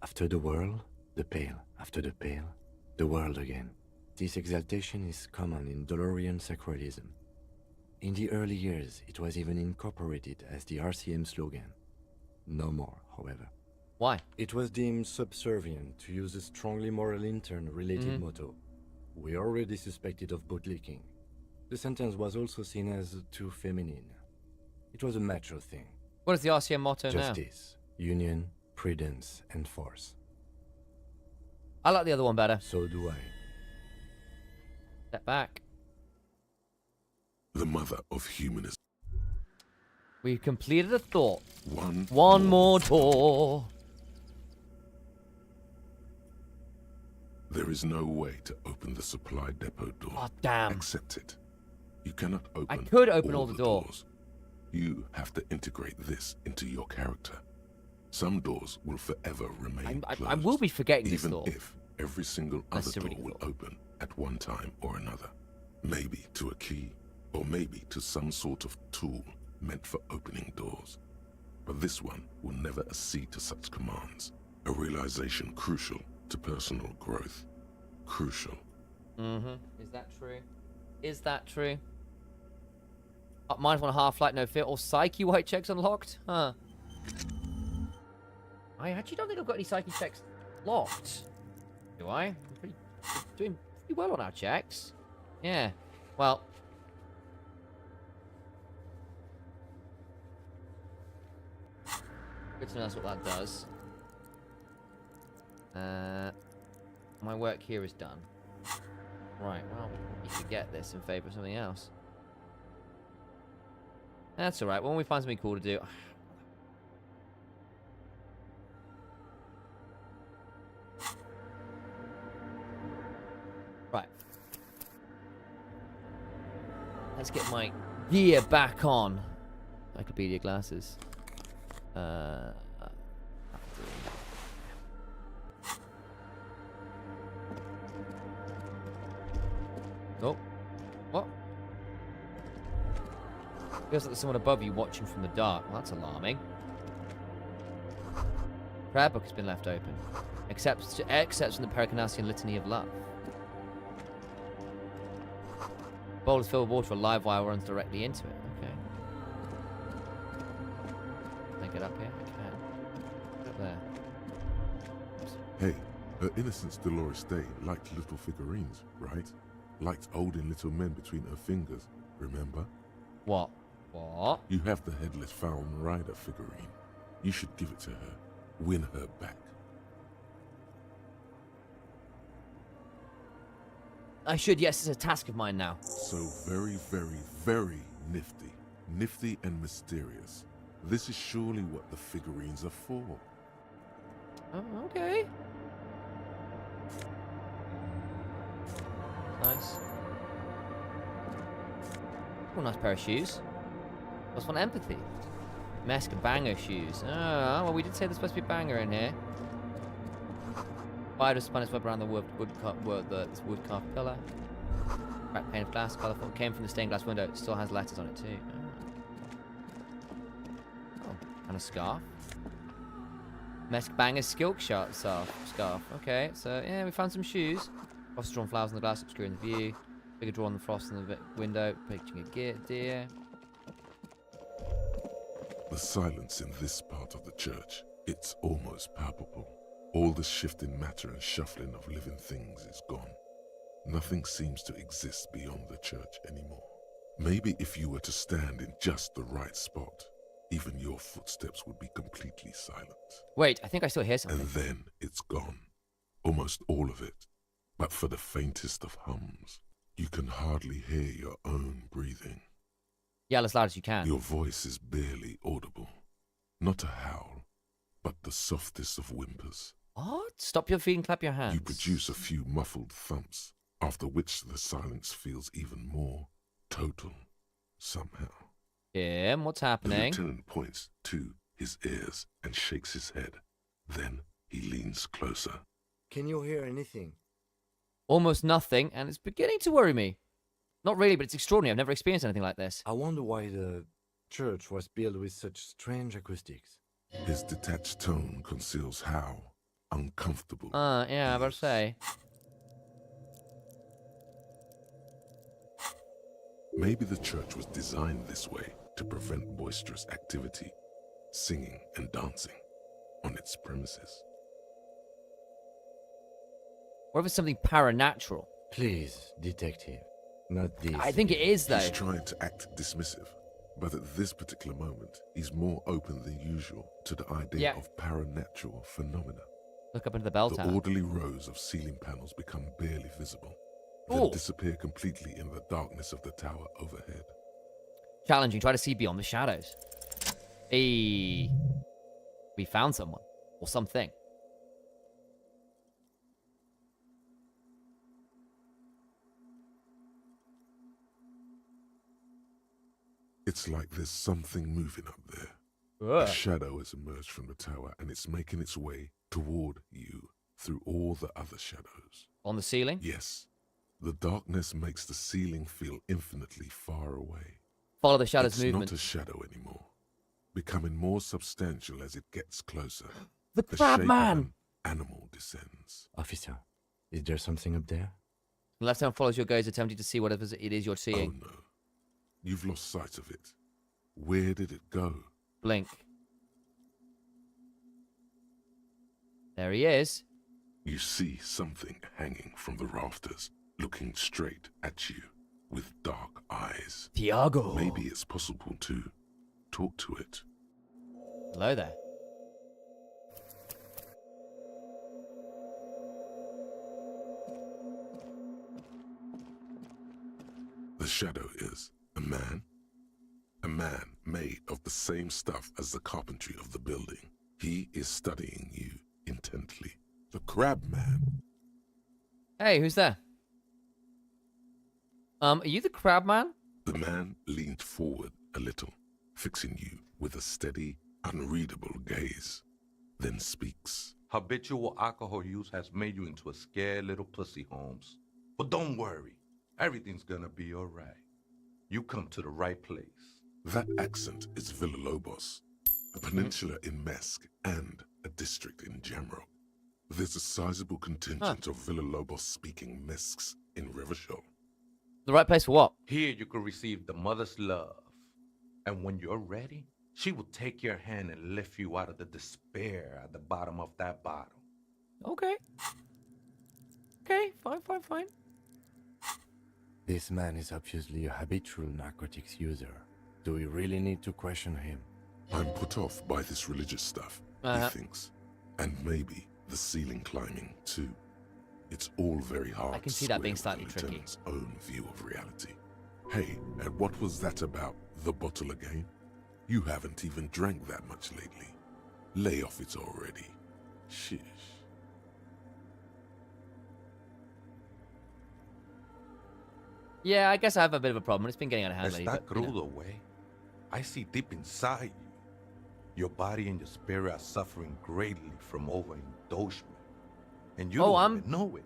After the world, the pale. After the pale, the world again. This exaltation is common in Dolorian sacralism. In the early years, it was even incorporated as the RCM slogan. No more, however.
Why?
It was deemed subservient to use a strongly moral intern-related motto. We already suspected of bootlicking. The sentence was also seen as too feminine. It was a macho thing.
What is the RCM motto now?
Justice, union, prudence, and force.
I like the other one better.
So do I.
Step back.
The mother of humanism.
We've completed a thought.
One
more door.
There is no way to open the supply depot door.
Oh, damn.
Accept it. You cannot open
I could open all the
doors. You have to integrate this into your character. Some doors will forever remain closed.
I will be forgetting this door.
Even if every single other door will open at one time or another. Maybe to a key, or maybe to some sort of tool meant for opening doors. But this one will never accede to such commands. A realization crucial to personal growth. Crucial.
Is that true? Is that true? Mindful on Half-Life, no fear, or Psyche white checks unlocked? Huh. I actually don't think I've got any Psyche checks locked. Do I? I'm doing pretty well on our checks. Yeah. Well. Good to know that's what that does. My work here is done. Right, well, you could get this in favor of something else. That's alright, when we find something cool to do... Right. Let's get my gear back on. Encyclopedia glasses. Oh. What? Feels like there's someone above you watching from the dark. Well, that's alarming. Prayer book has been left open. Excerpts from the Pericanassian Litany of Love. Bowl is filled with water. A live wire runs directly into it. Okay. Can I get up here? I can. Get up there. Oops.
Hey, her innocence Dolores Day liked little figurines, right? Liked holding little men between her fingers, remember?
What? What?
You have the headless Falcon Rider figurine. You should give it to her. Win her back.
I should, yes, it's a task of mine now.
So very, very, very nifty. Nifty and mysterious. This is surely what the figurines are for.
Oh, okay. Nice. Oh, nice pair of shoes. +1 empathy. Mesk banger shoes. Oh, well, we did say there's supposed to be a banger in here. Spider spun its web around the wood carved pillar. Cracked pane of glass, colourful. Came from the stained glass window. It still has letters on it too. Oh, and a scarf. Mesk banger skilk scarf. Okay, so yeah, we found some shoes. Frost drawn flowers on the glass, obscuring the view. Bigger draw on the frost in the window, picturing a deer.
The silence in this part of the church, it's almost palpable. All the shifting matter and shuffling of living things is gone. Nothing seems to exist beyond the church anymore. Maybe if you were to stand in just the right spot, even your footsteps would be completely silent.
Wait, I think I still hear something.
And then it's gone. Almost all of it. But for the faintest of hums, you can hardly hear your own breathing.
Yell as loud as you can.
Your voice is barely audible. Not a howl, but the softest of whimpers.
What? Stop your feet and clap your hands.
You produce a few muffled thumps, after which the silence feels even more total, somehow.
Yeah, what's
The
happening?
lieutenant points to his ears and shakes his head. Then he leans closer.
Can you hear anything?
Almost nothing, and it's beginning to worry me. Not really, but it's extraordinary. I've never experienced anything like this.
I wonder why the church was built with such strange acoustics.
His detached tone conceals how uncomfortable.
Yeah, I was about to say.
Maybe the church was designed this way to prevent boisterous activity, singing and dancing on its premises.
What if it's something paranatural?
Please, detective. Not this.
I think it is, though.
He's trying to act dismissive, but at this particular moment, he's more open than usual to the idea of paranatural phenomena.
Look up into the bell tower.
The orderly rows of ceiling panels become barely visible, then disappear completely in the darkness of the tower overhead.
Challenging. Try to see beyond the shadows. Hey. We found someone. Or something.
It's like there's something moving up there.
Ugh.
A shadow has emerged from the tower and it's making its way toward you through all the other shadows.
On the ceiling?
Yes. The darkness makes the ceiling feel infinitely far away.
Follow the shadow's movement.
It's not a shadow anymore, becoming more substantial as it gets closer.
The crab
shape
man!
of an animal descends.
Officer, is there something up there?
The left hand follows your gaze, attempting to see whatever it is you're seeing.
Oh no. You've lost sight of it. Where did it go?
Blink. There he is.
You see something hanging from the rafters, looking straight at you with dark eyes.
Tiago.
Maybe it's possible to talk to it.
Hello there.
The shadow is a man made of the same stuff as the carpentry of the building. He is studying you intently. The crab man.
Hey, who's there? Are you the crab man?
The man leaned forward a little, fixing you with a steady, unreadable gaze, then speaks.
Habitual alcohol use has made you into a scared little pussy, Holmes. But don't worry. Everything's gonna be all right. You come to the right place.
That accent is Villalobos, a peninsula in Mesk and a district in Jamrock. There's a sizable contingent of Villalobos-speaking Mesks in Revachol.
The right place for what?
Here you can receive the mother's love. And when you're ready, she will take your hand and lift you out of the despair at the bottom of that bottle.
Okay. Okay, fine.
This man is obviously a habitual narcotics user. Do we really need to question him?
I'm put off by this religious stuff, he thinks. And maybe the ceiling climbing, too. It's all very hard.
I can see that being slightly tricky.
Lieutenant's own view of reality. Hey, and what was that about the bottle again? You haven't even drank that much lately. Lay off it already. Sheesh.
Yeah, I guess I have a bit of a problem. It's been getting out of hand lately.
Está
But, you know.
crudo, way. I see deep inside you. Your body and your spirit are suffering greatly from overindulgence. And you don't even know it.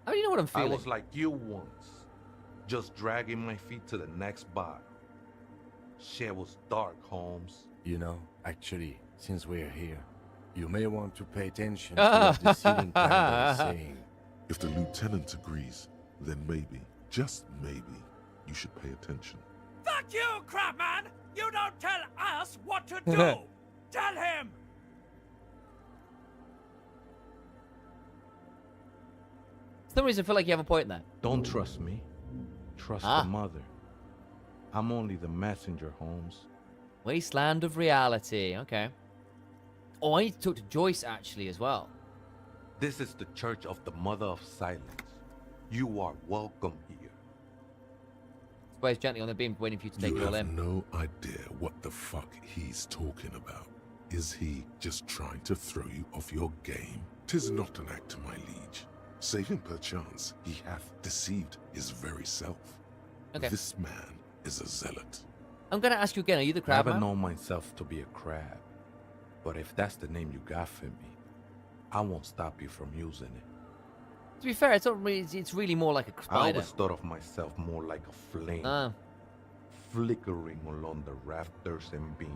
How do you know what I'm feeling?
I was like you once. Just dragging my feet to the next bar. Shit was dark, Holmes.
You know, actually, since we're here, you may want to pay attention to what the ceiling planner is saying.
If the lieutenant agrees, then maybe, just maybe, you should pay attention.
Fuck you, Crabman! You don't tell us what to do! Tell him!
For some reason, I feel like you have a point there.
Don't trust me. Trust the mother. I'm only the messenger, Holmes.
Wasteland of reality. Okay. Oh, I need to talk to Joyce, actually, as well.
This is the Church of the Mother of Silence. You are welcome here.
Sways gently on the beam, waiting for you to take it all in.
You have no idea what the fuck he's talking about. Is he just trying to throw you off your game? 'Tis not an act, my liege. Save him perchance, he hath deceived his very self.
Okay.
This man is a zealot.
I'm going to ask you again, are you the
I
crab
haven't
man?
known myself to be a crab. But if that's the name you got for me, I won't stop you from using it.
To be fair, it's not really, it's really more like a
I
spider.
always thought of myself more like a flame, flickering along the rafters and beams.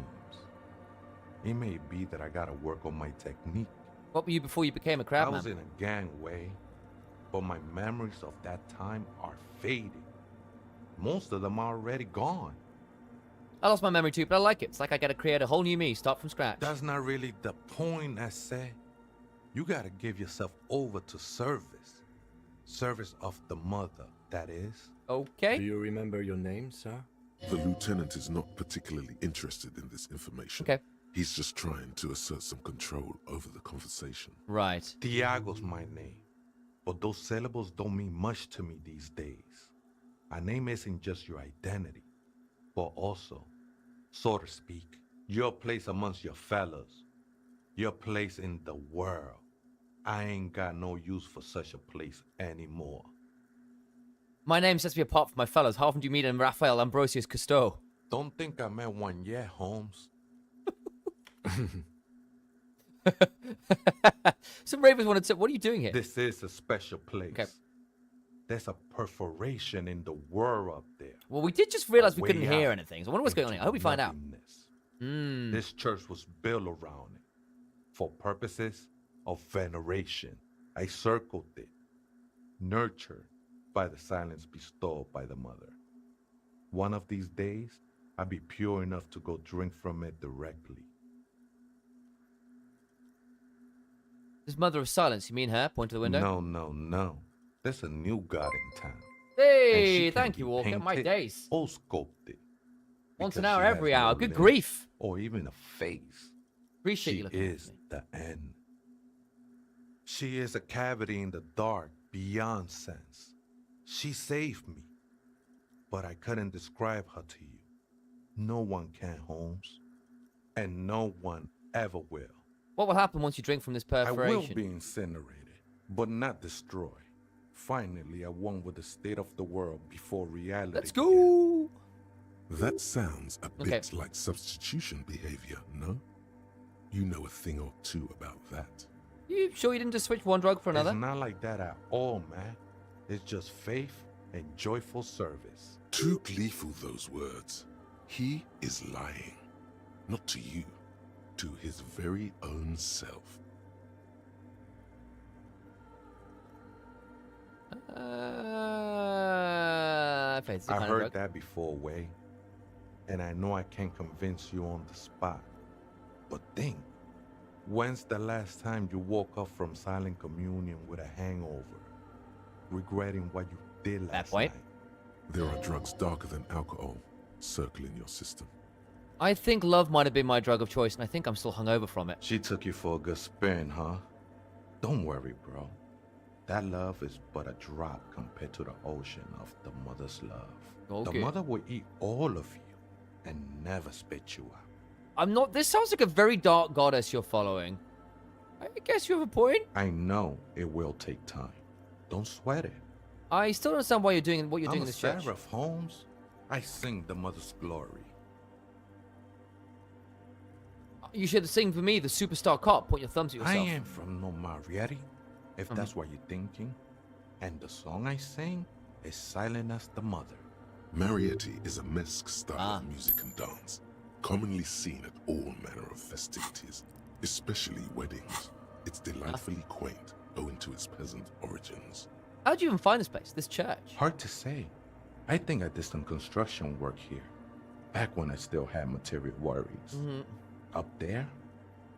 It may be that I gotta work on my technique.
What were you before you became a crab
I
man?
was in a gangway, but my memories of that time are fading. Most of them are already gone.
I lost my memory too, but I like it. It's like I gotta create a whole new me, start from scratch.
That's not really the point, I say. You gotta give yourself over to service. Service of the mother, that is.
Okay.
Do you remember your name, sir?
The lieutenant is not particularly interested in this information.
Okay.
He's just trying to assert some control over the conversation.
Right.
Tiago's my name, but those syllables don't mean much to me these days. A name isn't just your identity, but also, so to speak, your place amongst your fellows, your place in the world. I ain't got no use for such a place anymore.
My name sets me apart from my fellows. How often do you meet in Raphael Ambrosius Cousteau?
Don't think I met one yet, Holmes.
Some ravens wanted to... What are you doing here?
This is a special place.
Okay.
There's a perforation in the world up there.
Well, we did just realize we
Way
couldn't hear
out
anything. So I wonder what's going on here. I hope we find out.
nothingness. This church was built around it for purposes of veneration. I circled it, nurtured by the silence bestowed by the mother. One of these days, I'll be pure enough to go drink from it directly.
This mother of silence, you mean her? Point to the window?
No. There's a new god in town.
Hey, thank you, Walker. My days.
Or sculpted.
Once an
because
hour,
she has
every
no
hour. Good
limbs
grief.
Or even a face.
Appreciate
She
you looking at
is the end. She is a cavity in the dark, beyond sense. She saved me, but I couldn't describe her to you. No one can, Holmes, and no one ever will.
What will happen once you drink from this perforation?
I will be incinerated, but not destroyed. Finally, at one with the state of the world before reality.
Let's go!
That sounds a bit like substitution behavior, no? You know a thing or two about that.
You sure you didn't just switch one drug for another?
It's not like that at all, man. It's just faith and joyful service.
Too gleeful, those words. He is lying. Not to you, to his very own self.
I heard that before, Way. And I know I can't convince you on the spot. But think, when's the last time you woke up from silent communion with a hangover, regretting what you did last night?
There are drugs darker than alcohol circling your system.
I think love might have been my drug of choice, and I think I'm still hungover from it.
She took you for a good spin, huh? Don't worry, bro. That love is but a drop compared to the ocean of the mother's love. The mother will eat all of you and never spit you out.
I'm not... This sounds like a very dark goddess you're following. I guess you have a point.
I know it will take time. Don't sweat it.
I still don't understand why you're doing what you're doing in this church.
I'm a seraph, Holmes. I sing the Mother's glory.
You should sing for me, the superstar cop. Point your thumb to yourself.
I am from no Marietti, if that's what you're thinking. And the song I sing is silent as the mother.
Marietti is a mesque style of music and dance, commonly seen at all manner of festivities, especially weddings. It's delightfully quaint, owing to its peasant origins.
How'd you even find this place, this church?
Hard to say. I think I did some construction work here, back when I still had material worries. Up there,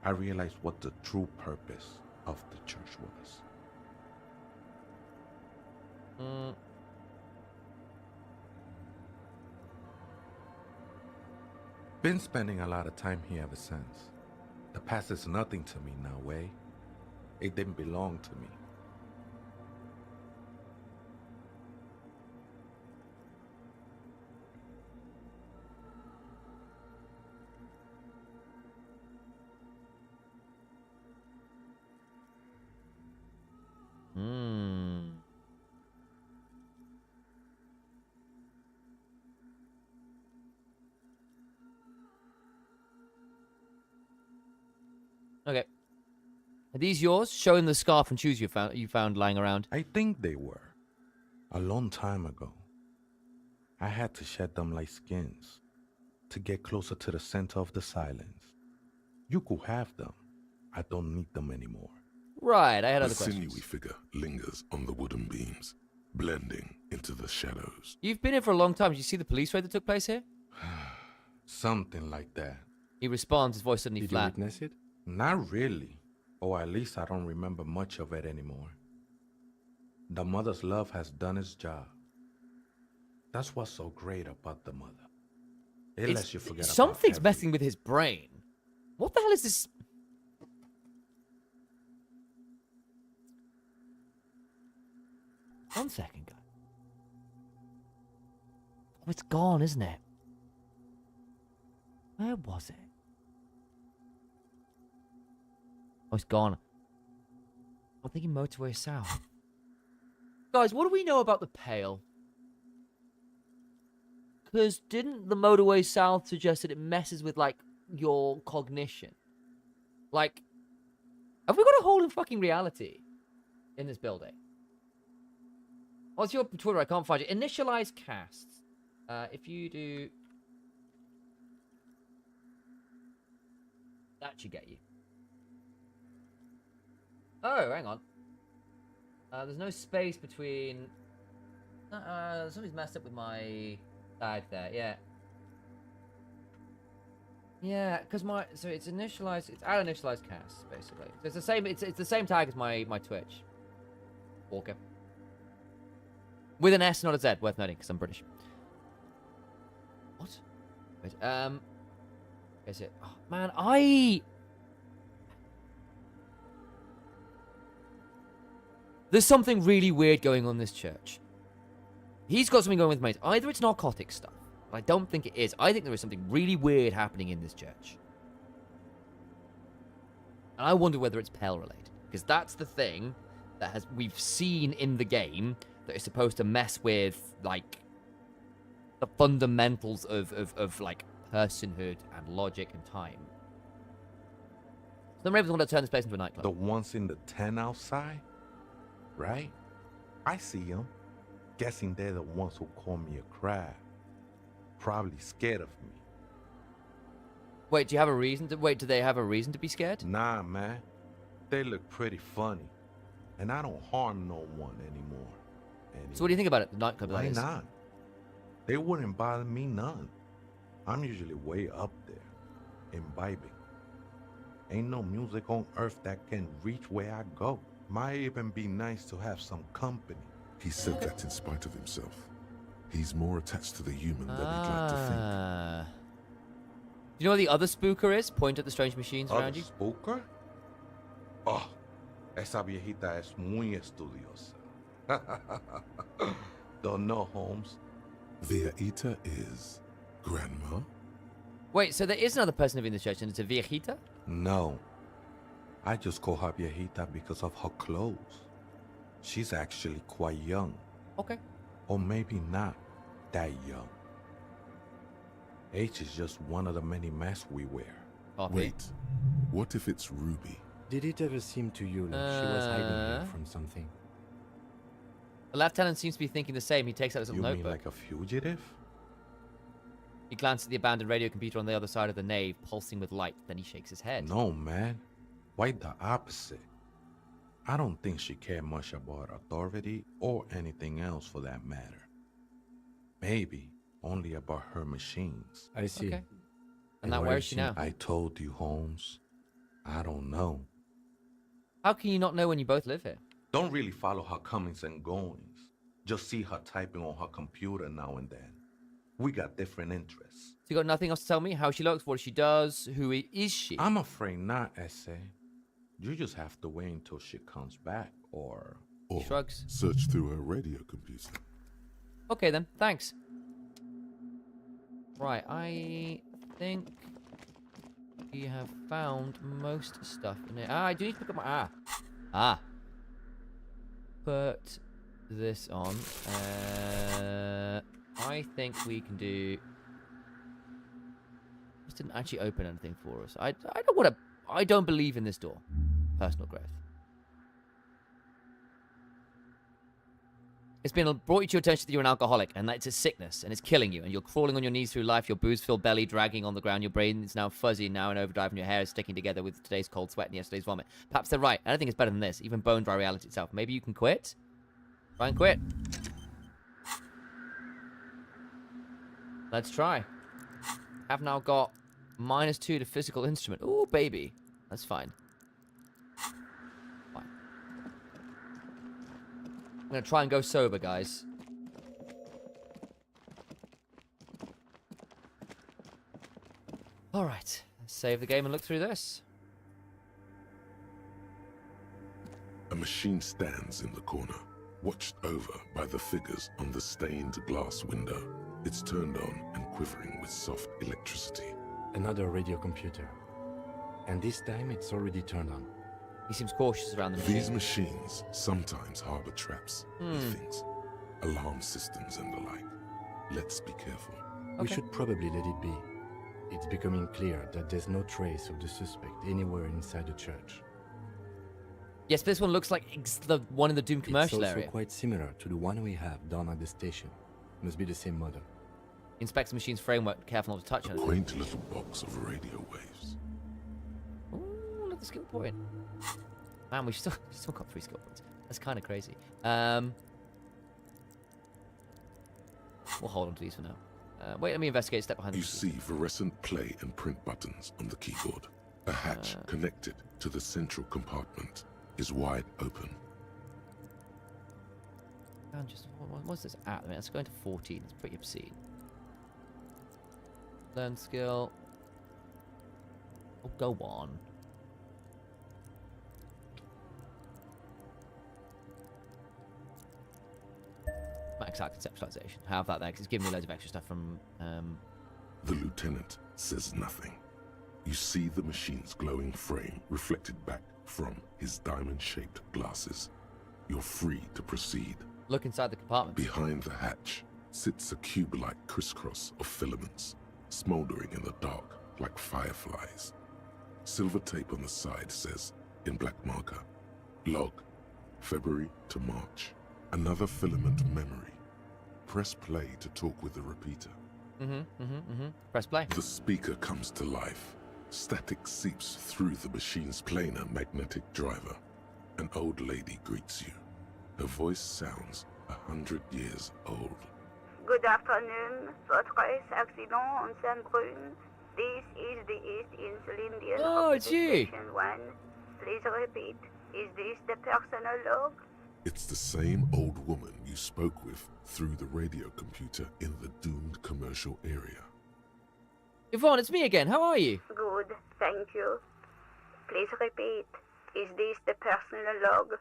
I realized what the true purpose of the church was. Been spending a lot of time here ever since. The past is nothing to me now, way. It didn't belong to me.
Okay. Are these yours? Showing the scarf and shoes you found lying around.
I think they were. A long time ago. I had to shed them like skins to get closer to the center of the silence. You could have them. I don't need them anymore.
Right, I had other
The
questions.
sinewy figure lingers on the wooden beams, blending into the shadows.
You've been here for a long time. Did you see the police raid that took place here?
Something like that.
He responds, his voice suddenly flat.
Did you witness it?
Not really. Or at least I don't remember much of it anymore. The mother's love has done its job. That's what's so great about the mother. It lets you forget
something's
about
messing with his brain. What the hell is this? One second, guys. Oh, it's gone, isn't it? Where was it? Oh, it's gone. I'm thinking motorway south. Guys, what do we know about the Pale? Because didn't the motorway south suggest that it messes with, like, your cognition? Like, have we got a hole in fucking reality in this building? What's your Twitter? I can't find it. Initialize casts. If you do... That should get you. Oh, hang on. There's no space between... somebody's messed up with my tag there, yeah. Yeah, because so it's initialized, it's add initialized casts, basically. So it's the same, it's the same tag as my Twitch. Walker. With an S, not a Z, worth noting, because I'm British. What? Wait, is it? Oh, man, There's something really weird going on in this church. He's got something going with mates. Either it's narcotic stuff, but I don't think it is. I think there is something really weird happening in this church. And I wonder whether it's Pale related. Because that's the thing that we've seen in the game that is supposed to mess with, like, the fundamentals of like, personhood and logic and time. So the Ravens want to turn this place into a nightclub.
The ones in the tent outside? Right? I see them. Guessing they're the ones who call me a crab. Probably scared of me.
Wait, do you have a reason to... Wait, do they have a reason to be scared?
Nah, man. They look pretty funny. And I don't harm no one anymore.
So what do you think about it, the nightclub?
Why not? They wouldn't bother me none. I'm usually way up there, imbibing. Ain't no music on earth that can reach where I go. Might even be nice to have some company.
He said that in spite of himself. He's more attached to the human than he'd like to think.
Do you know what the other spooker is? Point at the strange machines around you.
Spooker? Oh, esa viejita es muy estudiosa. Don't know, Holmes.
Viejita is grandma?
Wait, so there is another person living in the church and it's a viejita?
No. I just call her viejita because of her clothes. She's actually quite young.
Okay.
Or maybe not that young. Age is just one of the many masks we wear.
Wait, what if it's Ruby?
Did it ever seem to you like she was hiding here from something?
The lieutenant seems to be thinking the same. He takes out his little notebook.
You mean like a fugitive?
He glances at the abandoned radio computer on the other side of the nave, pulsing with light. Then he shakes his head.
No, man. Quite the opposite. I don't think she cared much about authority or anything else for that matter. Maybe only about her machines.
I see.
Okay. And now where is she now?
I told you, Holmes. I don't know.
How can you not know when you both live here?
Don't really follow her comings and goings. Just see her typing on her computer now and then. We got different interests.
So you got nothing else to tell me? How she looks, what she does, who is she?
I'm afraid not, Essay. You just have to wait until she comes back, or
shrugs.
Search through her radio computer.
Okay then, thanks. Right, I think we have found most stuff in it. I do need to pick up my put this on. I think we can do. This didn't actually open anything for us. I don't want to. I don't believe in this door. Personal growth. It's been brought to your attention that you're an alcoholic, and that it's a sickness, and it's killing you, and you're crawling on your knees through life, your booze-filled belly dragging on the ground, your brain is now fuzzy, now in overdrive, and your hair is sticking together with today's cold sweat and yesterday's vomit. Perhaps they're right. I don't think it's better than this, even bone dry reality itself. Maybe you can quit? Try and quit. Let's try. Have now got -2 to physical instrument. Ooh, baby. That's fine. Fine. I'm going to try and go sober, guys. Alright. Let's save the game and look through this.
A machine stands in the corner, watched over by the figures on the stained glass window. It's turned on and quivering with soft electricity.
Another radio computer. And this time it's already turned on.
He seems cautious around the machine.
These machines sometimes harbor traps, things, alarm systems and the like. Let's be careful.
Okay. We should probably let it be. It's becoming clear that there's no trace of the suspect anywhere inside the church.
Yes, this one looks like the one in the Doom commercial area.
It's also quite similar to the one we have down at the station. Must be the same model.
Inspects the machine's framework, careful not to touch it.
A quaint little box of radio waves.
Ooh, look at the skill point. Man, we've still got 3 skill points. That's kind of crazy. We'll hold on to these for now. Wait, let me investigate. Step behind the
machine. You see fluorescent play and print buttons on the keyboard. A hatch connected to the central compartment is wide open.
And just what's this at? I mean, it's going to 14. It's pretty obscene. Learn skill. Oh, go on. Max out conceptualization. Have that there, because it's giving me loads of extra stuff from.
The lieutenant says nothing. You see the machine's glowing frame reflected back from his diamond-shaped glasses. You're free to proceed.
Look inside the compartment.
Behind the hatch sits a cube-like crisscross of filaments, smoldering in the dark like fireflies. Silver tape on the side says, in black marker, log, February to March. Another filament memory. Press play to talk with the repeater.
Press play.
The speaker comes to life. Static seeps through the machine's planar magnetic driver. An old lady greets you. Her voice sounds 100 years old.
Good afternoon. Votre accident on Saint-Brune. This is the East Insulindian of Station 1. Please repeat. Is this the personal log?
It's the same old woman you spoke with through the radio computer in the doomed commercial area.
Yvonne, it's me again. How are you?
Good, thank you. Please repeat. Is this the personal log?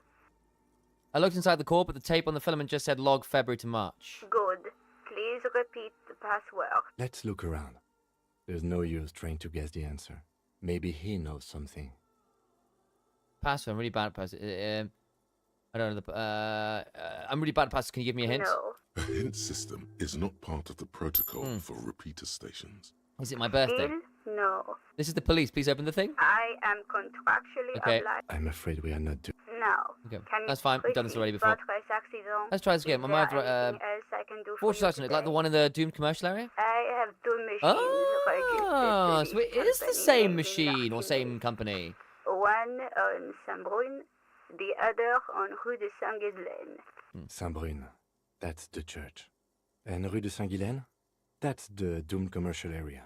I looked inside the core, but the tape on the filament just said log February to March.
Good. Please repeat the password.
Let's look around. There's no use trying to guess the answer. Maybe he knows something.
password. I'm really bad at password. I don't know I'm really bad at passwords. Can you give me a hint?
No.
A hint system is not part of the protocol for repeater stations.
Is it my birthday?
Still, no.
This is the police. Please open the thing.
I am contractually obliged.
I'm afraid we are not doing.
No.
Okay.
Can
That's fine. We've done this already before. Let's try this again. My mouth. Fortress Action, like the one in the Doomed commercial area.
I have 2 machines
Oh,
registered
so it is the same machine or same company.
One on Saint-Brun, the other on Rue de Saint-Ghislaine.
Saint-Brun, that's the church. And Rue de Saint-Ghislaine, that's the Doomed commercial area.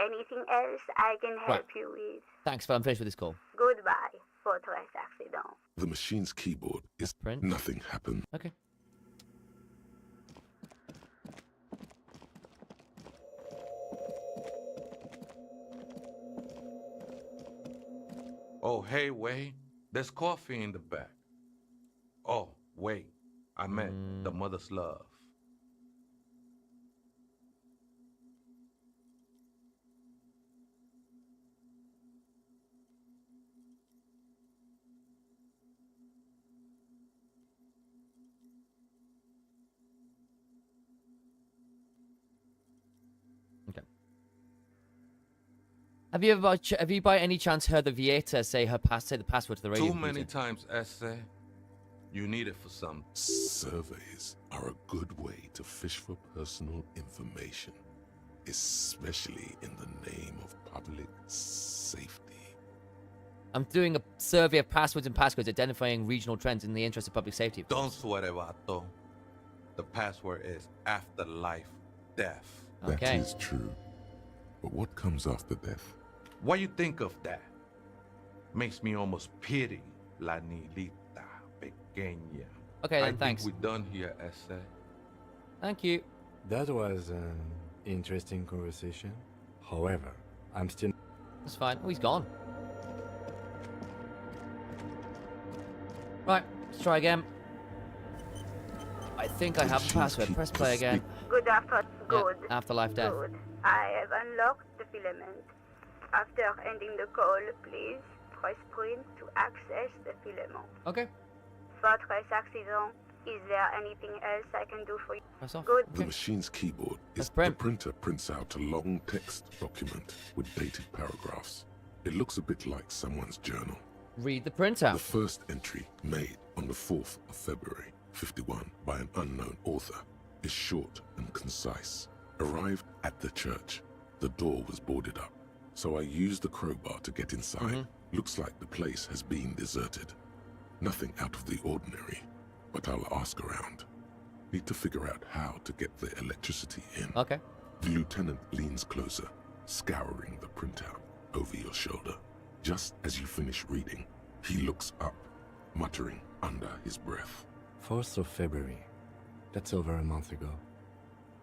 Anything else I can help you with?
Thanks, but I'm finished with this call.
Goodbye, Fortress Accident.
The machine's keyboard is
print.
Nothing happened.
Okay.
Oh, hey, Wade. There's coffee in the back. Oh, wait. I meant the mother's love.
Have you by any chance heard the Vieta say the password to the radio?
Too many times, essay. You need it for some.
Surveys are a good way to fish for personal information, especially in the name of public safety.
I'm doing a survey of passwords and passcodes, identifying regional trends in the interest of public safety.
Don't sweat it, vato. The password is afterlife death.
That is true. But what comes after death?
What you think of that? Makes me almost pity La Nilita Pequeña.
Okay, then, thanks.
I think we're done here, Ese.
Thank you.
That was an interesting conversation. However, I'm still...
That's fine. Oh, he's gone. Right, let's try again. I think I have the password. Press play again.
Good after good.
Yeah, afterlife death.
Good. I have unlocked the filament. After ending the call, please press print to access the filament.
Okay.
Fortress Accident, is there anything else I can do for you?
Press off.
Good.
The machine's keyboard is the printer prints out a long text document with dated paragraphs. It looks a bit like someone's journal.
Read the printout.
The first entry, made on the 4th of February, 51, by an unknown author, is short and concise. Arrived at the church. The door was boarded up, so I used the crowbar to get inside. Looks like the place has been deserted. Nothing out of the ordinary, but I'll ask around. Need to figure out how to get the electricity in.
Okay.
The lieutenant leans closer, scouring the printout over your shoulder. Just as you finish reading, he looks up, muttering under his breath.
4th of February. That's over a month ago.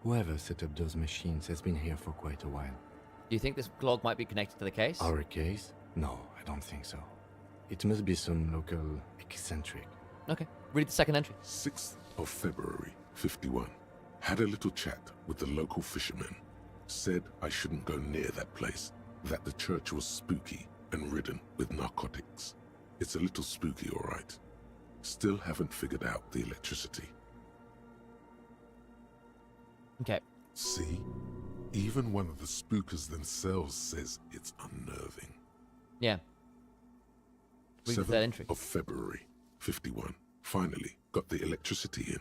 Whoever set up those machines has been here for quite a while.
Do you think this log might be connected to the case?
Our case? No, I don't think so. It must be some local eccentric.
Okay, read the second entry.
6th of February, 51. Had a little chat with the local fishermen. Said I shouldn't go near that place, that the church was spooky and ridden with narcotics. It's a little spooky, all right. Still haven't figured out the electricity.
Okay.
See? Even one of the spookers themselves says it's unnerving.
Yeah. Read the third entry.
7th of February, 51. Finally got the electricity in.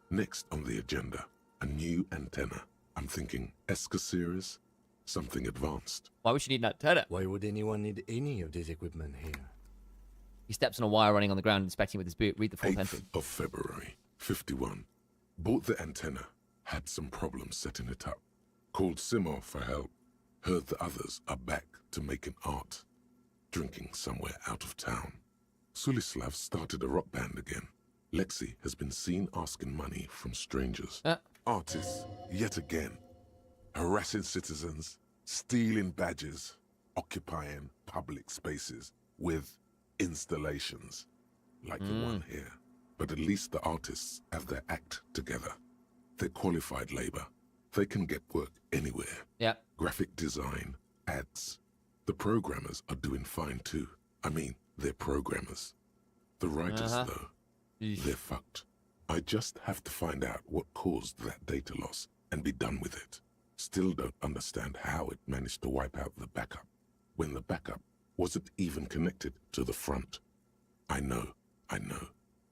Next on the agenda, a new antenna. I'm thinking ESCA series, something advanced.
Why would you need an antenna?
Why would anyone need any of this equipment here?
He steps on a wire running on the ground, inspecting with his boot. Read the fourth
8th
entry.
of February, 51. Bought the antenna. Had some problems setting it up. Called Simon for help. Heard the others are back to making art. Drinking somewhere out of town. Sulislav started a rock band again. Lexi has been seen asking money from strangers. Artists, yet again. Harassing citizens, stealing badges, occupying public spaces with installations. Like the one here. But at least the artists have their act together. They're qualified labor. They can get work anywhere.
Yeah.
Graphic design, ads. The programmers are doing fine too. I mean, they're programmers. The writers, though, they're fucked. I just have to find out what caused that data loss and be done with it. Still don't understand how it managed to wipe out the backup, when the backup wasn't even connected to the front. I know.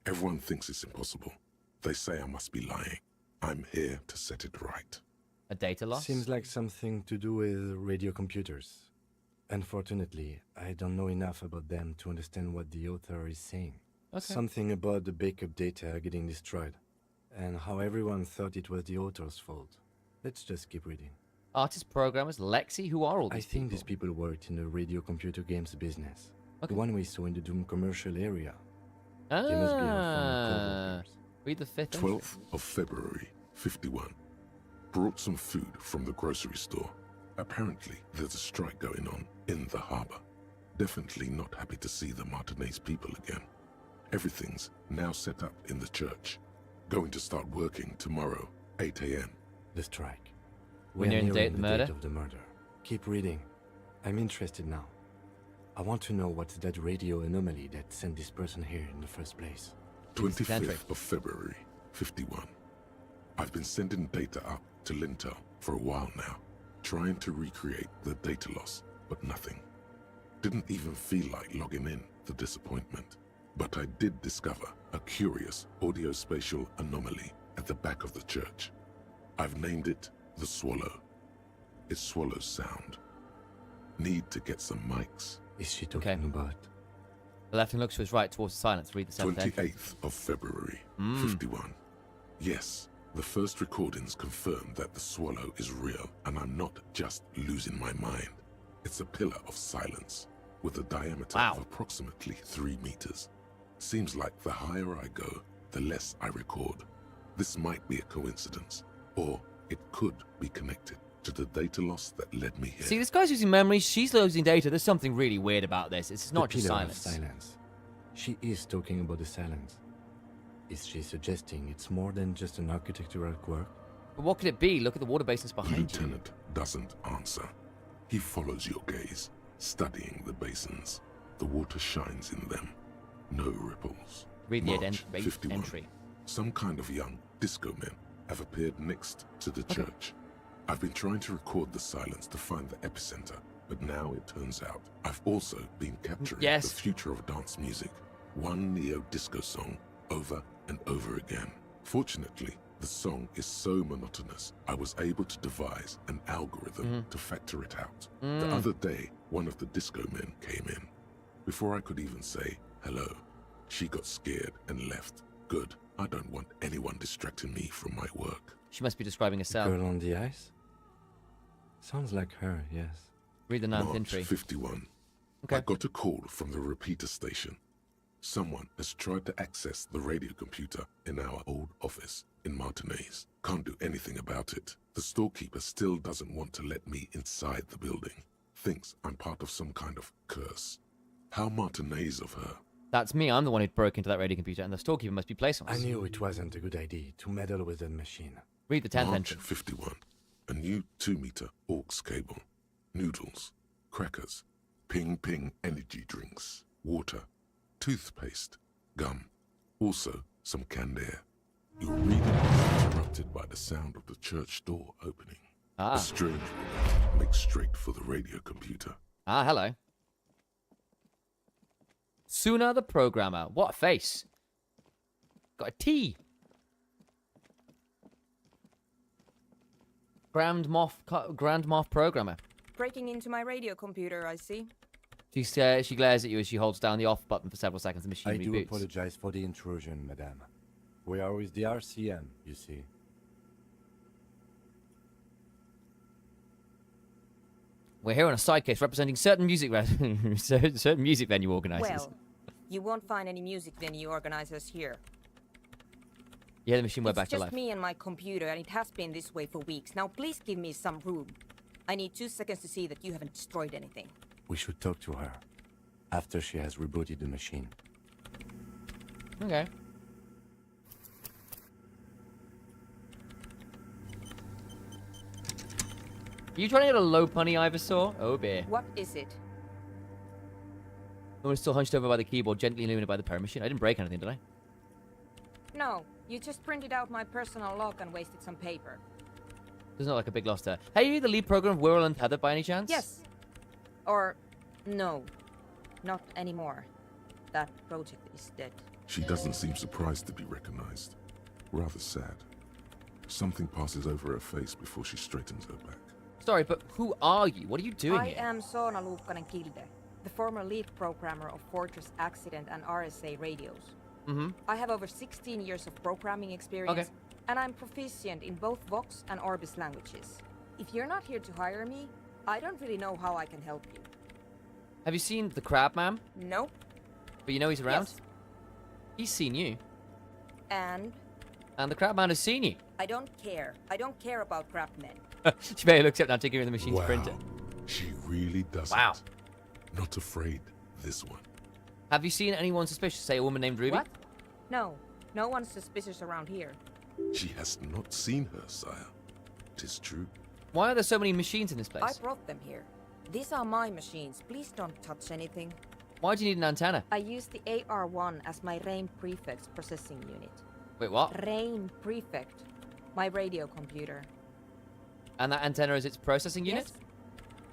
Everyone thinks it's impossible. They say I must be lying. I'm here to set it right.
A data loss?
Seems like something to do with radio computers. Unfortunately, I don't know enough about them to understand what the author is saying.
Okay.
Something about the backup data getting destroyed, and how everyone thought it was the author's fault. Let's just keep reading.
Artists, programmers, Lexi, who are all these
people? I think these people worked in the radio computer games business.
Okay.
The one we saw in the Doom commercial area.
Ah,
they must be our
read the 5th
12th of February, 51. Brought some food from the grocery store. Apparently, there's a strike going on in the harbor. Definitely not happy to see the Martinez people again. Everything's now set up in the church. Going to start working tomorrow, 8 a.m.
The strike.
We're nearing the date
of the murder. Keep reading. I'm interested now. I want to know what's that radio anomaly that sent this person here in the first place.
25th of February, 51. I've been sending data up to Lintel for a while now, trying to recreate the data loss, but nothing. Didn't even feel like logging in, the disappointment. But I did discover a curious audio-spatial anomaly at the back of the church. I've named it the Swallow. It swallows sound. Need to get some mics.
Is she talking about?
The left hand looks to his right towards the silence. Read the
28th of February, 51. Yes, the first recordings confirm that the Swallow is real, and I'm not just losing my mind. It's a pillar of silence with a diameter of approximately 3 meters. Seems like the higher I go, the less I record. This might be a coincidence, or it could be connected to the data loss that led me here.
See, this guy's using memory, she's losing data. There's something really weird about this. It's not just silence.
She is talking about the silence. Is she suggesting it's more than just an architectural quirk?
But what could it be? Look at the water basins behind you.
The lieutenant doesn't answer. He follows your gaze, studying the basins. The water shines in them. No ripples.
Read the
March 51.
entry.
Some kind of young disco men have appeared next to the church. I've been trying to record the silence to find the epicenter, but now it turns out I've also been capturing the future of dance music. One neo-disco song over and over again. Fortunately, the song is so monotonous, I was able to devise an algorithm to factor it out. The other day, one of the disco men came in. Before I could even say hello, she got scared and left. Good. I don't want anyone distracting me from my work.
She must be describing herself.
The girl on the ice? Sounds like her, yes.
Read the 9th
March
entry.
51.
Okay.
I got a call from the repeater station. Someone has tried to access the radio computer in our old office in Martinez. Can't do anything about it. The storekeeper still doesn't want to let me inside the building. Thinks I'm part of some kind of curse. How Martinez of her.
That's me. I'm the one who broke into that radio computer, and the storekeeper must be placed on us.
I knew it wasn't a good idea to meddle with that machine.
Read the 10th
March
entry.
51. A new 2-meter aux cable. Noodles. Crackers. Ping energy drinks. Water. Toothpaste. Gum. Also, some canned air. Your reading is interrupted by the sound of the church door opening. A strange woman makes straight for the radio computer.
Hello. Suna the programmer. What a face. Got a T. Grand Moff programmer.
Breaking into my radio computer, I see.
She glares at you as she holds down the off button for several seconds. The machine reboots.
I do apologize for the intrusion, madame. We are with the RCM, you see.
We're here on a side case representing certain music venue organisers.
Well, you won't find any music venue organisers here.
Yeah, the machine went back to life.
It's just me and my computer, and it has been this way for weeks. Now, please give me some room. I need 2 seconds to see that you haven't destroyed anything.
We should talk to her after she has rebooted the machine.
Okay. Are you trying to get a low punny Ivysaur? Oh, bear.
What is it?
I was still hunched over by the keyboard, gently illuminated by the power machine. I didn't break anything, did I?
No, you just printed out my personal log and wasted some paper.
Doesn't look like a big loss there. Hey, are you the lead program of Whirl and Tether by any chance?
Yes. Or, no. Not anymore. That project is dead.
She doesn't seem surprised to be recognized. Rather sad. Something passes over her face before she straightens her back.
Sorry, but who are you? What are you doing here?
I am Soona Luukkanen-Kilde, the former lead programmer of Fortress Accident and RSA radios.
Mm-hmm.
I have over 16 years of programming experience, and I'm proficient in both Vox and Orbis languages. If you're not here to hire me, I don't really know how I can help you.
Have you seen the Crab Man?
Nope.
But you know he's around?
Yes.
He's seen you.
And
the Crab Man has seen you.
I don't care. I don't care about crab men.
She barely looks up now, taking her in the machine's
Wow.
printer.
She really doesn't.
Wow.
Not afraid, this one.
Have you seen anyone suspicious? Say a woman named Ruby?
What? No. No one's suspicious around here.
She has not seen her, sire. 'Tis true.
Why are there so many machines in this place?
I brought them here. These are my machines. Please don't touch anything.
Why do you need an antenna?
I use the AR-1 as my RAIN Prefect's processing unit.
Wait, what?
RAIN Prefect. My radio computer.
And that antenna is its processing unit?
Yes.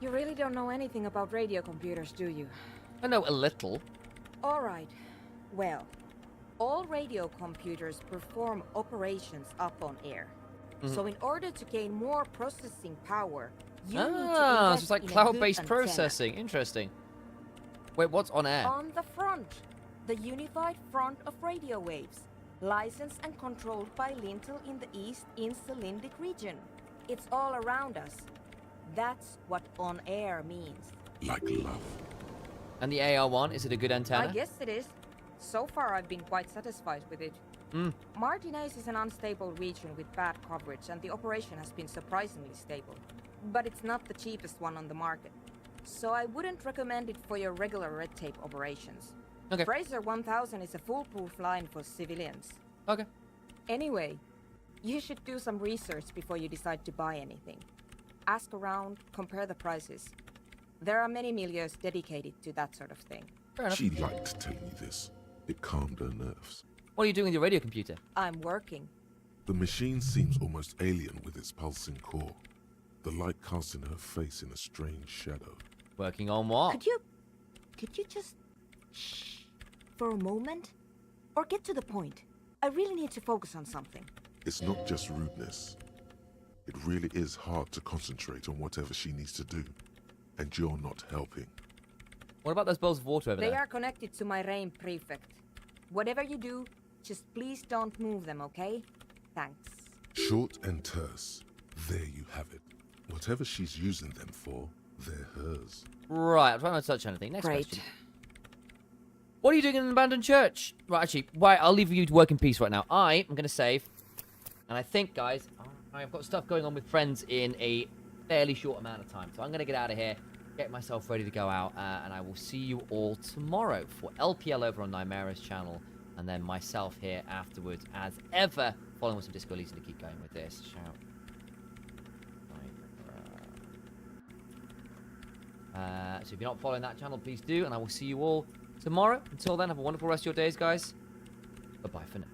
You really don't know anything about radio computers, do you?
I know a little.
All right. Well, all radio computers perform operations up on air.
Mhm.
So in order to gain more processing power, you need to
So
invest
it's like
in a good
cloud-based
antenna.
processing. Interesting. Wait, what's on air?
On the front. The unified front of radio waves. Licensed and controlled by Lintel in the East Insulindic region. It's all around us. That's what on air means.
Like love.
And the AR-1, is it a good antenna?
I guess it is. So far I've been quite satisfied with it. Martinez is an unstable region with bad coverage and the operation has been surprisingly stable. But it's not the cheapest one on the market. So I wouldn't recommend it for your regular red tape operations.
Okay.
Fraser 1000 is a foolproof line for civilians.
Okay.
Anyway, you should do some research before you decide to buy anything. Ask around, compare the prices. There are many milieus dedicated to that sort of thing.
She liked telling me this. It calmed her nerves.
What are you doing with your radio computer?
I'm working.
The machine seems almost alien with its pulsing core. The light casting her face in a strange shadow.
Working on what?
Could you just shh for a moment? Or get to the point. I really need to focus on something.
It's not just rudeness. It really is hard to concentrate on whatever she needs to do. And you're not helping.
What about those bowls of water over
They
there?
are connected to my RAIN Prefect. Whatever you do, just please don't move them, okay? Thanks.
Short and terse. There you have it. Whatever she's using them for, they're hers.
Right, I'm trying not to touch anything. Next
Great.
question. What are you doing in an abandoned church? Right, actually, I'll leave you to work in peace right now. I am going to save. And I think, guys, I've got stuff going on with friends in a fairly short amount of time. So I'm going to get out of here, get myself ready to go out, and I will see you all tomorrow for LPL over on Nymera's channel, and then myself here afterwards, as ever, following with some Disco Elysium to keep going with this. Shout. So if you're not following that channel, please do, and I will see you all tomorrow. Until then, have a wonderful rest of your days, guys. Bye-bye for now.